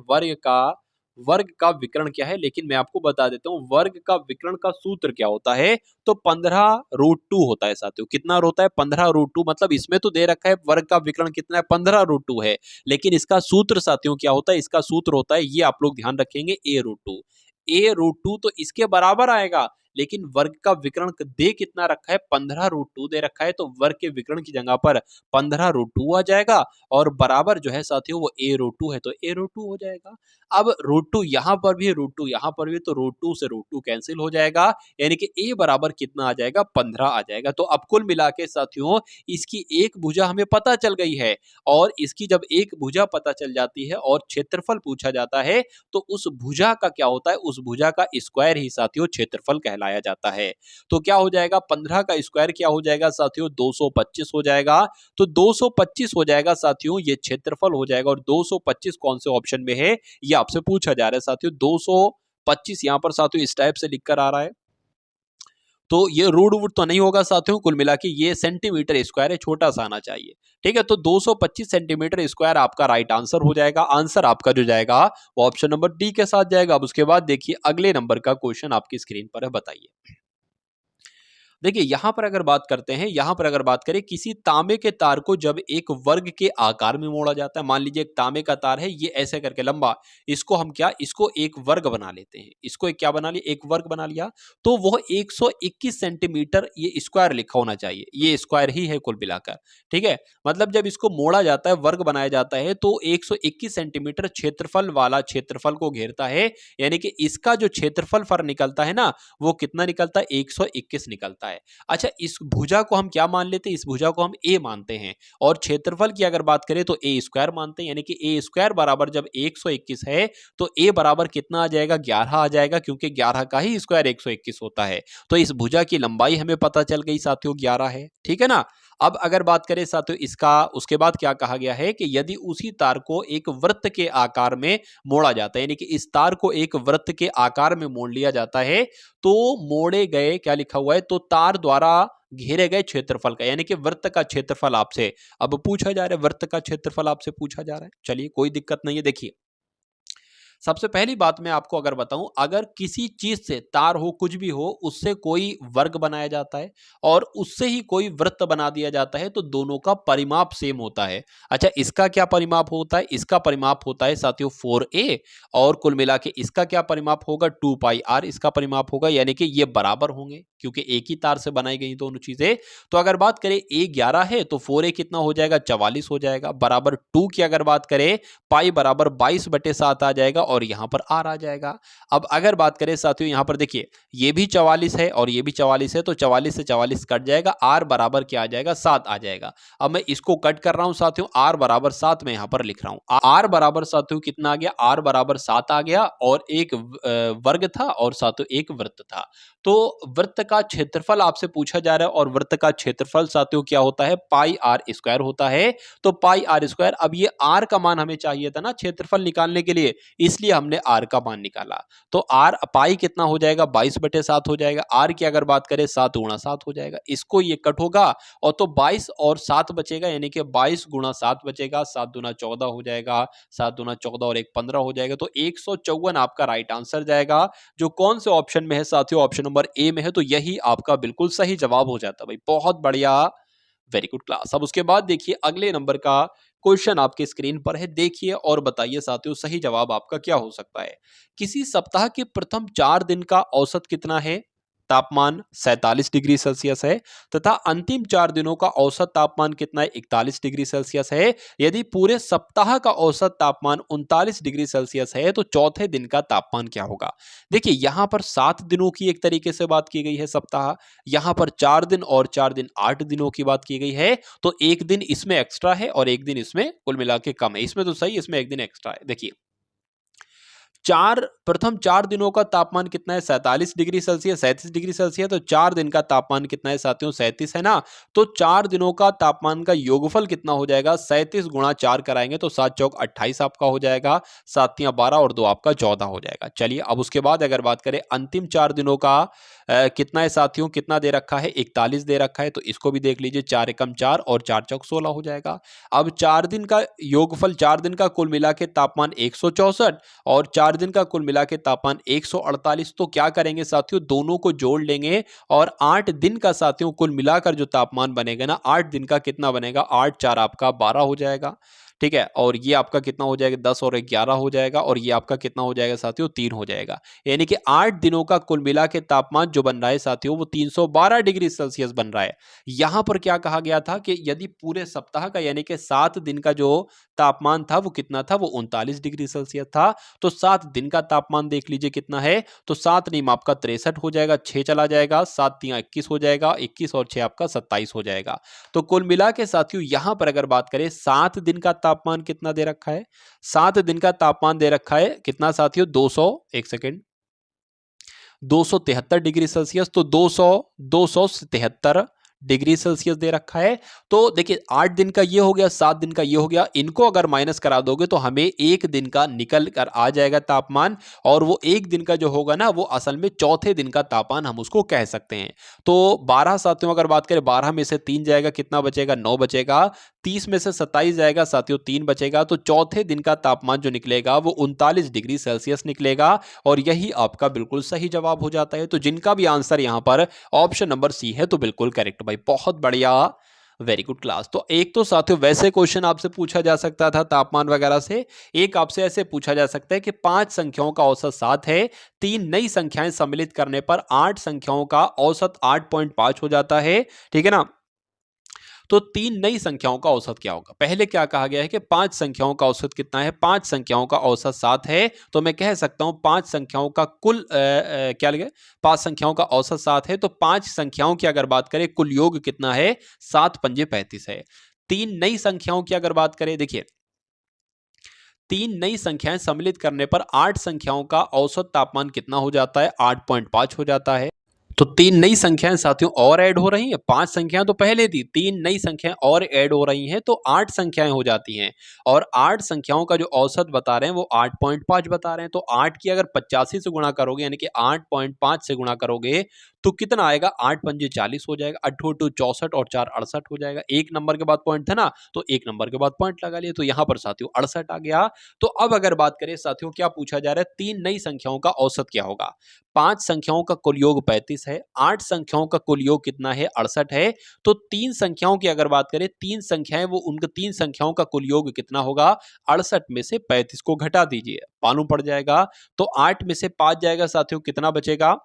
वर्ग का विकर्ण क्या है, लेकिन मैं आपको बता देता हूं वर्ग का विकर्ण का सूत्र क्या होता है। तो 15√2 होता है साथियों। कितना होता है? 15√2। मतलब इसमें तो दे रखा है वर्ग का विकर्ण कितना है, 15√2 है, लेकिन इसका सूत्र साथियों क्या होता है? इसका सूत्र होता है, ये आप लोग ध्यान रखेंगे, a√2। a√2 तो इसके बराबर आएगा, लेकिन वर्ग का विकर्ण दे कितना रखा है? 15√2 दे रखा है। तो वर्ग के विकर्ण की जगह पर 15√2 आ जाएगा और बराबर जो है साथियों वो a√2 है, तो a√2 हो जाएगा। अब √2 यहां पर भी है, √2 यहां पर भी, तो √2 से √2 कैंसिल हो जाएगा, यानी कि a बराबर कितना आ जाएगा? 15 आ जाएगा। तो अब कुल मिला के साथियों इसकी एक भुजा हमें पता चल गई है और इसकी जब एक भुजा पता चल जाती है और क्षेत्रफल पूछा जाता है तो उस भुजा का क्या होता है? उस भुजा का स्क्वायर ही साथियों क्षेत्रफल कहलाया जाता है। तो क्या हो जाएगा? 15 का स्क्वायर क्या हो जाएगा साथियों? 225 हो जाएगा। तो 225 हो जाएगा साथियों, ये क्षेत्रफल हो जाएगा। और 225 कौन से ऑप्शन में है ये आपसे पूछा जा रहा है साथियों। 225 यहां पर साथियों इस टाइप से लिखकर आ रहा है, तो ये रूट वुड तो नहीं होगा साथियों। कुल मिला के ये सेंटीमीटर स्क्वायर है, छोटा सा आना चाहिए, ठीक है। तो 225 सेंटीमीटर स्क्वायर आपका राइट आंसर हो जाएगा। आंसर आपका जो जाएगा वो ऑप्शन नंबर डी के साथ जाएगा। अब उसके बाद देखिए अगले नंबर का क्वेश्चन आपकी स्क्रीन पर है, बताइए। देखिए यहां पर अगर बात करते हैं, यहां पर अगर बात करें किसी तांबे के तार को जब एक वर्ग के आकार में मोड़ा जाता है, मान लीजिए एक तांबे का तार है ये ऐसे करके लंबा, इसको हम क्या, इसको एक वर्ग बना लेते हैं, इसको एक क्या बना लिया, एक वर्ग बना लिया। तो वह 121 सेंटीमीटर ये स्क्वायर लिखा होना चाहिए, ये स्क्वायर ही है कुल मिलाकर, ठीक है। मतलब जब इसको मोड़ा जाता है, वर्ग बनाया जाता है, तो 121 सेंटीमीटर क्षेत्रफल वाला क्षेत्रफल को घेरता है, यानी कि इसका जो क्षेत्रफल फर निकलता है ना वो कितना निकलता है? 121 निकलता है। अच्छा इस भुजा को हम क्या मान लेते हैं? इस भुजा को हम a मानते हैं और क्षेत्रफल की अगर बात करें तो a स्क्वायर मानते हैं, यानी कि a स्क्वायर बराबर जब 121 है तो a बराबर कितना आ जाएगा? 11 आ जाएगा, क्योंकि 11 का ही स्क्वायर 121 होता है। तो इस भुजा की लंबाई हमें पता चल गई साथियों 11 है, ठीक है ना। अब अगर बात करें साथियों इसका, उसके बाद क्या कहा गया है कि यदि उसी तार को एक वृत्त के आकार में मोड़ा जाता है, यानी कि इस तार को एक वृत्त के आकार में मोड़ लिया जाता है, तो मोड़े गए, क्या लिखा हुआ है, तो तार द्वारा घेरे गए क्षेत्रफल का, यानी कि वृत्त का क्षेत्रफल आपसे अब पूछा जा रहा है, वृत्त का क्षेत्रफल आपसे पूछा जा रहा है। चलिए कोई दिक्कत नहीं है। देखिए सबसे पहली बात मैं आपको अगर बताऊं, अगर किसी चीज से, तार हो कुछ भी हो, उससे कोई वर्ग बनाया जाता है और उससे ही कोई वृत्त बना दिया जाता है तो दोनों का परिमाप सेम होता है। अच्छा इसका क्या परिमाप होता है? इसका परिमाप होता है साथियों 4a और कुल मिला के इसका क्या परिमाप होगा? 2πr इसका परिमाप होगा, यानी कि ये बराबर होंगे क्योंकि एक ही तार से बनाई गई दोनों चीजें। तो अगर बात करें a 11 है तो 4a कितना हो जाएगा? 44 हो जाएगा, बराबर 2 की अगर बात करें पाई बराबर 22/7 आ जाएगा और यहां पर आर आ जाएगा। अब अगर बात करें साथियों यहां पर देखिए ये भी 44 है और ये भी 44 है, तो 44 से 44 कट जाएगा, आर बराबर क्या आ जाएगा? 7 आ जाएगा। अब मैं इसको कट कर रहा हूं साथियों, आर बराबर 7 मैं यहां पर लिख रहा हूं। आर बराबर साथियों कितना आ गया? आर बराबर 7 आ गया और एक वर्ग था और साथियों एक वृत्त था। तो वृत्त का क्षेत्रफल आपसे पूछा जा रहा है और वृत्त का क्षेत्रफल साथियों क्या होता है? पाई आर स्क्वायर होता है। तो पाई आर स्क्वायर, अब ये आर का मान हमें चाहिए था ना क्षेत्रफल निकालने के लिए, इस इसलिए हमने आर का मान निकाला। तो आर पाई कितना हो जाएगा, 22/7 हो जाएगा। आर की अगर बात करें 7 गुणा 7 हो जाएगा, इसको ये कट होगा और तो 22 और 7 बचेगा, यानी कि 22 गुणा 7 बचेगा, 7 दूना 14 हो जाएगा, 7 दूना 14 और 1 15 हो जाएगा। तो 154 आपका राइट आंसर जाएगा, जो कौन से ऑप्शन में है साथियों, ऑप्शन नंबर ए में है। तो यही आपका बिल्कुल सही जवाब हो जाता है भाई, बहुत बढ़िया, वेरी गुड क्लास। अब उसके बाद देखिए अगले नंबर का क्वेश्चन आपके स्क्रीन पर है, देखिए और बताइए साथियों सही जवाब आपका क्या हो सकता है। किसी सप्ताह के प्रथम 4 दिन का औसत कितना है, तापमान 47 डिग्री सेल्सियस है, तथा अंतिम 4 दिनों का औसत तापमान कितना है, 41 डिग्री सेल्सियस है। यदि पूरे सप्ताह का औसत तापमान 39 डिग्री सेल्सियस है तो चौथे दिन का तापमान क्या होगा। देखिए यहां पर 7 दिनों की एक तरीके से बात की गई है सप्ताह, यहां पर 4 दिन और 4 दिन 8 दिनों की बात की गई है। तो एक दिन इसमें एक्स्ट्रा है और एक दिन इसमें कुल मिला के कम है, इसमें तो सही, इसमें एक दिन एक्स्ट्रा है। देखिए प्रथम 4 दिनों का तापमान कितना है, 47 डिग्री सेल्सियस, 37 डिग्री सेल्सियस। तो 4 दिन का तापमान कितना है साथियों, 37 है ना। तो 4 दिनों का तापमान का योगफल कितना हो जाएगा, 37 गुणा 4 कराएंगे तो 7 चौक 28 आपका हो जाएगा, 7 तियां 12 और 2 आपका 14 हो जाएगा। चलिए अब उसके बाद अगर बात करें अंतिम 4 दिनों का कितना है साथियों, कितना दे रखा है, 41 दे रखा है। तो इसको भी देख लीजिए, 4 एकम 4 और 4 चौक 16 हो जाएगा। अब 4 दिन का योगफल, 4 दिन का कुल मिला के तापमान 164 और 4 दिन का कुल मिला के तापमान 148। तो क्या करेंगे साथियों, दोनों को जोड़ लेंगे और 8 दिन का साथियों कुल मिलाकर जो तापमान बनेगा ना, 8 दिन का कितना बनेगा, 8 4 आपका 12 हो जाएगा, ठीक है। और ये आपका कितना हो जाएगा, 10 और 11 हो जाएगा, और ये आपका कितना हो जाएगा साथियों, 3 हो जाएगा। यानी कि 8 दिनों का कुल मिला के तापमान जो बन रहा है साथियों वो 312 डिग्री सेल्सियस बन रहा है। यहां पर क्या कहा गया था कि यदि पूरे सप्ताह का यानी कि 7 दिन का जो तापमान था वो कितना था, वो 39 डिग्री सेल्सियस था। तो 7 दिन का तापमान देख लीजिए कितना है, तो 7 नीम आपका 63 हो जाएगा, 6 चला जाएगा, 7 तियां 21 हो जाएगा, 21 और 6 आपका 27 हो जाएगा। तो कुल मिला के साथियों यहां पर अगर बात करें 7 दिन का तापमान कितना दे रखा है, 7 दिन का तापमान दे रखा है कितना साथियों, 200, एक सेकेंड, 273 डिग्री सेल्सियस। तो 273 डिग्री सेल्सियस दे रखा है। तो देखिए 8 दिन का ये हो गया, 7 दिन का ये हो गया, इनको अगर माइनस करा दोगे तो हमें एक दिन का निकल कर आ जाएगा तापमान, और वो एक दिन का जो होगा ना वो असल में चौथे दिन का तापमान हम उसको कह सकते हैं। तो 12 साथियों अगर बात करें, 12 में से 3 जाएगा, कितना बचेगा, 9 बचेगा। 30 में से 27 जाएगा साथियों, 3 बचेगा। तो चौथे दिन का तापमान जो निकलेगा वो 39 डिग्री सेल्सियस निकलेगा, और यही आपका बिल्कुल सही जवाब हो जाता है। तो जिनका भी आंसर यहां पर ऑप्शन नंबर सी है तो बिल्कुल करेक्ट भाई, बहुत बढ़िया, वेरी गुड क्लास। तो एक तो साथियों वैसे क्वेश्चन आपसे पूछा जा सकता था तापमान वगैरह से, एक आपसे ऐसे पूछा जा सकता है कि 5 संख्याओं का औसत 7 है, 3 नई संख्याएं सम्मिलित करने पर 8 संख्याओं का औसत 8.5 हो जाता है, ठीक है ना। तो 3 नई संख्याओं का औसत क्या होगा। पहले क्या कहा गया है कि 5 संख्याओं का औसत कितना है, 5 संख्याओं का औसत 7 है। तो मैं कह सकता हूं 5 संख्याओं का कुल क्या लगे, 5 संख्याओं का औसत 7 है, तो 5 संख्याओं की अगर बात करें कुल योग कितना है, 7 पंजे 35 है। 3 नई संख्याओं की अगर बात करें, देखिए 3 नई संख्याएं सम्मिलित करने पर 8 संख्याओं का औसत तापमान कितना हो जाता है, 8.5 हो जाता है। तो 3 नई संख्याएं साथियों और ऐड हो रही हैं, 5 संख्याएं तो पहले थी, 3 नई संख्याएं और ऐड हो रही हैं, तो 8 संख्याएं हो जाती हैं। और 8 संख्याओं का जो औसत बता रहे हैं वो 8.5 बता रहे हैं। तो 8 की अगर 85 से गुणा करोगे, यानी कि 8.5 से गुणा करोगे तो कितना आएगा, 8 पंजे 40 हो जाएगा, 8 2 64 और 4 68 हो जाएगा। एक नंबर के बाद पॉइंट था ना, तो एक नंबर के बाद पॉइंट लगा लिए, तो यहां पर साथियों 68 आ गया। तो अब अगर बात करें साथियों, क्या पूछा जा रहा है, 3 नई संख्याओं का औसत क्या होगा। 5 संख्याओं का कुल योग 35 है, 8 संख्याओं का कुल योग कितना है, 68 है। तो 3 संख्याओं की अगर बात करें, 3 संख्याएं वो उनका 3 संख्याओं का कुल योग कितना होगा, 68 में से 35 को घटा दीजिए, मालूम पड़ जाएगा। तो 8 में से 5 जाएगा साथियों, कितना बचेगा,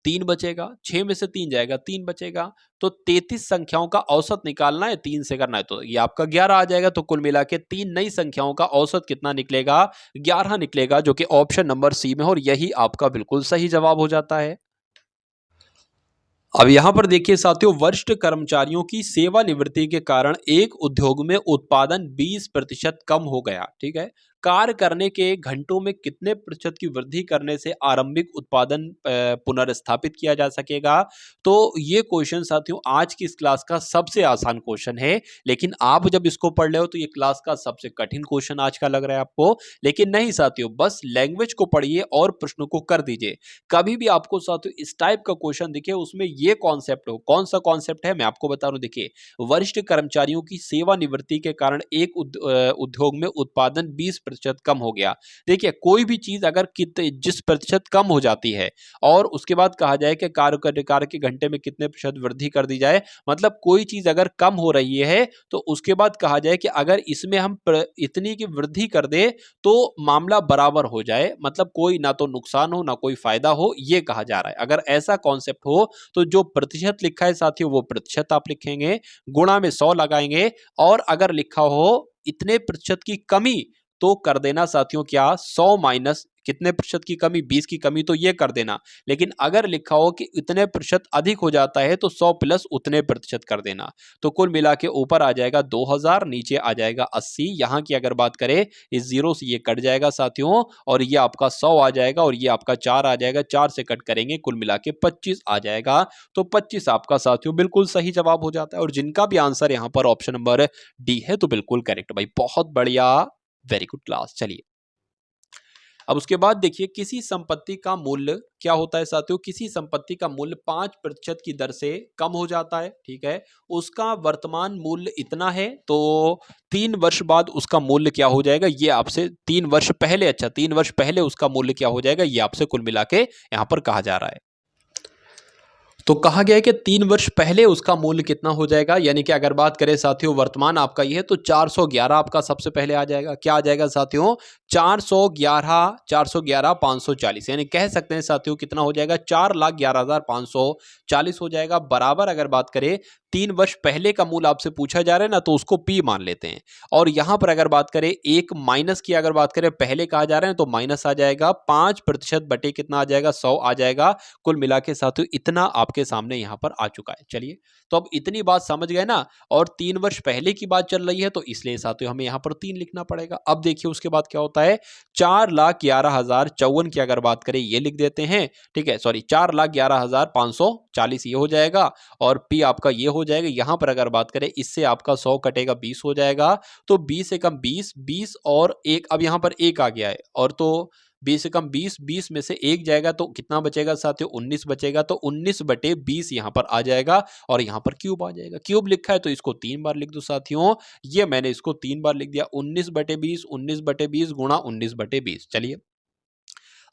3 बचेगा। 6 में से 3 जाएगा, 3 बचेगा। तो 33 संख्याओं का औसत निकालना है, 3 से करना है, तो ये आपका 11 आ जाएगा। तो कुल मिला के 3 नई संख्याओं का औसत कितना निकलेगा, 11 निकलेगा, जो कि ऑप्शन नंबर सी में है, और यही आपका बिल्कुल सही जवाब हो जाता है। अब यहां पर देखिए साथियों, वरिष्ठ कर्मचारियों की सेवानिवृत्ति के कारण एक उद्योग में उत्पादन 20% कम हो गया, ठीक है। कार्य करने के घंटों में कितने प्रतिशत की वृद्धि करने से आरंभिक उत्पादन पुनर्स्थापित किया जा सकेगा। तो ये क्वेश्चन साथियों आज की इस क्लास का सबसे आसान क्वेश्चन है, लेकिन आप जब इसको पढ़ रहे हो तो ये क्लास का सबसे कठिन क्वेश्चन आज का लग रहा है आपको। लेकिन नहीं साथियों, बस लैंग्वेज को पढ़िए और प्रश्नों को कर दीजिए। कभी भी आपको साथियों इस टाइप का क्वेश्चन दिखे, उसमें ये कॉन्सेप्ट हो, कौन सा कॉन्सेप्ट है मैं आपको बता रहा हूं। देखिए, वरिष्ठ कर्मचारियों की सेवानिवृत्ति के कारण एक उद्योग में उत्पादन 20% कम हो गया। देखिए, कोई भी चीज अगर जिस प्रतिशत कम हो जाती है और उसके बाद कहा जाए कि कार्य के घंटे में कितने प्रतिशत वृद्धि कर दी जाए, मतलब कोई चीज अगर कम हो रही है तो उसके बाद कहा जाए कि अगर इसमें हम इतनी की वृद्धि कर दे तो मामला बराबर हो जाए, मतलब कोई ना तो नुकसान हो ना कोई फायदा हो, ये कहा जा रहा है। अगर ऐसा कॉन्सेप्ट हो तो जो प्रतिशत लिखा है साथियों वो प्रतिशत आप लिखेंगे, गुणा में 100 लगाएंगे, और अगर लिखा हो इतने प्रतिशत की कमी तो कर देना साथियों क्या, 100 माइनस कितने प्रतिशत की कमी, 20 की कमी, तो ये कर देना। लेकिन अगर लिखा हो कि इतने प्रतिशत अधिक हो जाता है तो 100 प्लस उतने प्रतिशत कर देना। तो कुल मिला के ऊपर आ जाएगा 2000, नीचे आ जाएगा 80। यहां की अगर बात करें इस जीरो से ये कट जाएगा साथियों, और ये आपका 100 आ जाएगा, और ये आपका 4 आ जाएगा, 4 से कट करेंगे कुल मिला के 25 आ जाएगा। तो 25 आपका साथियों बिल्कुल सही जवाब हो जाता है, और जिनका भी आंसर यहां पर ऑप्शन नंबर डी है तो बिल्कुल करेक्ट भाई, बहुत बढ़िया, वेरी गुड क्लास। चलिए अब उसके बाद देखिए, किसी संपत्ति का मूल्य क्या होता है साथियों, किसी संपत्ति का मूल्य 5% की दर से कम हो जाता है, ठीक है, उसका वर्तमान मूल्य इतना है, तो 3 वर्ष बाद उसका मूल्य क्या हो जाएगा, ये आपसे 3 वर्ष पहले, अच्छा 3 वर्ष पहले उसका मूल्य क्या हो जाएगा, ये आपसे कुल मिला के यहां पर कहा जा रहा है। तो कहा गया है कि 3 वर्ष पहले उसका मूल्य कितना हो जाएगा, यानी कि अगर बात करें साथियों वर्तमान आपका ये है तो 411 आपका सबसे पहले आ जाएगा। क्या आ जाएगा साथियों, 411 540, यानी कह सकते हैं साथियों कितना हो जाएगा, 4,11,540 हो जाएगा। बराबर अगर बात करें 3 वर्ष पहले का मूल्य आपसे पूछा जा रहा है ना, तो उसको P मान लेते हैं। और यहां पर अगर बात करें एक माइनस की अगर बात करें पहले कहा जा रहा है तो माइनस आ जाएगा, 5% बटे कितना आ जाएगा, 100 आ जाएगा। कुल मिला के साथियों इतना आपके सामने यहां पर आ चुका है। चलिए, तो अब इतनी बात समझ गए ना, और 3 वर्ष पहले की बात चल रही है तो इसलिए साथियों हमें यहां पर 3 लिखना पड़ेगा। अब देखिए उसके बाद क्या होता है, 4,11,054 की अगर बात करें ये लिख देते हैं, ठीक है, सॉरी 4,11,540 ये हो जाएगा, और P आपका ये हो जाएगा। यहां पर अगर बात करें इससे आपका 100 कटेगा, 20 हो जाएगा, तो 20 से कम 20, 20 और 1, अब यहां पर 1 आ गया है, और तो 20 से कम 20, 20 में से 1 जाएगा तो कितना बचेगा साथियों, 19 बचेगा, तो 19 बटे 20 यहां पर आ जाएगा, और यहां पर क्यूब आ जाएगा। क्यूब लिखा है तो इसको 3 बार लिख दो साथियों, ये मैंने इसको 3 बार लिख दिया, 19 बटे 20, 19 बटे 20 गुणा 19 बटे 20। चलिए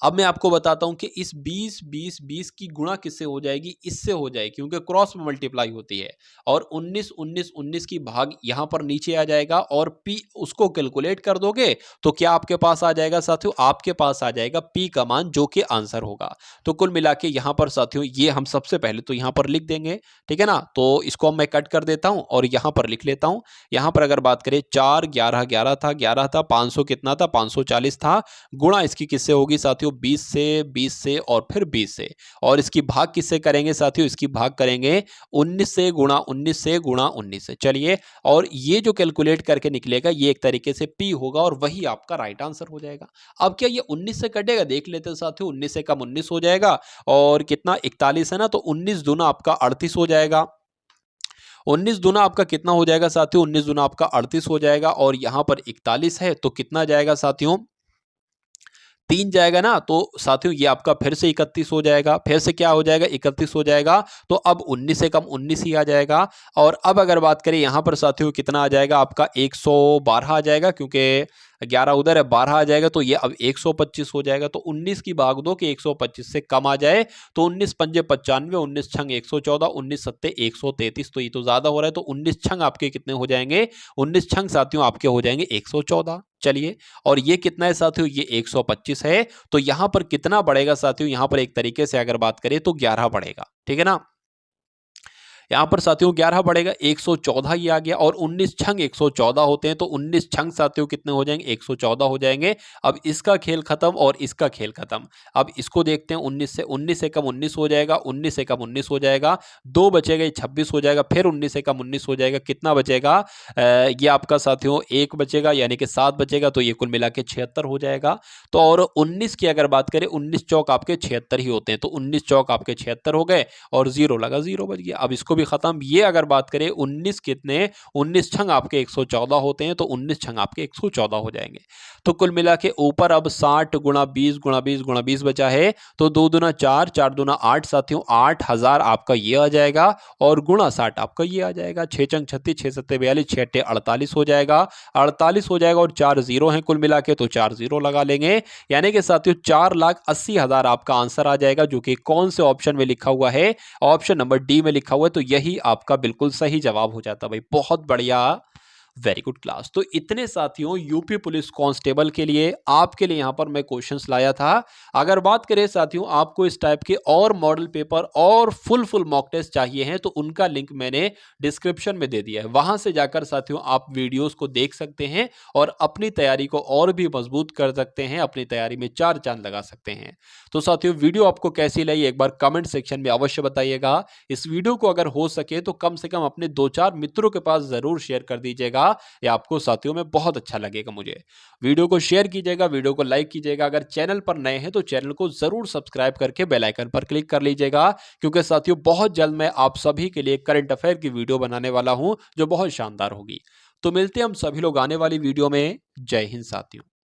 अब मैं आपको बताता हूं कि इस 20 20 20 की गुणा किससे हो जाएगी, इससे हो जाएगी, क्योंकि क्रॉस में मल्टीप्लाई होती है, और 19 19 19 की भाग यहां पर नीचे आ जाएगा, और P उसको कैलकुलेट कर दोगे तो क्या आपके पास आ जाएगा साथियों, आपके पास आ जाएगा P का मान, जो कि आंसर होगा। तो कुल मिला के यहां पर साथियों ये हम सबसे पहले तो यहां पर लिख देंगे, ठीक है ना, तो इसको मैं कट कर देता हूं और यहां पर लिख लेता हूं। यहां पर अगर बात करें 4 11 11 था, 11 था, 500 कितना था, 540 था, गुणा इसकी किससे होगी साथियों, 20 से और फिर 20 से, और इसकी भाग किससे करेंगे साथियों, इसकी भाग करेंगे 19 से गुणा 19 से गुणा 19 से। चलिए, और ये जो कैलकुलेट करके निकलेगा ये एक तरीके से P होगा, और वही आपका राइट आंसर हो जाएगा। अब क्या ये 19 से कटेगा, देख लेते हैं साथियों, 19 से कम 19 हो जाएगा, और कितना 41 है ना, तो 19 दूना आपका 38 हो जाएगा। 19 दूना आपका कितना हो जाएगा साथियों, 19 दूना आपका 38 हो जाएगा, और यहां पर 41 है तो कितना जाएगा साथियों, 3 जाएगा ना, तो साथियों ये आपका फिर से 31 हो जाएगा, फिर से क्या हो जाएगा, 31 हो जाएगा, तो अब 19 से कम 19 ही आ जाएगा। और अब अगर बात करें यहां पर साथियों कितना आ जाएगा, आपका 112 आ जाएगा, क्योंकि 11 उधर है, 12 आ जाएगा, तो ये अब 125 हो जाएगा। तो 19 की भाग दो कि 125 से कम आ जाए, तो 19 पंजे 95, 19 छंग 114, 19 सत्ते 133, तो ये तो ज्यादा हो रहा है, तो 19 छंग आपके कितने हो जाएंगे, 19 छंग साथियों आपके हो जाएंगे 114। चलिए, और ये कितना है साथियों, ये 125 है, तो यहां पर कितना बढ़ेगा साथियों, यहां पर एक तरीके से अगर बात करें तो 11 बढ़ेगा, ठीक है ना। यहाँ पर साथियों 11 बढ़ेगा 114 ये आ गया, और 19 छंग 114 होते हैं, तो 19 छंग साथियों कितने हो जाएंगे, 114 हो जाएंगे। अब इसका खेल खत्म और इसका खेल खत्म। अब इसको देखते हैं, 19 से कम 19 हो जाएगा, 19 से कम 19 हो जाएगा, 2 बचेगा, ये 26 हो जाएगा, फिर 19 से कम 19 हो जाएगा, कितना बचेगा, ये आपका साथियों 1 बचेगा, यानी कि 7 बचेगा, तो ये कुल मिला के 76 हो जाएगा। तो और 19 की अगर बात करें, 19 चौक आपके 76 ही होते हैं, तो 19 चौक आपके 76 हो गए, और 0 लगा, 0 बच गया। अब इसको भी खत्म। ये अगर बात करें 19 कितने, 19 छंग आपके 114 होते हैं, तो 19 छंग आपके 114 हो जाएंगे। तो कुल मिला के ऊपर अब 60 गुणा 20 गुणा 20 गुणा 20 बचा है, तो 2 दूना 4, 4 दूना 8 साथियों, 8000 आपका ये आ जाएगा, और गुणा 60 आपका ये आ जाएगा। 6 चंग 36, 6 सत्ते 42, 6 अट्ठे 48 हो जाएगा, 48 हो जाएगा, और 4 जीरो हैं कुल मिला के, तो 4 जीरो लगा लेंगे, यानी कि साथियों 4,80,000 आपका आंसर आ जाएगा, जो कि कौन से ऑप्शन में लिखा हुआ है, ऑप्शन नंबर डी में लिखा हुआ है। तो यही आपका बिल्कुल सही जवाब हो जाता भाई। बहुत बढ़िया, वेरी गुड क्लास। तो इतने साथियों यूपी पुलिस कांस्टेबल के लिए आपके लिए यहां पर मैं क्वेश्चंस लाया था। अगर बात करें साथियों आपको इस टाइप के और मॉडल पेपर और फुल मॉक टेस्ट चाहिए हैं, तो उनका लिंक मैंने डिस्क्रिप्शन में दे दिया है, वहां से जाकर साथियों आप वीडियोस को देख सकते हैं और अपनी तैयारी को और भी मजबूत कर सकते हैं, अपनी तैयारी में 4 चांद लगा सकते हैं। तो साथियों वीडियो आपको कैसी लगी एक बार कमेंट सेक्शन में अवश्य बताइएगा। इस वीडियो को अगर हो सके तो कम से कम अपने 2-4 मित्रों के पास जरूर शेयर कर दीजिएगा, या आपको साथियों में बहुत अच्छा लगेगा। मुझे वीडियो को शेयर कीजिएगा, वीडियो को लाइक कीजिएगा, अगर चैनल पर नए हैं तो चैनल को जरूर सब्सक्राइब करके बेल आइकन पर क्लिक कर लीजिएगा, क्योंकि साथियों बहुत जल्द मैं आप सभी के लिए करंट अफेयर की वीडियो बनाने वाला हूं, जो बहुत शानदार होगी। तो मिलते हैं हम सभी लोग आने वाली वीडियो में। जय हिंद साथियों।